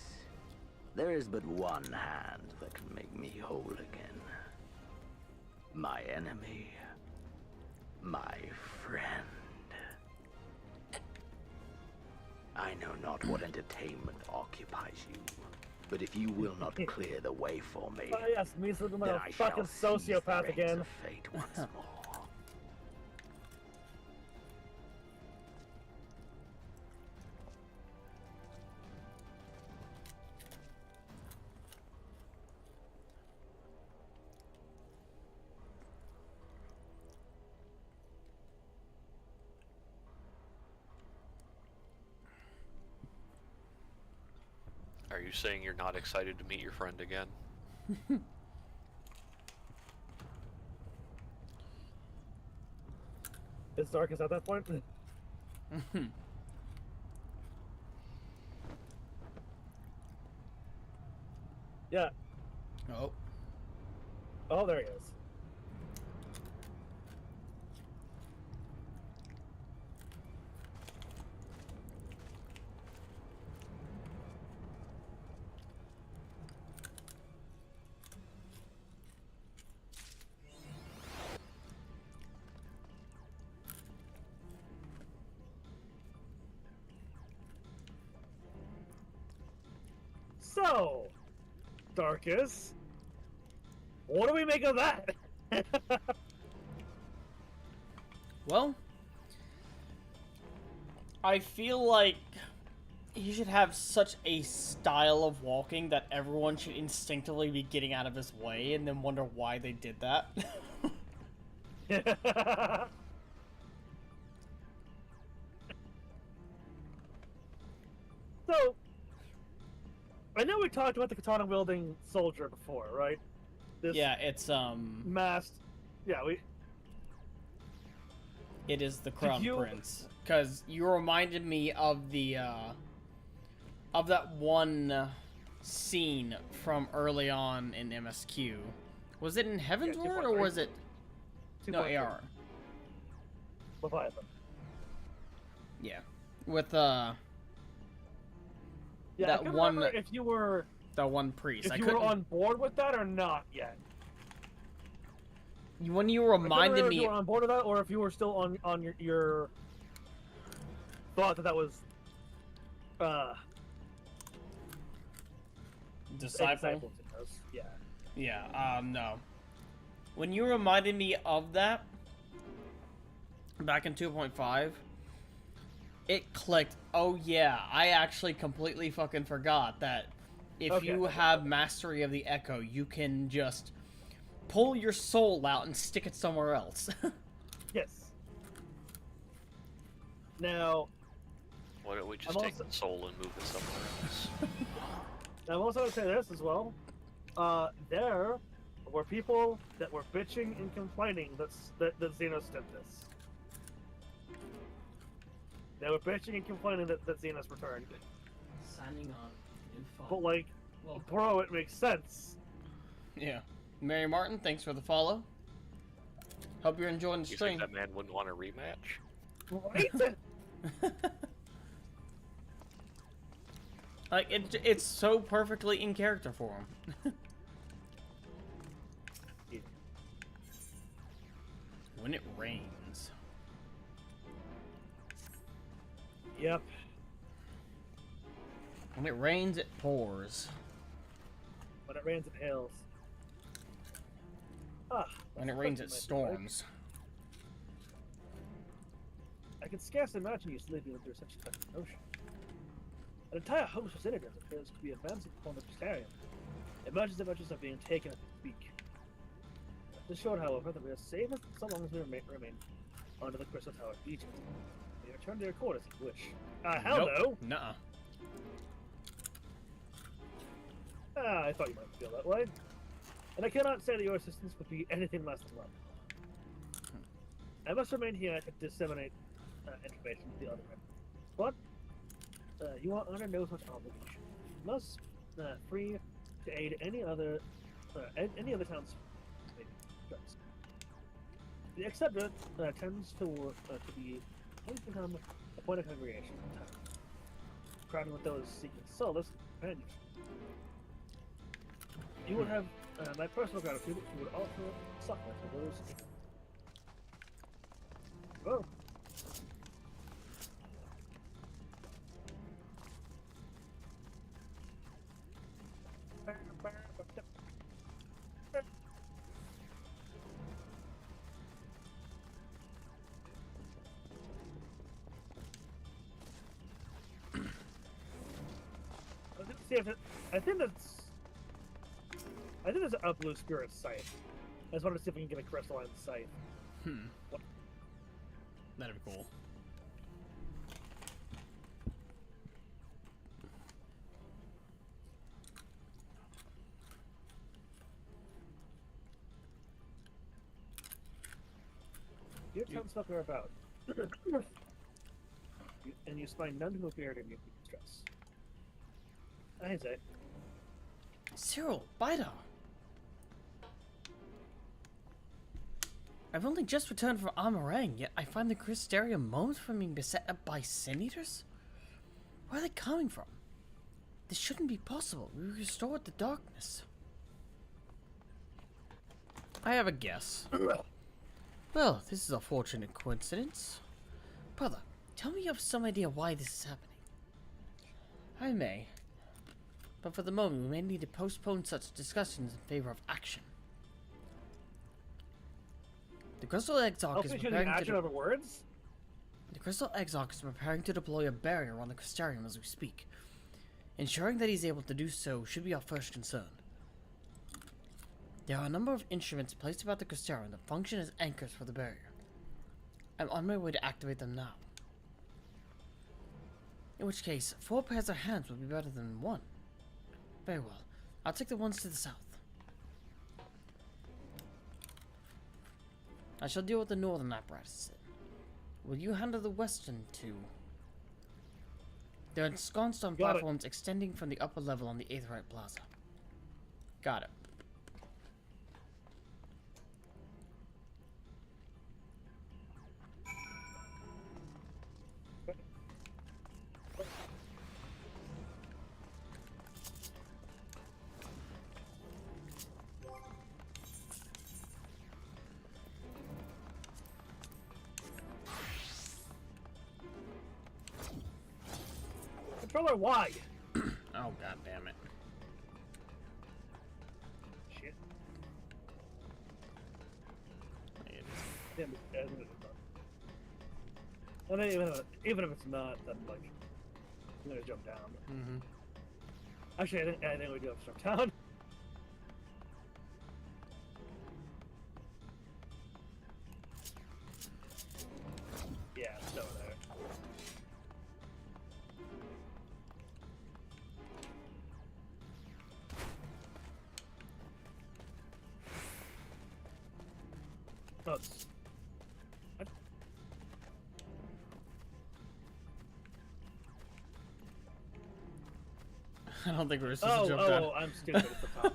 there is but one hand that can make me whole again. My enemy. My friend. I know not what entertainment occupies you, but if you will not clear the way for me, Oh yes, me looking like then a I shall fucking seize the sociopath reins again. of fate once more. Are you saying you're not excited to meet your friend again? It's darkest at that point. Yeah. Oh. Oh, there he is. So, Darkus, what do we make of that? Well, I feel like he should have such a style of walking that everyone should instinctively be getting out of his way and then wonder why they did that. So, I know we talked about the katana-wielding soldier before, right? This Yeah, it's masked. Yeah, it is the Crown you- Prince. Because you reminded me of the, of that one scene from early on in MSQ. Was it in Heaven's Yeah, Ward or was it... No, 2.3. AR. Leviathan. Yeah. With Yeah, I that couldn't one remember if you were the one priest. if you were on board with that or not yet. When you I couldn't reminded remember if me you were on board with that, or if you were still on your thought that was disciple. Yeah. Yeah, no. When you reminded me of that back in 2.5, it clicked. Oh yeah, I actually completely fucking forgot that if you have mastery of the Echo, you can just pull your soul out and stick it somewhere else. Yes. Now, Why don't we just take the soul and move it somewhere else? I'm also going to say this as well. There were people that were bitching and complaining that Xenos did this. They were bitching and complaining that Xenos returned. Signing on. But like, bro, it makes sense. Yeah. Mary Martin, thanks for the follow. Hope you're enjoying the You stream. think that man wouldn't want a rematch? Right? Like, it's so perfectly in character for him. When it rains. Yep. When it rains, it pours. When it rains, it hails. Ah. When it rains, it storms. I can scarcely imagine you sleeping under such a notion. An entire host of senators appears to be advancing upon the Crystarium. Emergency measures are being taken as we speak. Rest assured, however, that we are safe so long as we remain under the Crystal Tower of Egypt. We return to your quarters if you wish. Hell no! Nuh-uh. I thought you might feel that way. And I cannot say that your assistance would be anything less than welcome. I must remain here to disseminate information to the other men. But you are under no such obligation. Thus, free to aid any other towns. The XIV tends to become a point of congregation in town, crowding with those seeking solace and companionship. You would have my personal gratitude if you would offer succor to those. Well. I think there's a blue spirit scythe. I just wanted to see if we can get a crystalline scythe. That'd be cool. Your townsfolk are about, and you find none who appear to be in distress. I say. Cyril, Bida. I've only just returned from Amarang, yet I find the Crystarium moments from being beset up by Sin Eaters? Where are they coming from? This shouldn't be possible. We restored the darkness. I have a guess. Well, this is a fortunate coincidence. Brother, tell me you have some idea why this is happening. I may. But for the moment, we may need to postpone such discussions in favor of action. The Crystal Exarch is preparing action over words? The Crystal Exarch is preparing to deploy a barrier on the Crystarium as we speak. Ensuring that he's able to do so should be our first concern. There are a number of instruments placed about the Crystarium that function as anchors for the barrier. I'm on my way to activate them now. In which case, 4 pairs of hands would be better than 1. Very well. I'll take the ones to the south. I shall deal with the northern apparatuses. Will you handle the western two? They're ensconced on platforms extending from the upper level on the Aetherite Plaza. Got it. controller, why? Oh, god damn it. Shit. It is. Damn it. I mean, even if it's not, then like, I'm gonna jump down. Mm-hmm. Actually, I think we do have to jump down. Yeah, it's over there. Oh, it's... What? I don't think we were supposed to jump down. Oh, I'm stupid. It's the top.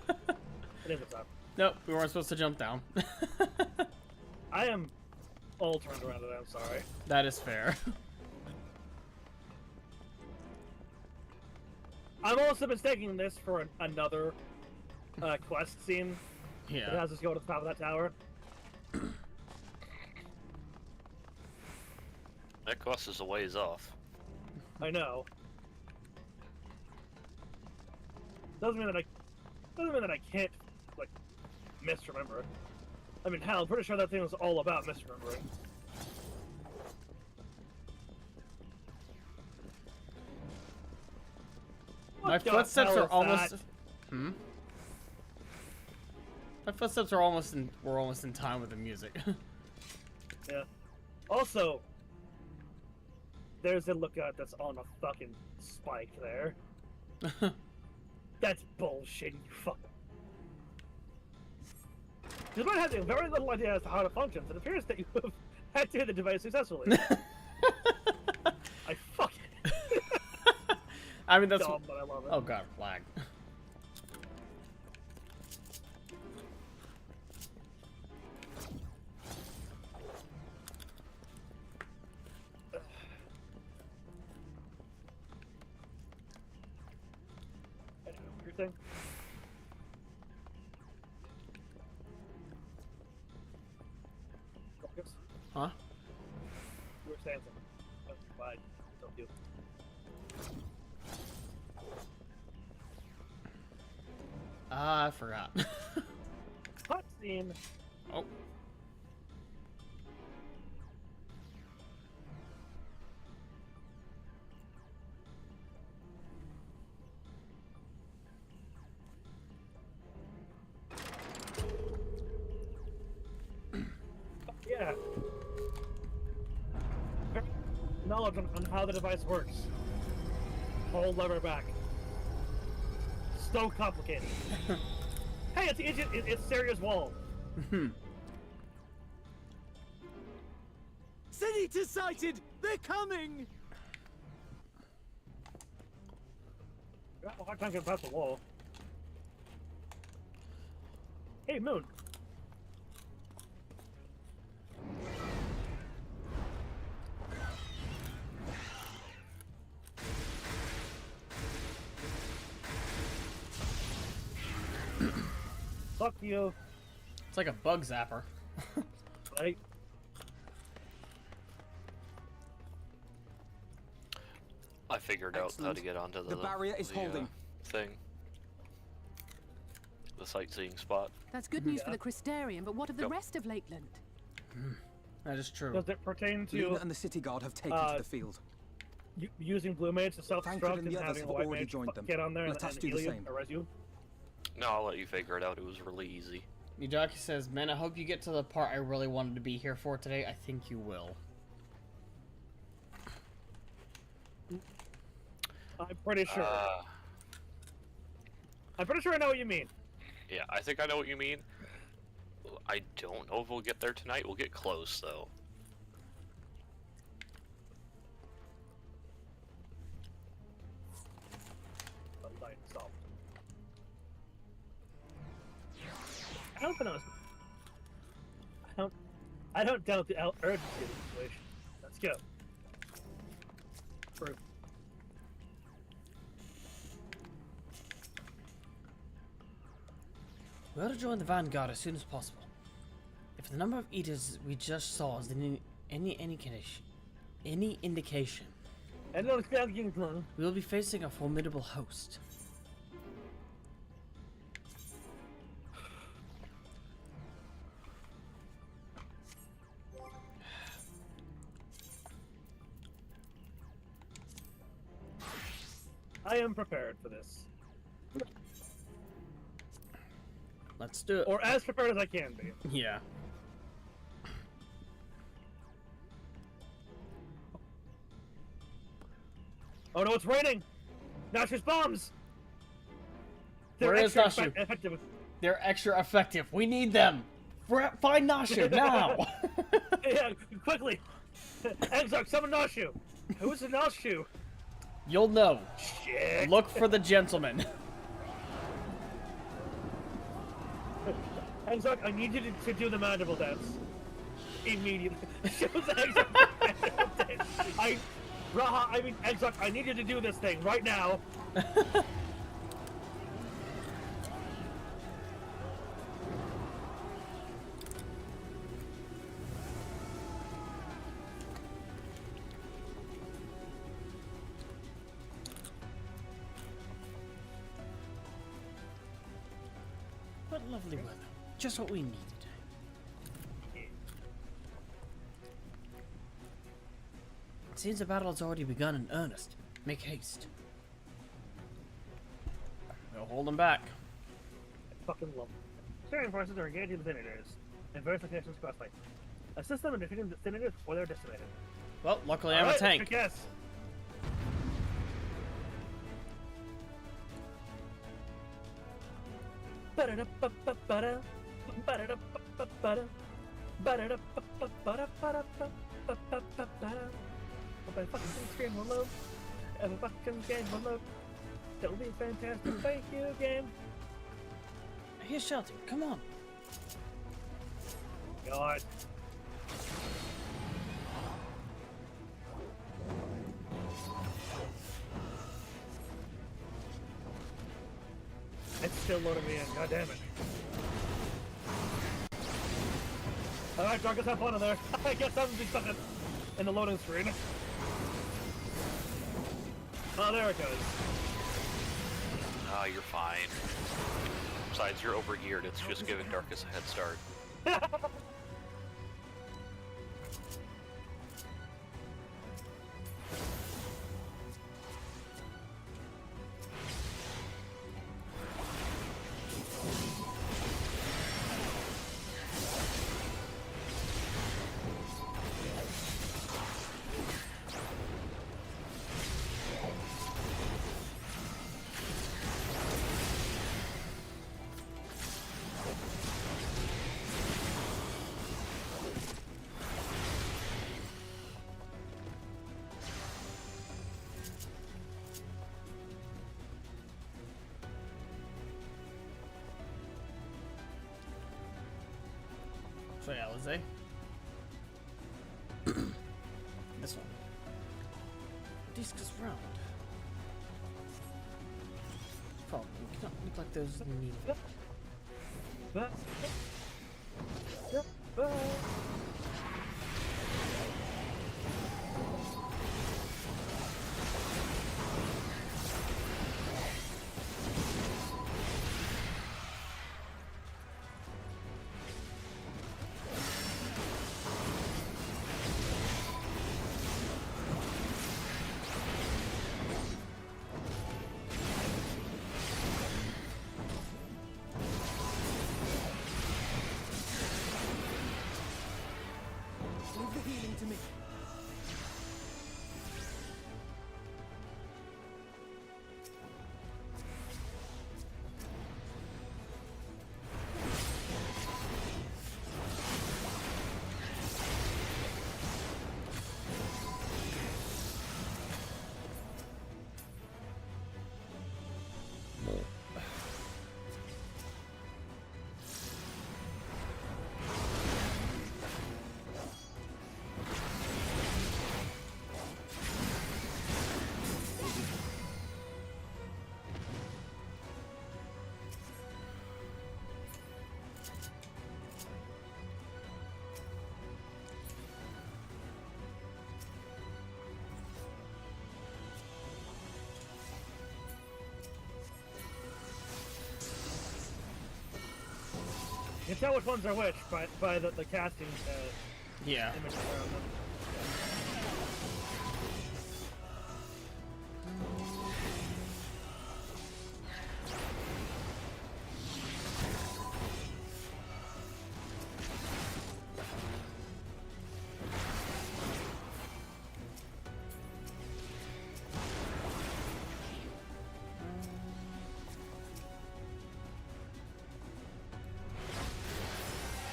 It is the top. Nope, we weren't supposed to jump down. I am all turned around today, I'm sorry. That is fair. I'm also mistaking this for another quest scene. Yeah. That has us go to the top of that tower. That quest is a ways off. I know. Doesn't mean that I can't like misremember. I mean, hell, I'm pretty sure that thing was all about misremembering. My What the footsteps hell are is almost. that? Hmm. My footsteps are almost in. We're almost in time with the music. Yeah. Also, there's a lookout that's on a fucking spike there. That's bullshit, you fuck. Despite having very little idea as to how it functions, it appears that you have activated the device successfully. I fuck it. I mean, that's. Dumb, but I love it. Oh god, lag. Your thing? Focus. Huh? You were saying something. Oh, bye. Don't you. Ah, I forgot. Cutscene. Oh. Yeah. Knowledge on how the device works. Hold lever back. So complicated. Hey, it's Seria's wall. Senator sighted! They're coming! Got a hard time getting past the wall. Hey, Moon. Fuck you. It's like a bug zapper. Right? I figured out how to get onto The barrier is holding. Thing. The sightseeing spot. That's good news for the Crystarium, but what of the rest of Lakeland? That is true. Does it pertain Luna to and the city guard have taken to the field. using blue mage to self-destruct Tancred and and the others having a have white already mage joined them. get on there Let us and do the heal you same. or res you? No, I'll let you figure it out. It was really easy. Miyazaki says, "Man, I hope you get to the part I really wanted to be here for today. I think you will." I'm pretty sure. I'm pretty sure I know what you mean. Yeah, I think I know what you mean. I don't know if we'll get there tonight. We'll get close, though. The light stopped. I don't know. I don't doubt the urgency of the situation. Let's go. Proof. We ought to join the vanguard as soon as possible. If the number of eaters we just saw is any indication, And no, it's not getting close. We will be facing a formidable host. I am prepared for this. Let's do it. Or as prepared as I can be. Yeah. Oh no, it's raining! Nashu's bombs! Where is extra Nashu? effective. They're extra effective. We need them. Find Nashu now. Yeah, quickly! Exarch, summon Nashu! Who's the Nashu? You'll know. Shit! Look for the gentleman. Exarch, I need you to do the mandible dance. Immediately. Shows Exarch mandible dance. Exarch, I need you to do this thing right now. What lovely weather. Just what we needed. It seems the battle has already begun in earnest. Make haste. No holding back. I fucking love them. Crystarium forces are engaged in Definitive in various locations crossly. Assist them in defeating Definitive before they're decimated. Well, luckily I'm a tank. Yes. If I fucking screen will load. If a fucking game will load. That'll be fantastic. Thank you, game. Here's shouting. Come on. God. It's still loading me in. God damn it. Alright, Darkus, have fun in there. I guess I'm just stuck in the loading screen. Oh, there it goes. Ah, you're fine. Besides, you're overgeared. It's just giving Darkus a head start. So yeah, Alizé. This one. The disc is round. Probably cannot look like there's any. You can tell which ones are which by the casting Yeah. images around them.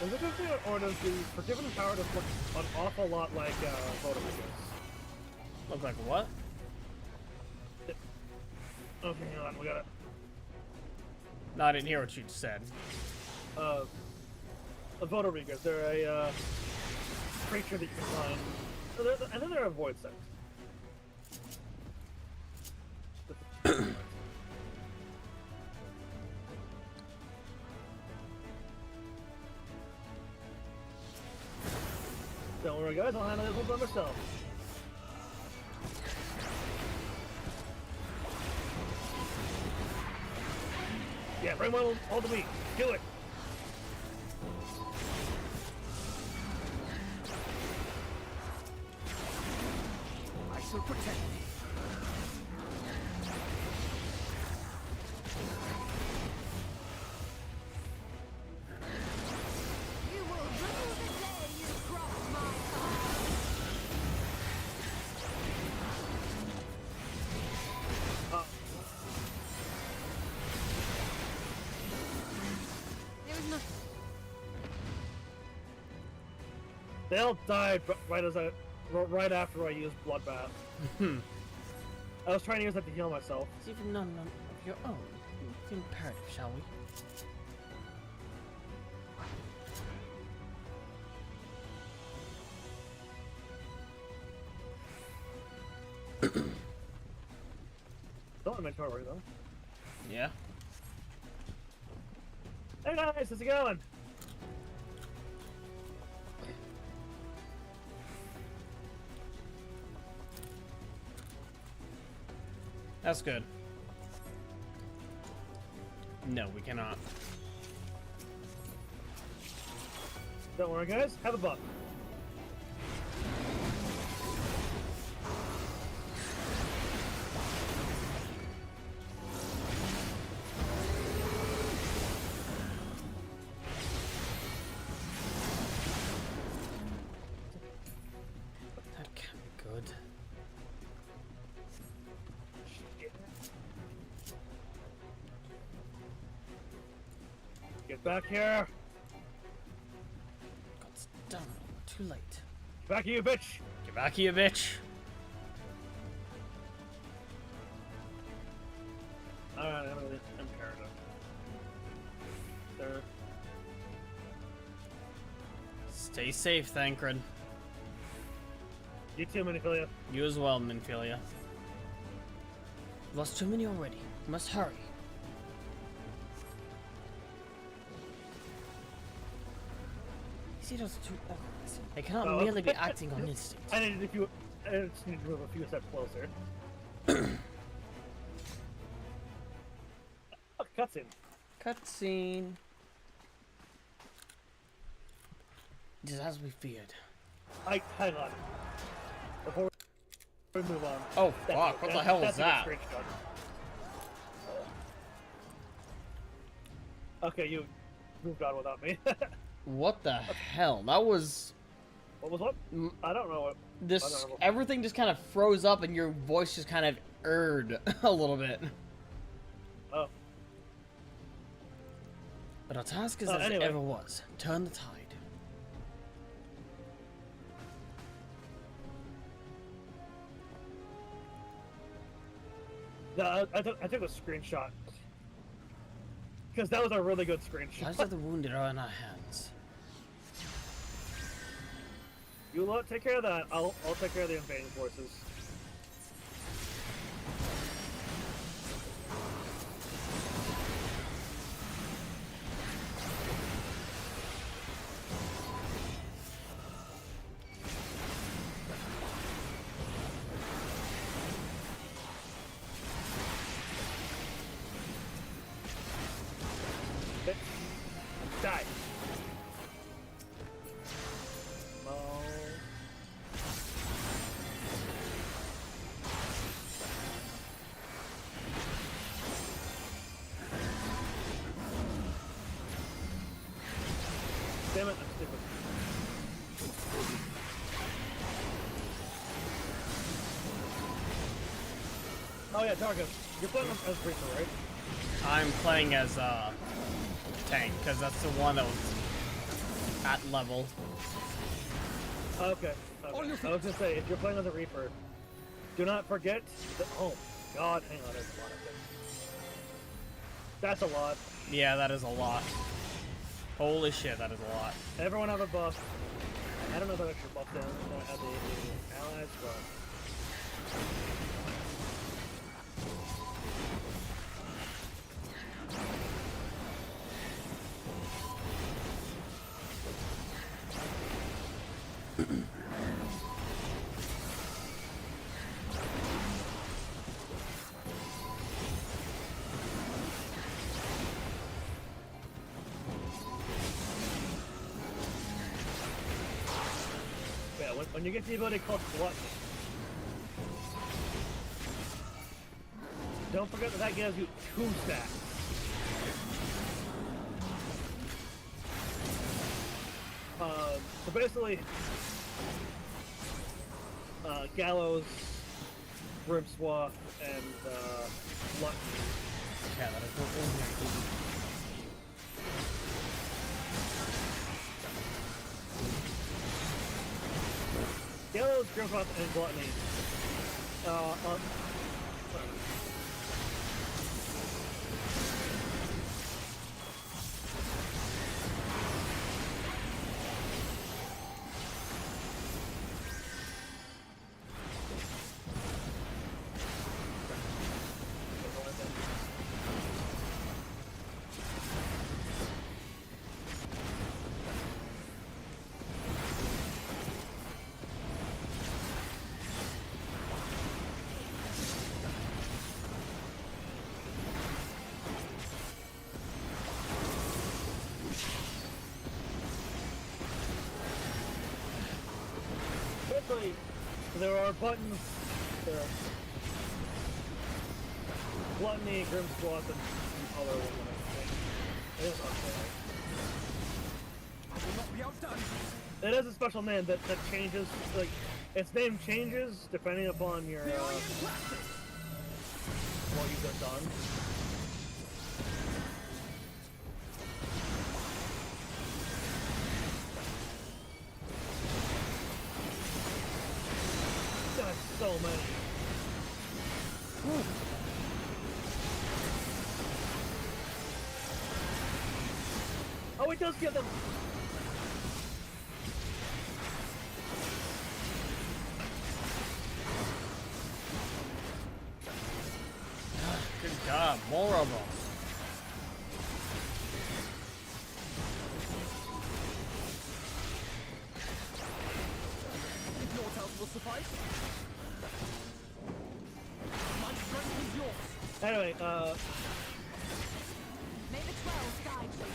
Is it just me, or does the Forgiven Power just look an awful lot like Voident? Look like what? Okay, hang on, we got it. No, I didn't hear what you said. The Voident, they're a creature that you can find. I think they're a Voidsent. Don't worry, guys. I'll handle this one by myself. Yeah, bring one all to me. Do it. I shall protect thee. You will rue the day you crossed my path. There was nothing. They'll die right after I use Bloodbath. I was trying to use that to heal myself. It's even none of your own. It's imperative, shall we? Don't make sure though. Yeah. Hey guys, how's it going? That's good. No, we cannot. Don't worry, guys. Have a buff. That can't be good. Get back here. God damn it, too late. Get back here, you bitch. Get back here, bitch. Alright, I'm imperative. There. Stay safe, Thancred. You too, Miniphilia. You as well, Minphilia. Lost too many already. Must hurry. See those two organs? They cannot Oh. merely be acting on instinct. I just need to move a few steps closer. Oh, cutscene. Cutscene. Just as we feared. Hang on. Before we move on. Oh, fuck. What the hell was that's that? a good screenshot. Okay, you moved on without me. What the hell? That was... What was what? I don't know what. This... I don't know. Everything just kind of froze up and your voice just kind of erred a little bit. Oh. But our task is as anyway. it ever was. Turn the tide. No, I took a screenshot. Because that was a really good screenshot. Lives of the wounded are in our hands. You lot take care of that. I'll take care of the invading forces. Die. Oh yeah, Darkus. You're playing as Reaper, right? I'm playing as tank because that's the one that was at level. Okay. I was gonna say, if you're playing as a Reaper, do not forget that. Oh God, hang on, there's a lot of things. That's a lot. Yeah, that is a lot. Holy shit, that is a lot. Everyone have a buff. I don't know if I actually buffed down the allies, but. When you get the ability called Gluttony, don't forget that that gives you 2 stacks. So basically, Gallows, Grimswath, and Gluttony. Yeah, that is what we're here. Gallows, Grimswath, and Gluttony. Basically, there are buttons. Gluttony, Grimswath, and some other one. I think. I will not be outdone. It is a special name that changes, like, its name changes depending upon your, what you've just done. That's so many. Whew. Oh, it does give them. Good God, more of them. If your help will suffice. My strength is yours. Anyway, May the 12 guide you.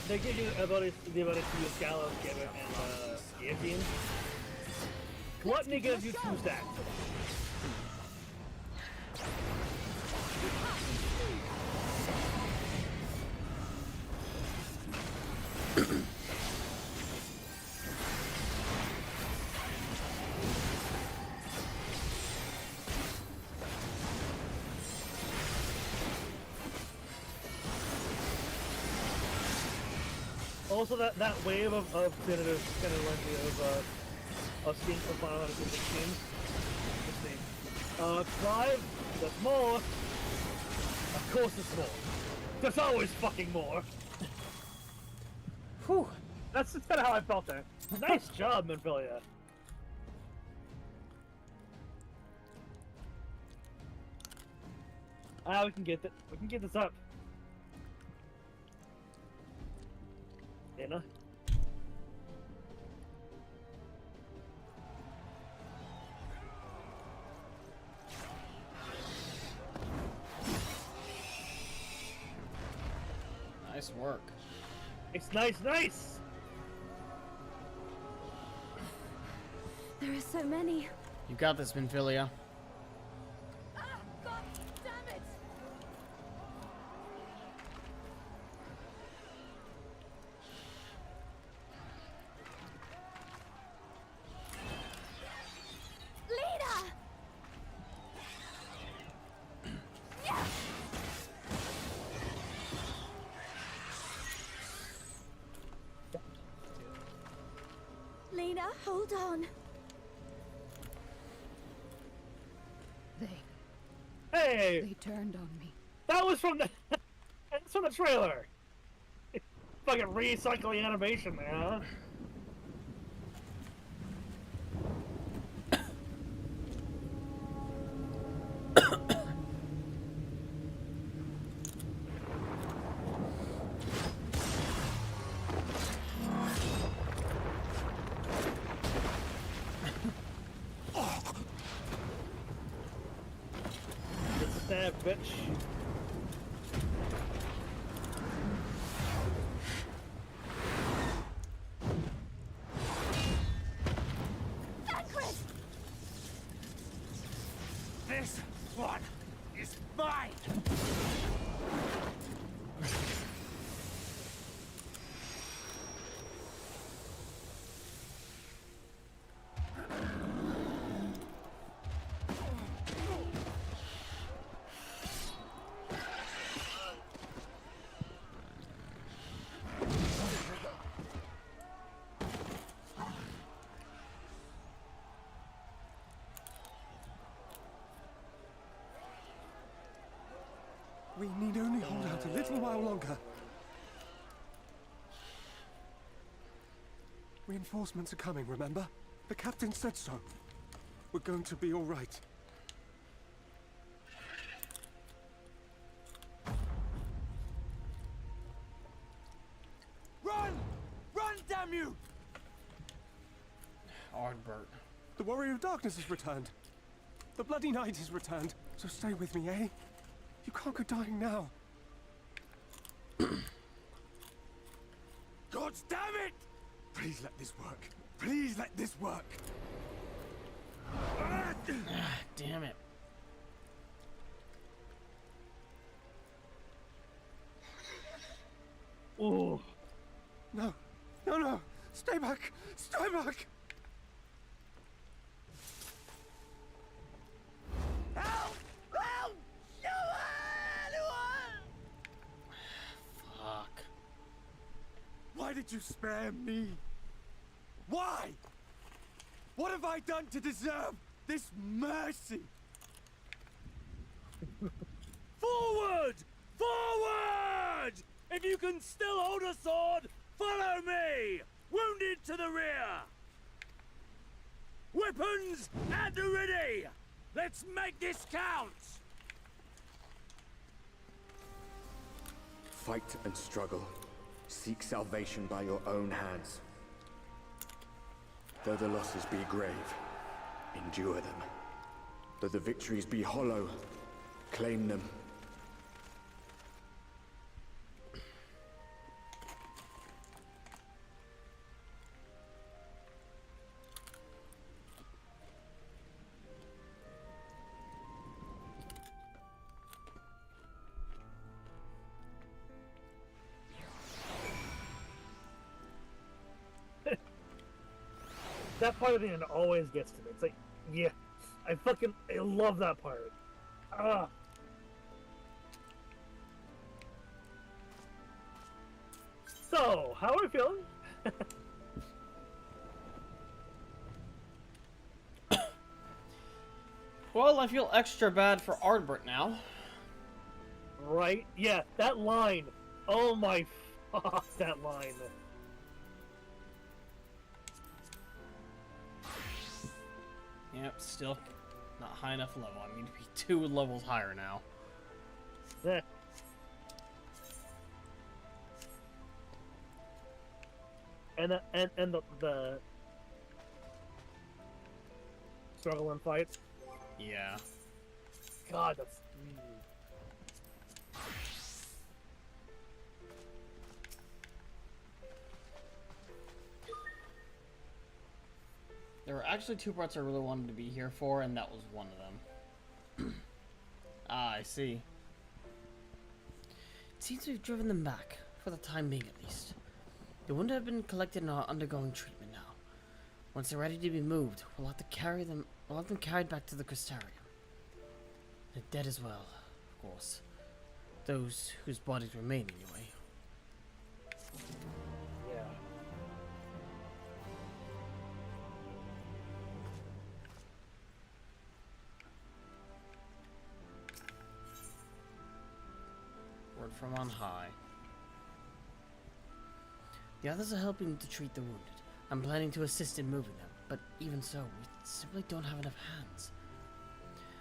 they give you the ability to use Gallows, Gambit, and Guillotine. Gluttony gives you 2 stacks. Also, that wave of senators kind of reminds me of scenes from Final Fantasy 16. Let's see. Clive, there's more. Of course there's more. There's always fucking more. Whew. That's kind of how I felt there. Nice job, Manphilia. We can get we can get this up. Anna? Nice work. It's nice! There are so many. You got this, Minfilia. Ah, God damn it! Leader! Hold on. Hey! They turned on me. That was from the that's from the trailer. Fucking recycling animation, man. Huh? Get stabbed, bitch. This one is mine! We need only hold out a little while longer. Reinforcements are coming, remember? The captain said so. We're going to be all right. Run! Run, damn you! Ardbert. The Warrior of Darkness has returned. The Bloody Knight has returned. So stay with me, eh? You can't go dying now. God damn it! Please let this work. Please let this work. Damn it. Ooh. No. No, no. Stay back. Stay back. Help! Help! Fuck. Why did you spare me? Why? What have I done to deserve this mercy? Forward! Forward! If you can still hold a sword, follow me! Wounded to the rear! Weapons at the ready! Let's make this count! Fight and struggle. Seek salvation by your own hands. Though the losses be grave, endure them. Though the victories be hollow, claim them. That part of the end always gets to me. It's like, yeah, I love that part. Ah. So, how are we feeling? Well, I feel extra bad for Ardbert now. Right? Yeah, that line. Oh my fuck, that line. Yep, still not high enough level. I need to be 2 levels higher now. Yeah. And the struggle and fight. Yeah. God, that's. There were actually 2 parts I really wanted to be here for, and that was one of them. Ah, I see. It seems we've driven them back, for the time being at least. The wounded have been collected and are undergoing treatment now. Once they're ready to be moved, we'll have them carried back to the Crystarium. The dead as well, of course. Those whose bodies remain, anyway. Yeah. from on high. The others are helping to treat the wounded. I'm planning to assist in moving them, but even so, we simply don't have enough hands.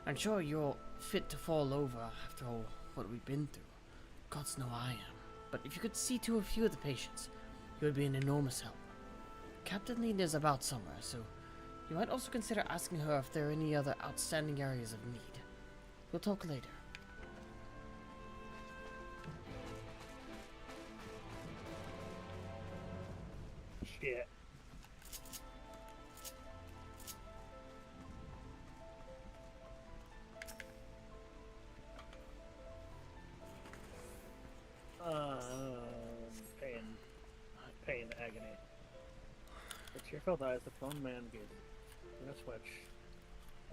I'm sure you're fit to fall over after all what we've been through. Gods know I am. But if you could see to a few of the patients, you would be an enormous help. Captain Lena's about somewhere, so you might also consider asking her if there are any other outstanding areas of need. We'll talk later. Shit. Pain, agony. The tearful dies, the prone man gazes in a switch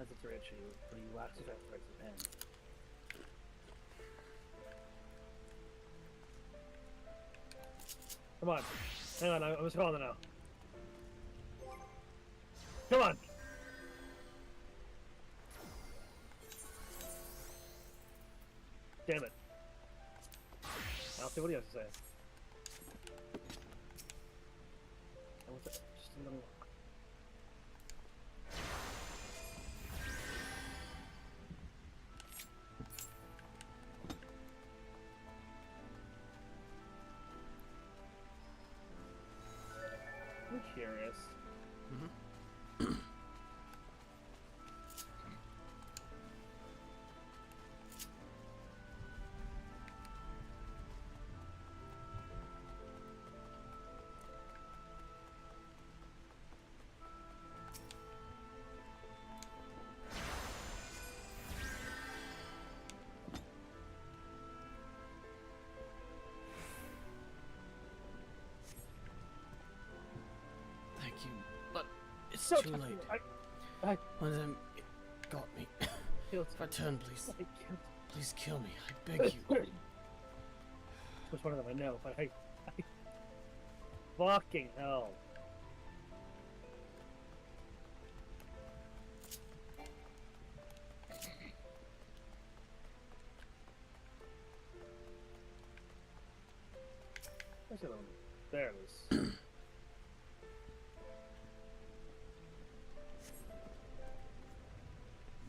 as it's rich, but he waxes after its end. Come on. Hang on, I'm just calling it now. Come on! Damn it. I'll see what he has to say. What's that? Just a little... I'm curious. Thank you, but it's So too late. One of them got me. Return, please. Please kill me. I beg you. Which one of them I know, but I fucking hell. Where's the other one? There it is.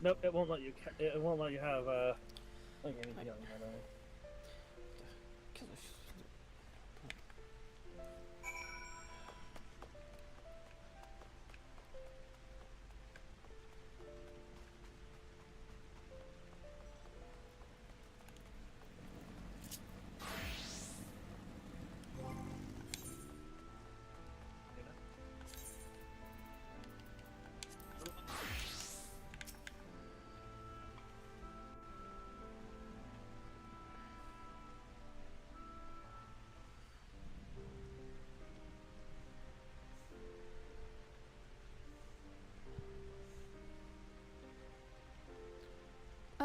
Nope, it won't let you. It won't let you have like any healing, by the way.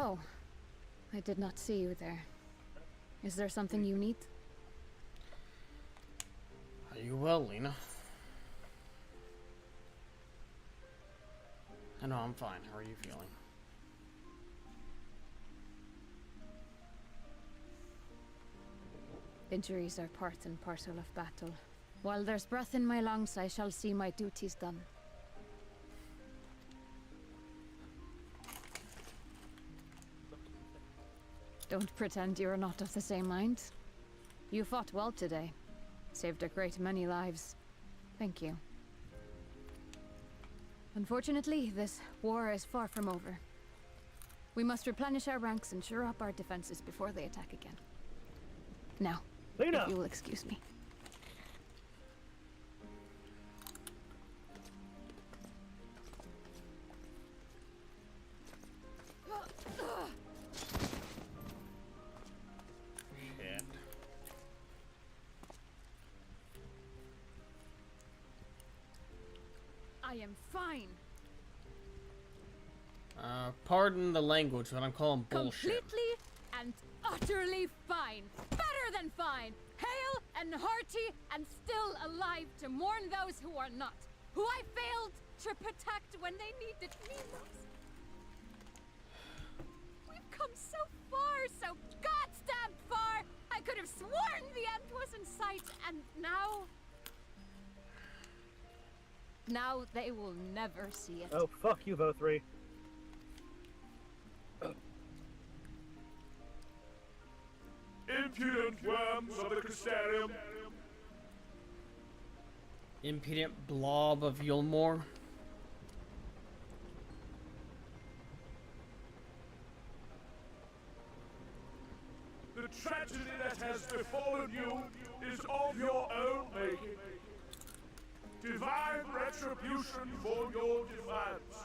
Oh, I did not see you there. Is there something you need? Are you well, Lena? I know I'm fine. How are you feeling? Injuries are part and parcel of battle. While there's breath in my lungs, I shall see my duties done. Don't pretend you're not of the same mind. You fought well today. Saved a great many lives. Thank you. Unfortunately, this war is far from over. We must replenish our ranks and shore up our defenses before they attack again. Now, Lena! if you will excuse me. I am fine. Pardon the language, but I'm calling bullshit. Completely and utterly fine. Better than fine. Hale and hearty and still alive to mourn those who are not. Who I failed to protect when they needed me most. We've come so far, so goddamn far. I now they will never see it. Oh, fuck you, Vo3. Impudent worms of the Crystarium. Impudent blob of Yulmore. The tragedy that has befallen you is of your own making. Divine retribution for your defiance.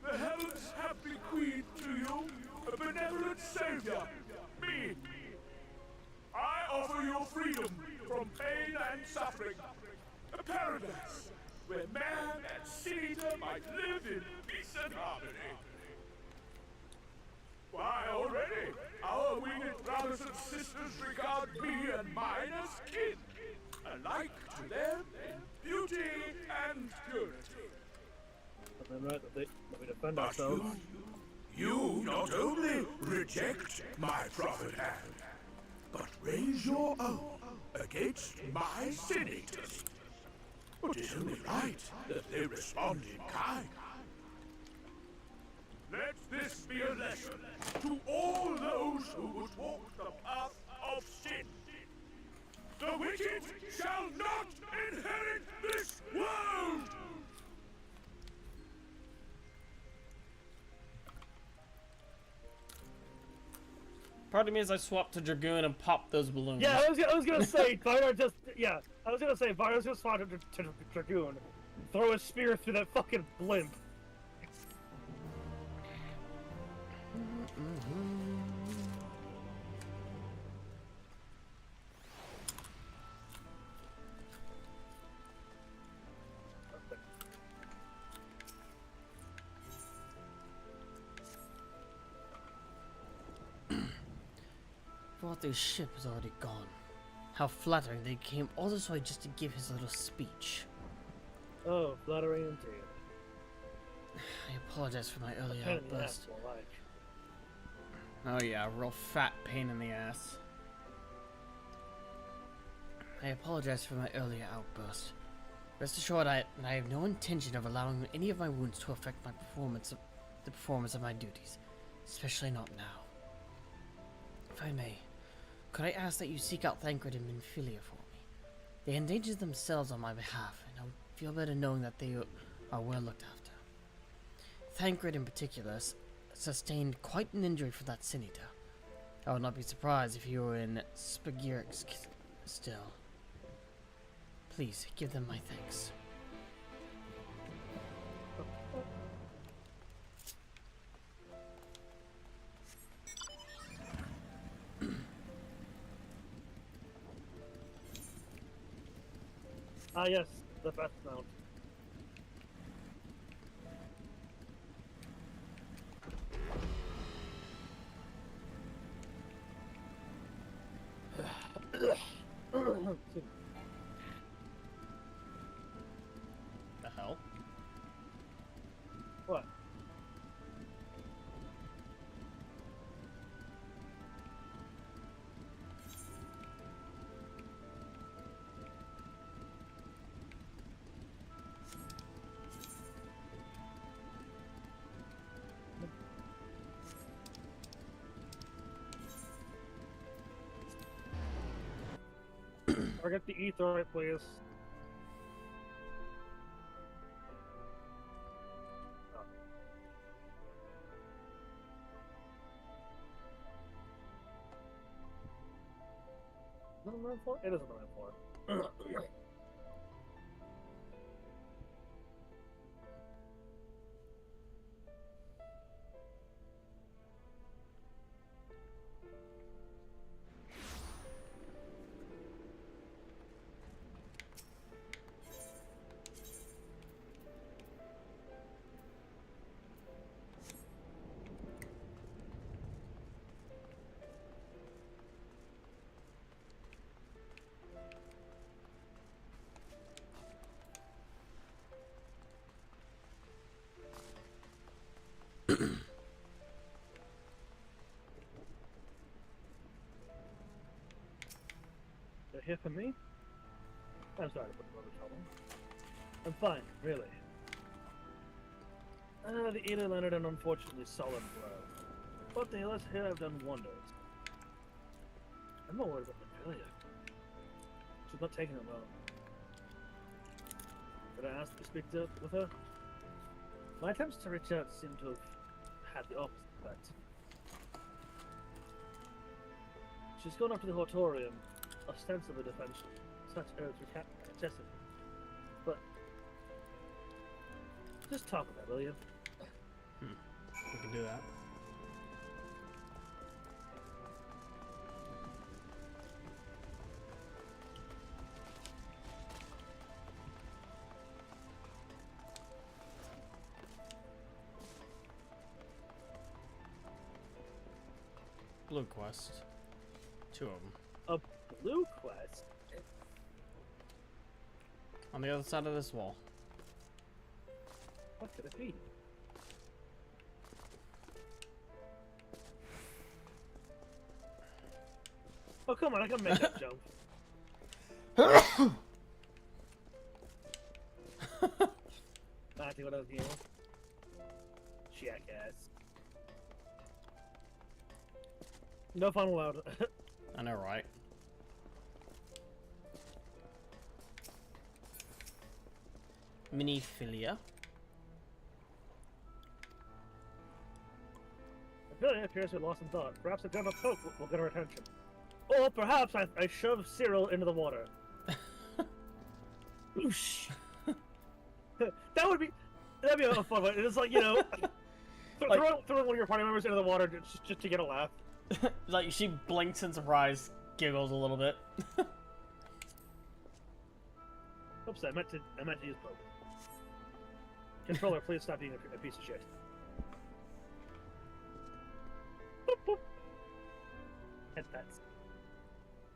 The heavens have bequeathed to you a benevolent savior, me. I offer you freedom from pain and suffering. A paradise where man and senator might live in peace and harmony. Why, already, our winged brothers and sisters regard me and mine as kin, alike to them in beauty and purity. But then right that we defend But ourselves. you not only reject my prophet hand, but raise your own against my senators. But it's only right that they respond in kind. Let this be a lesson to all those who would walk the path of sin. The wicked shall not inherit this world! Part of me is I swapped to Dragoon and popped those balloons. Yeah, I was gonna say, Varner just, yeah, I was gonna say, Varner's just fought to Dragoon. Throw a spear through that fucking blimp. Thought their ship was already gone. How flattering they came all this way just to give his little speech. Oh, flattering indeed. I apologize for my earlier Pain in the outburst. ass, more like. Oh yeah, real fat pain in the ass. I apologize for my earlier outburst. Rest assured, I have no intention of allowing any of my wounds to affect my the performance of my duties, especially not now. If I may, could I ask that you seek out Thancred and Minfilia for me? They endangered themselves on my behalf, and I would feel better knowing that they are well looked after. Thancred in particular sustained quite an injury from that senator. I would not be surprised if you were in Spagirix still. Please, give them my thanks. Ah yes, the best mount. The hell? What? Target the ether, please. Is it on the right floor? It is on the right floor. They're here for me? I'm sorry to put you over trouble. I'm fine, really. The Eda landed an unfortunately solid blow. But the healers here have done wonders. I'm not worried about Ophelia. She's not taking it alone. Did I ask to speak with her? My attempts to reach out seem to have had the opposite effect. She's gone up to the Hortorium, ostensibly defensive. Such urge rejected. But just talk with her, will you? We can do that. Blue quest. 2 of them. A blue quest? On the other side of this wall. What could it be? Oh, come on, I can make that jump. I think what I was here. Jackass. No fun allowed. I know, right? Miniphilia. Ophelia appears to be lost in thought. Perhaps a gentle poke will get her attention. Or perhaps I shove Cyril into the water. Oosh. That'd be a fun one. It's like, you know, throwing one of your party members into the water just to get a laugh. Like, she blinks in surprise, giggles a little bit. Oops, I meant to use poke. Controller, please stop being a piece of shit. Boop, boop. Headpats.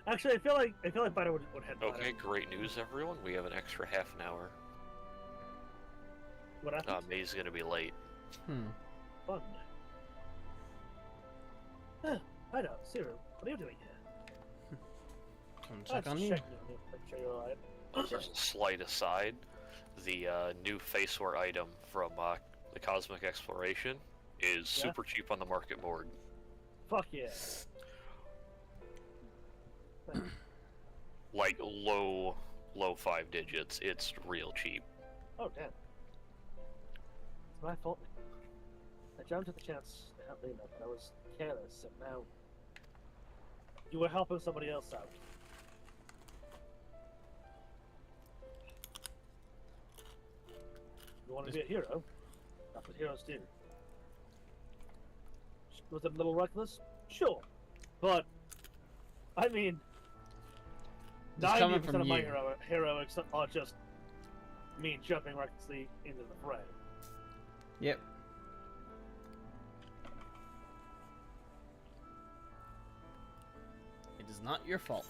Actually, I feel like Biter would headbutt. Okay, great news, everyone. We have an extra half an hour. What happened? May's gonna be late. Fun. I know, Cyril. What are you doing here? Come check on you. Make sure you're alright. Just a slight aside, the new faceware item from the Cosmic Exploration is super cheap on the market board. Fuck yeah. Like low 5 digits. It's real cheap. Oh damn. It's my fault. I jumped at the chance to help Lena, but I was careless, and now you were helping somebody else out. You want to be a hero? That's what heroes do. Was it a little reckless? Sure. But, I mean, 90% of my heroics are just me jumping recklessly into the fray. Yep. It is not your fault.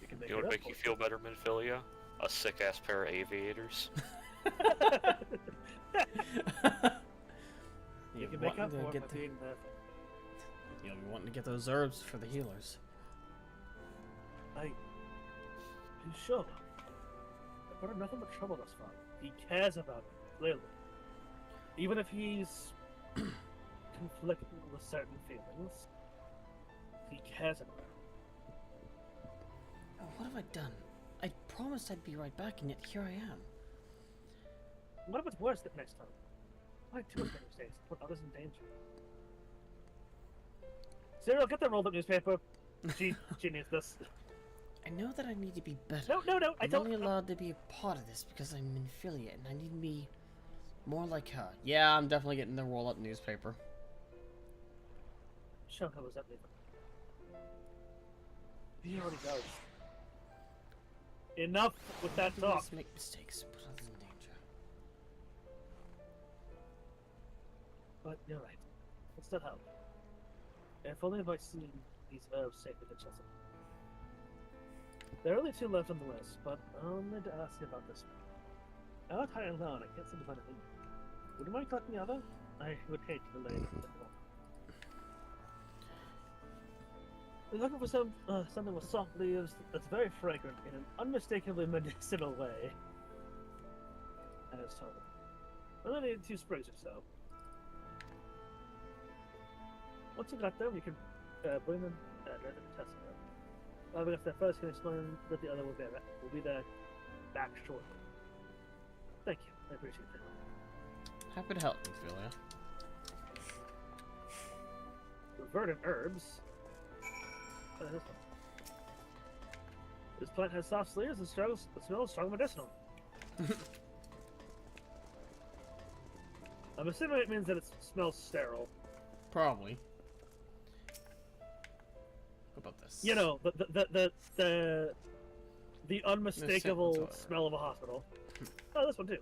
You know what would make you feel better, Minphilia? A sick-ass pair of aviators. You can make up for it by being there. You'll be wanting to get those herbs for the healers. Are you sure? I've brought him nothing but trouble thus far. He cares about me, clearly. Even if he's conflicted with certain feelings, he cares about me. Oh, what have I done? I promised I'd be right back, and yet here I am. What if it's worse next time? Why too much mistakes put others in danger? Cyril, get the rolled up newspaper. Genius this. I know that I need to be better. No, I'm only allowed to be a part of this because I'm Minphilia, and I need to be more like her. Yeah, I'm definitely getting the roll-up newspaper. Show her was that paper. He already does. Enough with that talk. Let's make mistakes and put others in danger. But you're right. It's still help. If only by seeing these herbs safely to Chelsea. There are only 2 left on the list, but I'll need to ask you about this one. Out high and low, I can't seem to find a thing. Would you mind collecting the other? I would hate to delay it. We're looking for something with soft leaves that's very fragrant in an unmistakably medicinal way. And it's total. We only need 2 sprigs or so. Once you got them, you can bring them and let them test them. However, if the first can explain that the other will be there back shortly. Thank you. I appreciate that. Happy to help, Ophelia. Verdant herbs. Oh, this one. This plant has soft leaves and smells strong medicinal. I'm assuming it means that it smells sterile. Probably. What about this? You know, the unmistakable smell of a hospital. Oh, this one too.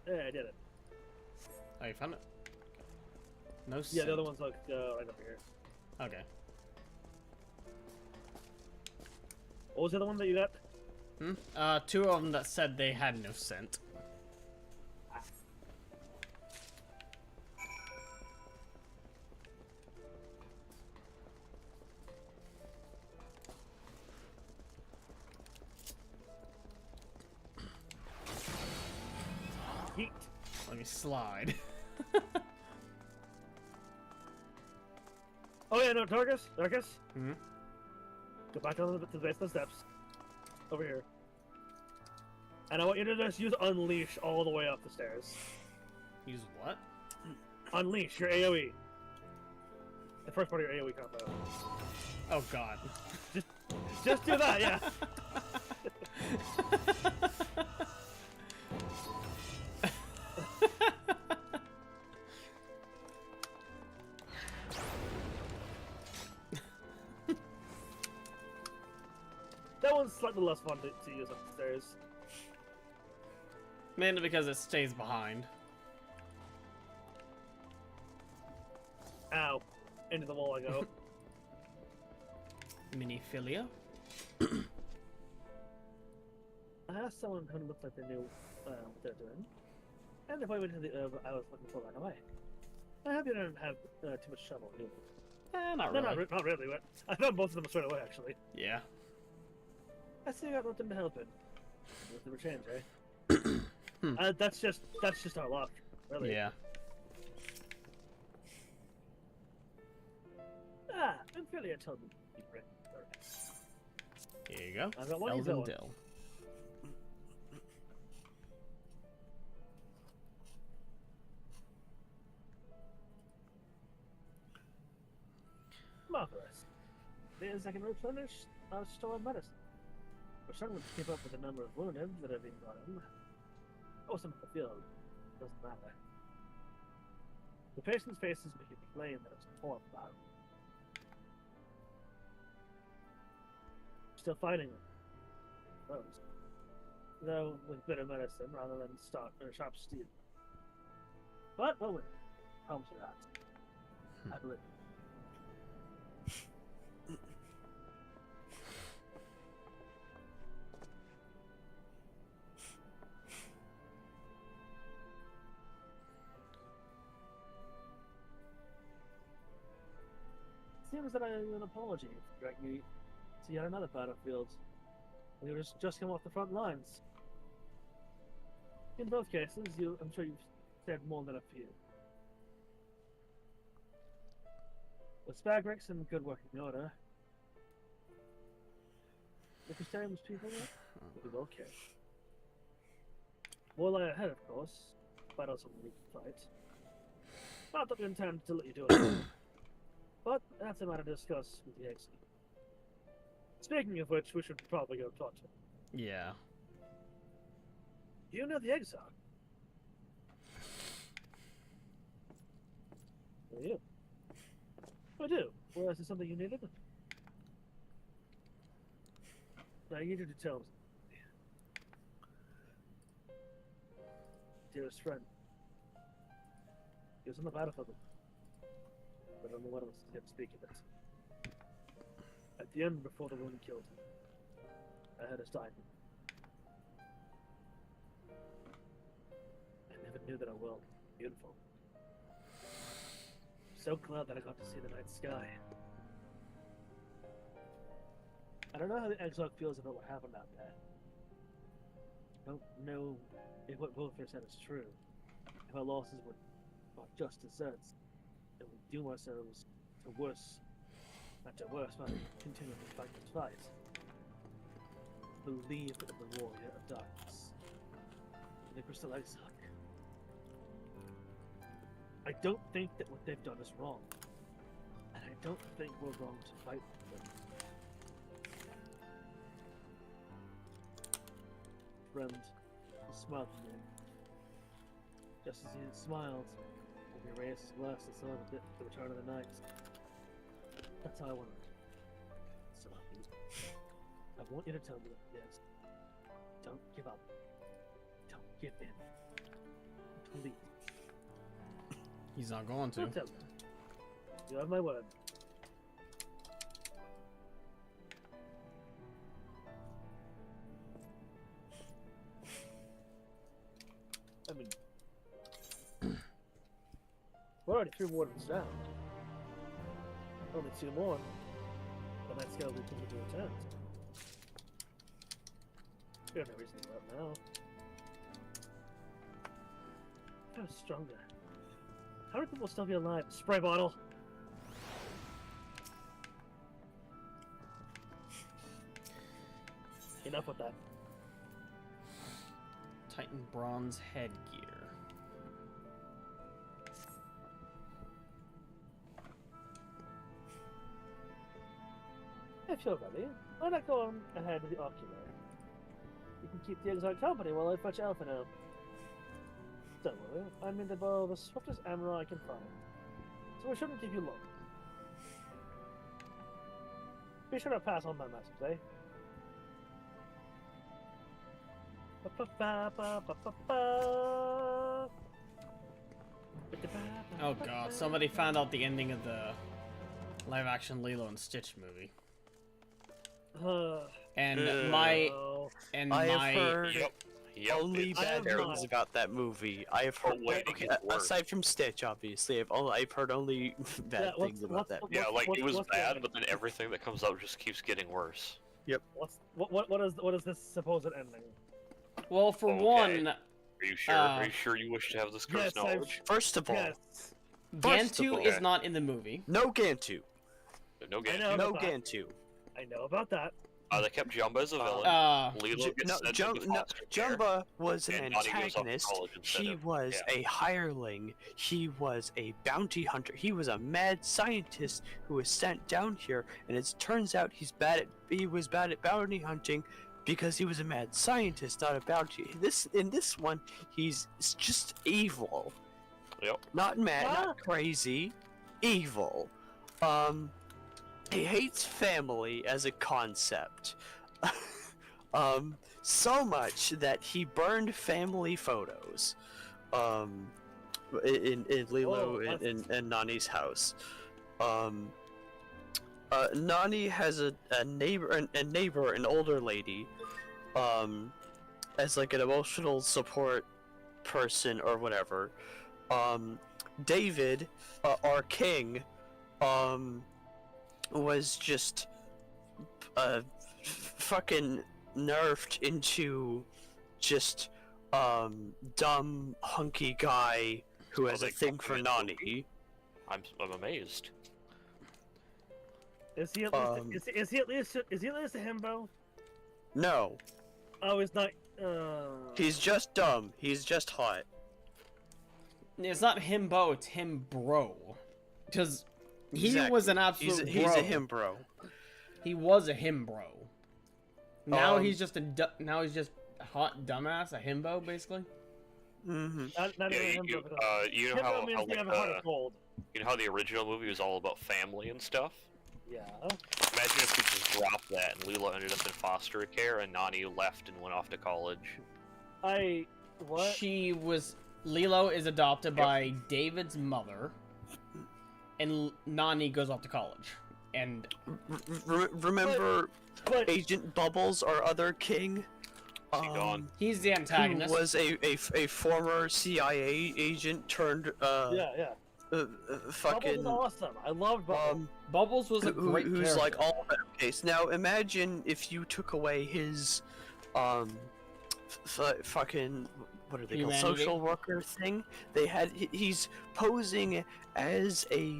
Yeah, I did it. Oh, you found it? No Yeah, scent. the other one's like right over here. Okay. What was the other one that you got? 2 of them that said they had no scent. Heat. Let me slide. Oh yeah, no, Darkus. Hmm. Go back on to the base of the steps. Over here. And I want you to just use Unleash all the way up the stairs. Use what? Unleash your AoE. The first part of your AoE combo. Oh god. Just do that, yeah. That one's slightly less fun to use up the stairs. Mainly because it stays behind. Ow. Into the wall I go. Miniphilia? I asked someone who looked like they knew what they're doing. And they pointed to the herb I was looking for right away. I hope you don't have too much trouble, do you? Not No, really. not really, but I found both of them straight away, actually. Yeah. I see you got nothing to help in. With the change, eh? That's just our luck, really. Yeah. Ah, Ophelia told me to bring her. Here you go. I've got one of these Elven going. Dill. Marvelous. Means I can replenish our store of medicine. We're struggling to keep up with the number of wounded that have been brought in. Oh, some of the field. Doesn't matter. The patient's faces make it plain that it's a horrible battle. Still fighting them. Those. Though with bitter medicine rather than sharp steel. But we'll win. Promise you that. I believe. Seems that I owe you an apology for dragging you to yet another battlefield. You just come off the front lines. In both cases, I'm sure you've said more than a few. With Spagrix in good working order, the Crystarium's people will be okay. More lie ahead, of course. Battles will need to fight. Not that we intend to let you do it alone. But that's a matter to discuss with the XIV. Speaking of which, we should probably go talk to him. Yeah. You know the Exile? Do you? I do. Well, is there something you needed? I need you to tell me. Dearest friend. He was on the battlefield. But only one of us can speak of it. At the end, before the wound killed him, I had us die. I never knew that a world was beautiful. So glad that I got to see the night sky. I don't know how the Exarch feels about what happened out there. I don't know if what Wilfred said is true. If our losses are just deserts, and we doom ourselves to worse, not to worse, but continue to fight this fight. Believe in the warrior of darkness, the Crystal Exarch. I don't think that what they've done is wrong, and I don't think we're wrong to fight them. Friend, he smiled at me. Just as he had smiled, when he raised his glass and saw the return of the night. That's how I want it. So I want you to tell me that yes. Don't give up. Don't give in. Please. He's not going to. Don't tell me. You have my word. I mean, we're already 3 wardens down. Only 2 more. The night scale will continue to return. We have no reason to give up now. How stronger? How many people will still be alive? Spray bottle. Enough with that. Titan bronze headgear. If you're ready, why not go on ahead with the ocular? You can keep the Exarch company while I fetch Alpha now. Don't worry, I'm in the bow of the swiftest armor I can find, so we shouldn't keep you long. Be sure to pass on my message, eh? Oh god, somebody found out the ending of the live-action Lilo and Stitch movie. And I have heard only bad terrible. things about that movie. I have heard, aside from Stitch, obviously, I've heard only bad things about that. Yeah, like it was bad, but then everything that comes out just keeps getting worse. Yep. What is this supposed ending? Well, for one, Are you sure? Are you sure you wish to have this cursed knowledge? First of all, Gantu is not in the movie. No Gantu. No Gantu. No Gantu. I know about that. They kept Jumba as a villain. Lilo gets sent into foster care, Jumba was an and Nani goes off to antagonist. college instead He of- was a hireling. He was a bounty hunter. He was a mad scientist who was sent down here, and it turns out he was bad at bounty hunting because he was a mad scientist, not a bounty. In this one, he's just evil. Yep. Not mad, not crazy, evil. He hates family as a concept. So much that he burned family photos. In Lilo and Nani's house. Nani has a neighbor, an older lady, as like an emotional support person or whatever. David, our king, was just fucking nerfed into just dumb hunky guy who has a thing for Nani. I'm amazed. Is he at least? Is he at least a himbo? No. Oh, he's not. He's just dumb. He's just hot. It's not himbo, it's him bro. Because he Exactly. was an absolute He's bro. a him bro. He was a him bro. Now Um, he's just a hot dumbass, a himbo basically. Mm-hmm. Not Yeah, even you himbo. know Himbo how means you like, have a heart of gold. you know how the original movie was all about family and stuff? Yeah. Imagine if we just dropped that and Lilo ended up in foster care and Nani left and went off to college. What? Lilo is adopted by David's mother, and Nani goes off to college. And Remember Agent Bubbles, our other king? He's the antagonist. He was a former CIA agent turned Yeah. fucking Bubbles was awesome. I loved Bubbles. Bubbles was a great who's character. like all that. Okay, so now imagine if you took away his fucking what are they called, Humanity. social worker thing. They had he's posing as a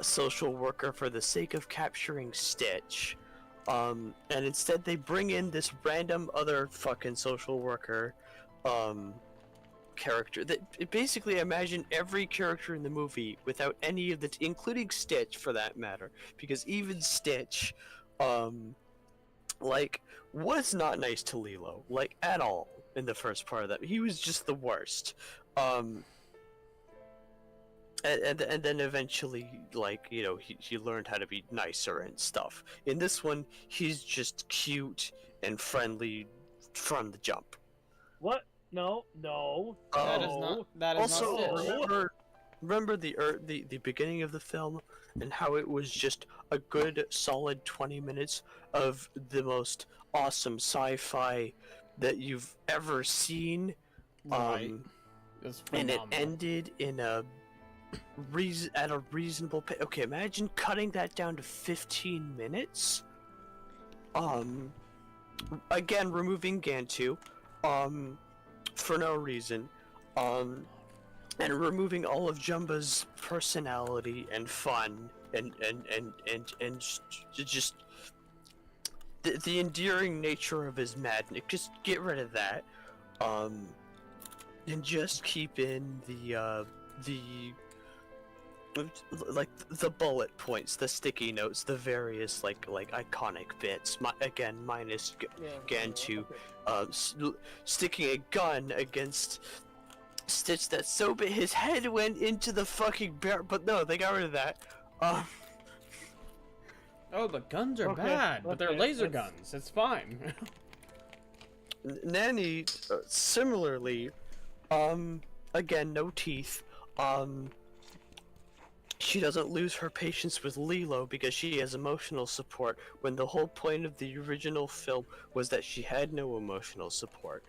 social worker for the sake of capturing Stitch, and instead they bring in this random other fucking social worker character that basically imagine every character in the movie without any of the including Stitch for that matter, because even Stitch like was not nice to Lilo, like at all in the first part of that. He was just the worst. And then eventually, like, you know, he learned how to be nicer and stuff. In this one, he's just cute and friendly from the jump. What? No. That is Also, not Stitch. remember the beginning of the film and how it was just a good solid 20 minutes of the most awesome sci-fi that you've ever seen. Right. And it ended in at a reasonable pace. Okay, imagine cutting that down to 15 minutes. Again, removing Gantu, for no reason, and removing all of Jumba's personality and fun and just the endearing nature of his madness. Just get rid of that, and just keep in the like the bullet points, the sticky notes, the various like iconic bits. Again, minus Gantu, sticking a gun against Stitch that's so big his head went into the fucking bear. But no, they got rid of that. Oh, the guns are bad, but they're laser guns. It's fine. Nanny, similarly, again, no teeth. She doesn't lose her patience with Lilo because she has emotional support, when the whole point of the original film was that she had no emotional support,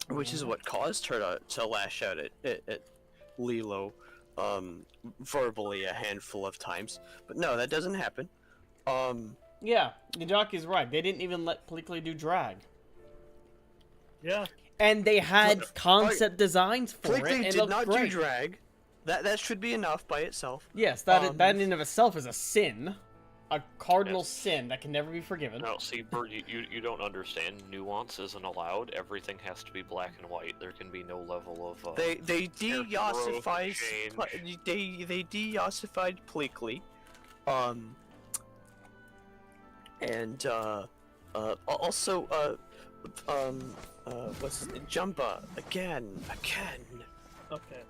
which is what caused her to lash out at Lilo verbally a handful of times. But no, that doesn't happen. Yeah, Nidaki's right. They didn't even let Pleakley do drag. Yeah. And they had concept designs for it. Pleakley And did not great. do drag. That should be enough by itself. Yes, that in and of itself is a sin. A cardinal sin that can never be forgiven. No, see, Bert, you don't understand. Nuance isn't allowed. Everything has to be black and white. There can be no level of They de-ossified they de-ossified Pleakley, and also what's Jumba again. Okay.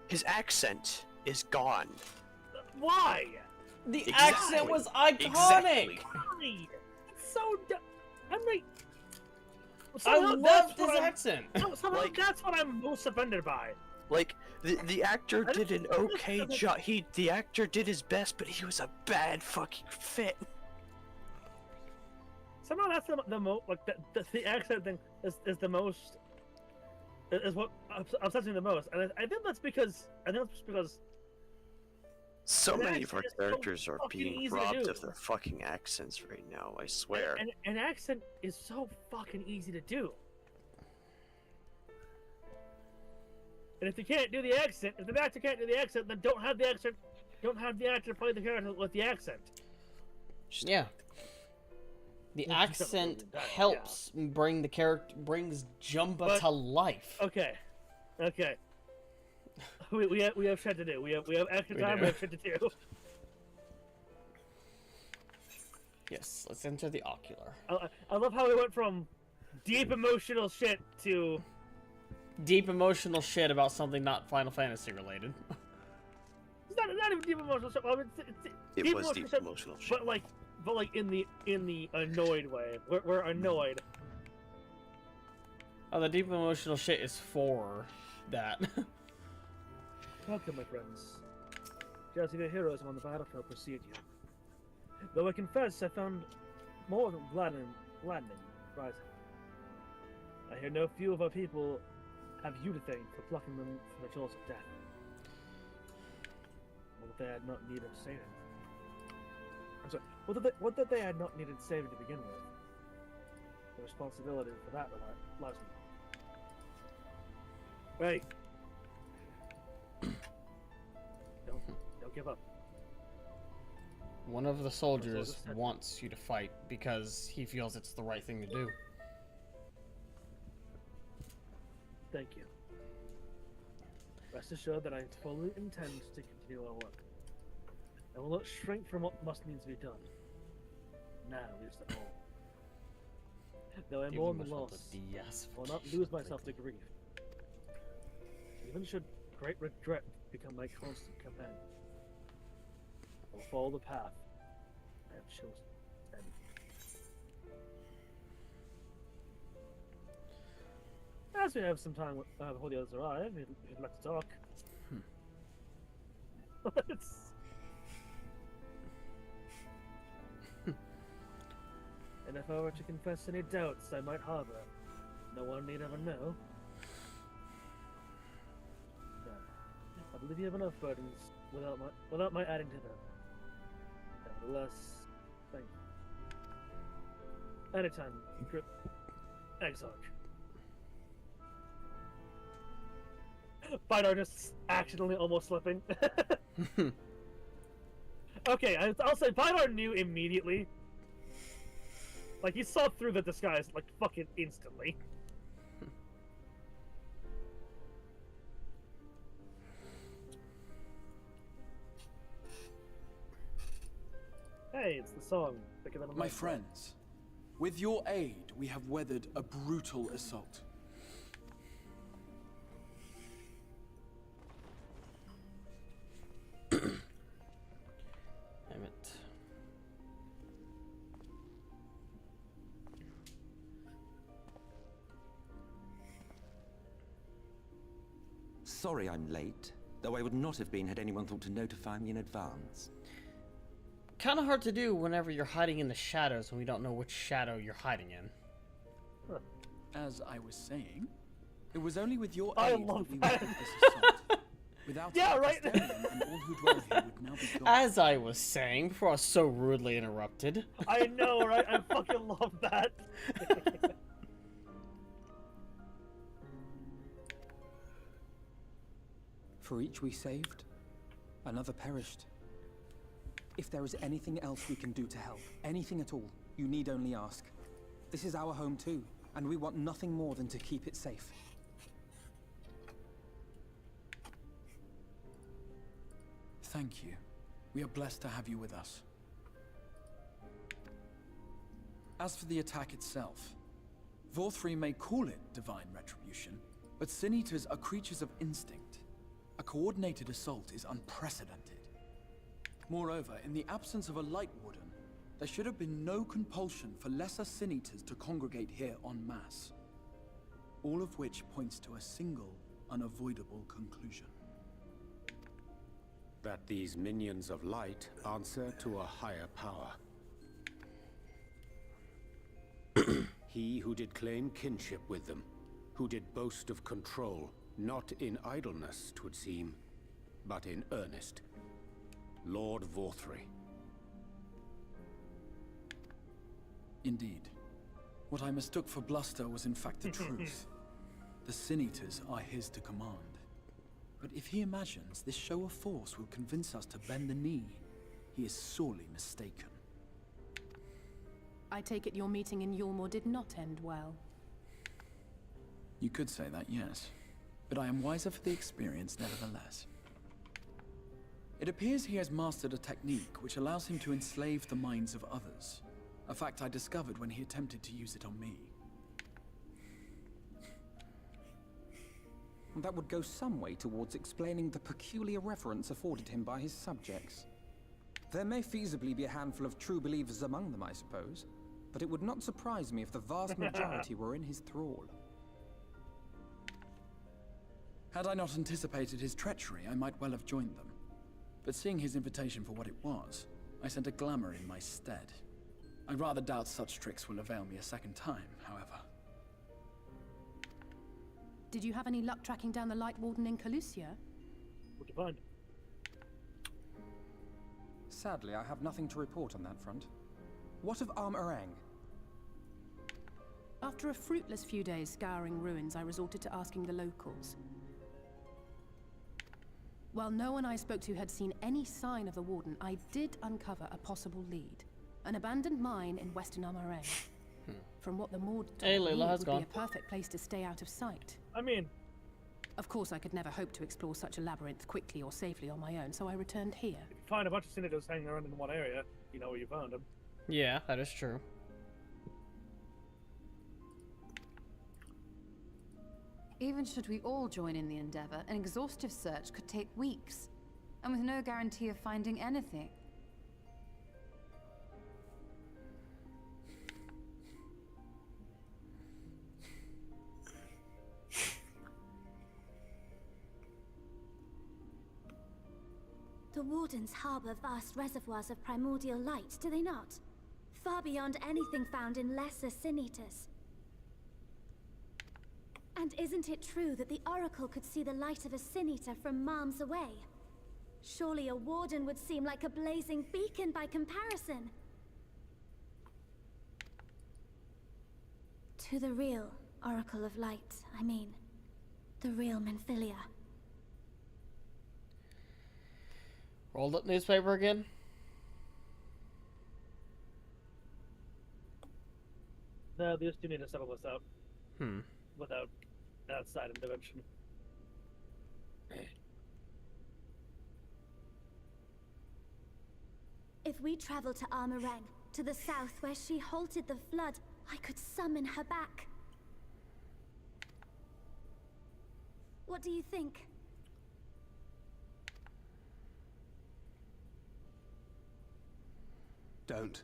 His accent is gone. Why? The Exactly. accent was iconic. Exactly. Why? It's so dumb. I'm like. I loved his accent. Somehow that's what I'm most offended by. Like the actor did an okay job. The actor did his best, but he was a bad fucking fit. Somehow that's the most like the accent thing is the most is what upsets me the most, and I think that's because so an many of our accent is characters so are fucking being easy to robbed do. of their fucking accents right now. I swear. And an accent is so fucking easy to do. And if you can't do the accent, if the actor can't do the accent, then don't have the actor play the character with the accent. Yeah. The accent helps bring the character, brings Jumba to life. Okay. We have shit to do. We have extra time. We have shit to do. Yes, let's enter the ocular. I love how we went from deep emotional shit to deep emotional shit about something not Final Fantasy related. It's not even deep emotional shit. I mean, It was deep emotional shit. But like in the annoyed way. We're annoyed. Oh, the deep emotional shit is for that. Welcome, my friends. Just the heroes on the battlefield precede you. Though I confess I found more than gladdening surprising. I hear no few of our people have you to thank for plucking them from the jaws of death. Or that they had not needed saving. I'm sorry, what that they had not needed saving to begin with. The responsibility for that lies with me. Hey! Don't give up. One of the soldiers wants you to fight because he feels it's the right thing to do. Thank you. Rest assured that I fully intend to continue our work. I will not shrink from what must needs be done. Now is the all. Though I mourn the loss, I will not lose myself to grief. Even should great regret become my constant companion, I will follow the path I have chosen. And as we have some time before the others arrive, if you'd like to talk. And if I were to confess any doubts I might harbor, no one need ever know. No. I believe you have enough burdens without my adding to them. Nevertheless, thank you. Anytime, Exarch. Vidar just accidentally almost slipping. Okay, I'll say Vidar knew immediately. Like, he saw through the disguise, like, fucking instantly. Hey, it's the song. My friends, with your aid, we have weathered a brutal assault. Damn it. Sorry I'm late, though I would not have been had anyone thought to notify me in advance. Kind of hard to do whenever you're hiding in the shadows and we don't know which shadow you're hiding in. Huh. As I was saying, it was only with your I aid love that we that. weathered this assault. Without Yeah, it, right. Crystarium and all who dwell here would now be gone. As I was saying before I was so rudely interrupted. I know, right? I fucking love that. For each we saved, another perished. If there is anything else we can do to help, anything at all, you need only ask. This is our home too, and we want nothing more than to keep it safe. Thank you. We are blessed to have you with us. As for the attack itself, Vorthri may call it divine retribution, but Sin Eaters are creatures of instinct. A coordinated assault is unprecedented. Moreover, in the absence of a Light Warden, there should have been no compulsion for lesser Sin Eaters to congregate here en masse. All of which points to a single, unavoidable conclusion. That these minions of light answer to a higher power. He who did claim kinship with them, who did boast of control, not in idleness, 'twould seem, but in earnest. Lord Vorthri. Indeed. What I mistook for bluster was in fact the truth. The Sin Eaters are his to command. But if he imagines this show of force will convince us to bend the knee, he is sorely mistaken. I take it your meeting in Yulmore did not end well. You could say that, yes. But I am wiser for the experience nevertheless. It appears he has mastered a technique which allows him to enslave the minds of others. A fact I discovered when he attempted to use it on me. That would go some way towards explaining the peculiar reverence afforded him by his subjects. There may feasibly be a handful of true believers among them, I suppose, but it would not surprise me if the vast majority were in his thrall. Had I not anticipated his treachery, I might well have joined them. But seeing his invitation for what it was, I sent a glamour in my stead. I rather doubt such tricks will avail me a second time, however. Did you have any luck tracking down the Light Warden in Calusia? What'd you find? Sadly, I have nothing to report on that front. What of Arm'Arang? After a fruitless few days scouring ruins, I resorted to asking the locals. While no one I spoke to had seen any sign of the Warden, I did uncover a possible lead. An abandoned mine in western Arm'Arang. From what the Maud told me, it would be a perfect place to stay out of sight. I mean... Of course, I could never hope to explore such a labyrinth quickly or safely on my own, so I returned here. If you find a bunch of senators hanging around in one area, you know where you found them. Yeah, that is true. Even should we all join in the endeavor, an exhaustive search could take weeks, and with no guarantee of finding anything. The Wardens harbor vast reservoirs of primordial light, do they not? Far beyond anything found in lesser sin-eaters. And isn't it true that the Oracle could see the light of a sin-eater from miles away? Surely a Warden would seem like a blazing beacon by comparison. To the real Oracle of Light, I mean. The real Menphilia. Roll that newspaper again. No, these two need to settle this out. Hmm. Without outside intervention. If we travel to Arm'Arang, to the south where she halted the flood, I could summon her back. What do you think? Don't.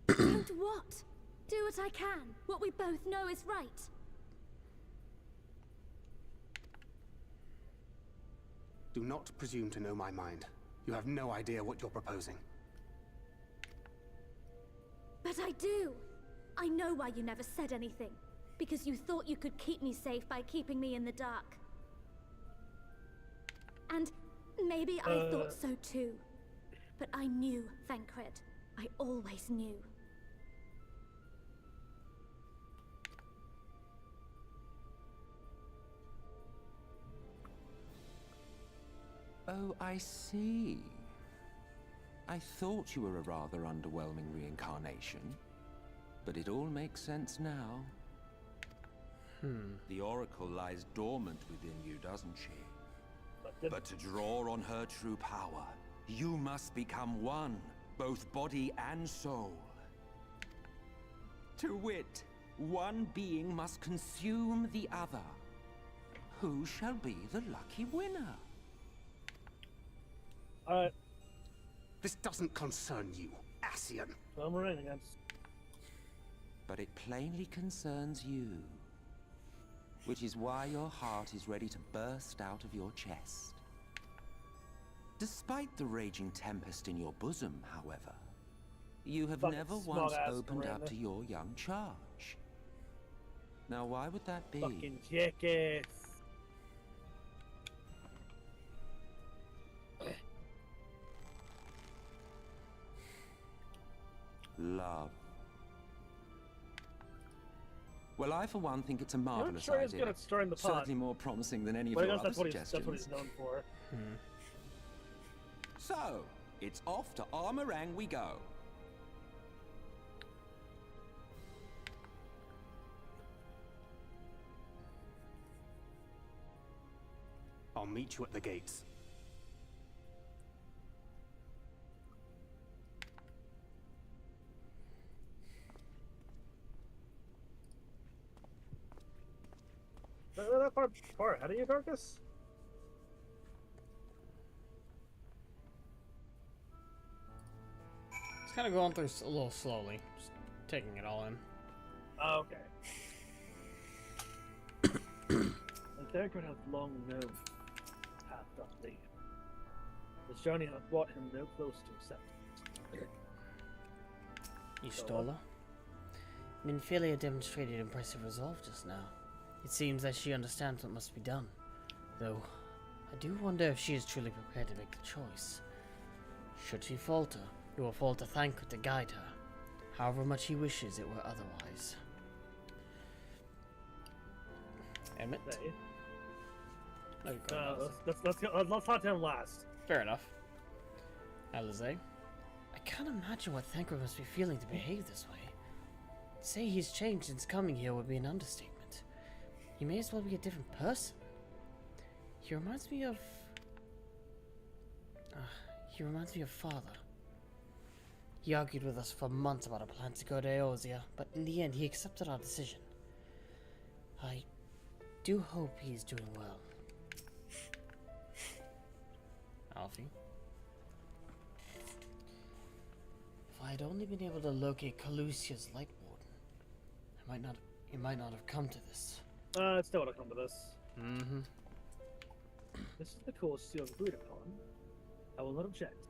Don't what? Do what I can. What we both know is right. Do not presume to know my mind. You have no idea what you're proposing. But I do. I know why you never said anything. Because you thought you could keep me safe by keeping me in the dark. And maybe I thought so too. But I knew, Thancred. I always knew. Oh, I see. I thought you were a rather underwhelming reincarnation, but it all makes sense now. The Oracle lies dormant within you, doesn't she? But to draw on her true power, you must become one, both body and soul. To wit, one being must consume the other. Who shall be the lucky winner? This doesn't concern you, Ascian. Arm'Arang against. But it plainly concerns you. Which is why your heart is ready to burst out of your chest. Despite the raging tempest in your bosom, however, you have never once opened up to your young charge. Now, why would that be? Fucking jackass. Love. Well, I for one think it's a marvelous sure he's idea. good at stirring the pot. Certainly more promising than any of But I your guess other that's what suggestions. he's known for. So, it's off to Arm'Arang we go. I'll meet you at the gates. That far ahead of you, Darkus? It's kind of going through a little slowly, just taking it all in. Okay. And Thancred hath long known path doth lead. This journey hath brought him no close to acceptance. Y'shtola? Menphilia demonstrated impressive resolve just now. It seems that she understands what must be done, though I do wonder if she is truly prepared to make the choice. Should she falter, he will fall to Thancred to guide her, however much he wishes it were otherwise. Emmett? Hey. Oh, you go Let's talk to him last. Fair enough. Alize? I can't imagine what Thancred must be feeling to behave this way. To say he's changed since coming here would be an understatement. He may as well be a different person. He reminds me of father. He argued with us for months about a plan to go to Eorzea, but in the end he accepted our decision. I do hope he is doing well. Alfie? If I had only been able to locate Calusia's Light Warden, it might not have come to this. It still would have come to this. Mm-hmm. This is the course you have agreed upon. I will not object.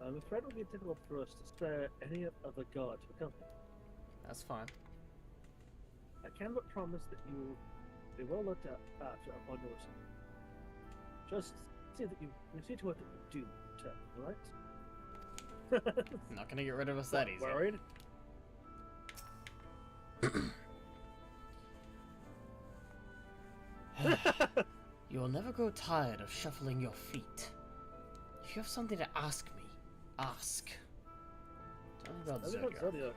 I'm afraid it will be difficult for us to spare any other guard to accompany. That's fine. I can but promise that you will be well looked after upon your return. Just see that you see to it that you do return, alright? I'm not gonna get rid of us that easy. Worried? You will never grow tired of shuffling your feet. If you have something to ask me, ask. Tell me about Zodiac.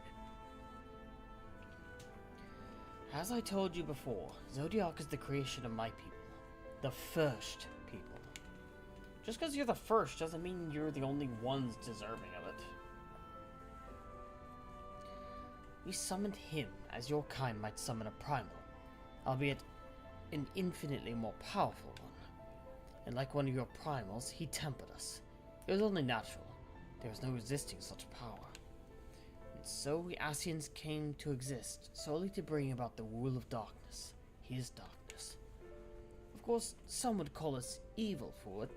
As I told you before, Zodiac is the creation of my people. The first people. Just because you're the first doesn't mean you're the only ones deserving of it. We summoned him as your kind might summon a primal, albeit an infinitely more powerful one. And like one of your primals, he tempered us. It was only natural. There was no resisting such power. And so we Ascians came to exist, solely to bring about the rule of darkness, his darkness. Of course, some would call us evil for it,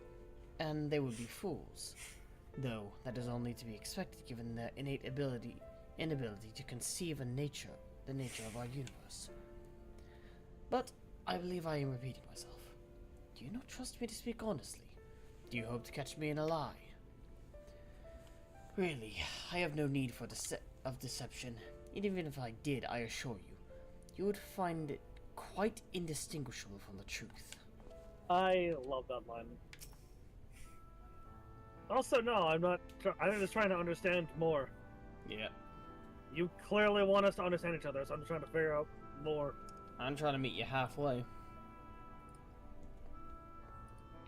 and they would be fools. Though that is only to be expected given their innate inability to conceive the nature of our universe. But I believe I am repeating myself. Do you not trust me to speak honestly? Do you hope to catch me in a lie? Really, I have no need for deception. Even if I did, I assure you, you would find it quite indistinguishable from the truth. I love that line. Also, no, I'm not. I'm just trying to understand more. Yeah. You clearly want us to understand each other, so I'm just trying to figure out more. I'm trying to meet you halfway.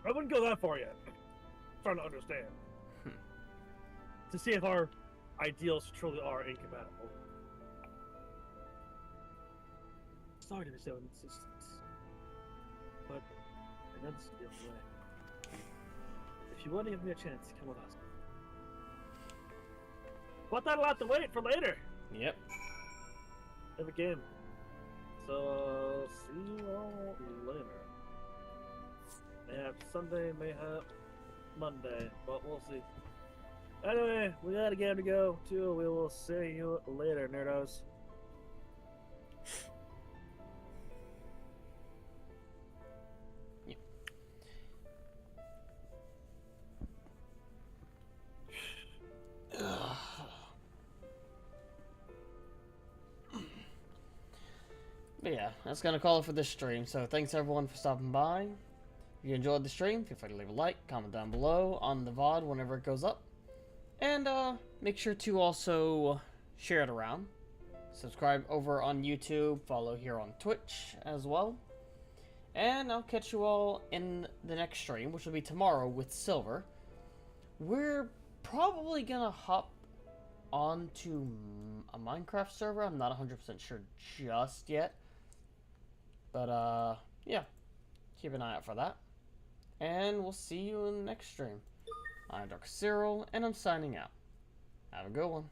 I wouldn't go that far yet. I'm trying to understand. To see if our ideals truly are incompatible. Sorry to be so insistent, but that's the other way. If you want to give me a chance, come with us. But that'll have to wait for later. Yep. Have a game. So, see you all later. Mayhap Sunday, mayhap Monday, but we'll see. Anyway, we got a game to go to. We will see you later, nerdos. But yeah, that's gonna call it for this stream. So thanks everyone for stopping by. If you enjoyed the stream, feel free to leave a like, comment down below on the VOD whenever it goes up. And make sure to also share it around. Subscribe over on YouTube, follow here on Twitch as well. And I'll catch you all in the next stream, which will be tomorrow with Silver. We're probably gonna hop onto a Minecraft server. I'm not 100% sure just yet. But yeah, keep an eye out for that. And we'll see you in the next stream. I'm darkus-cyril, and I'm signing out. Have a good one.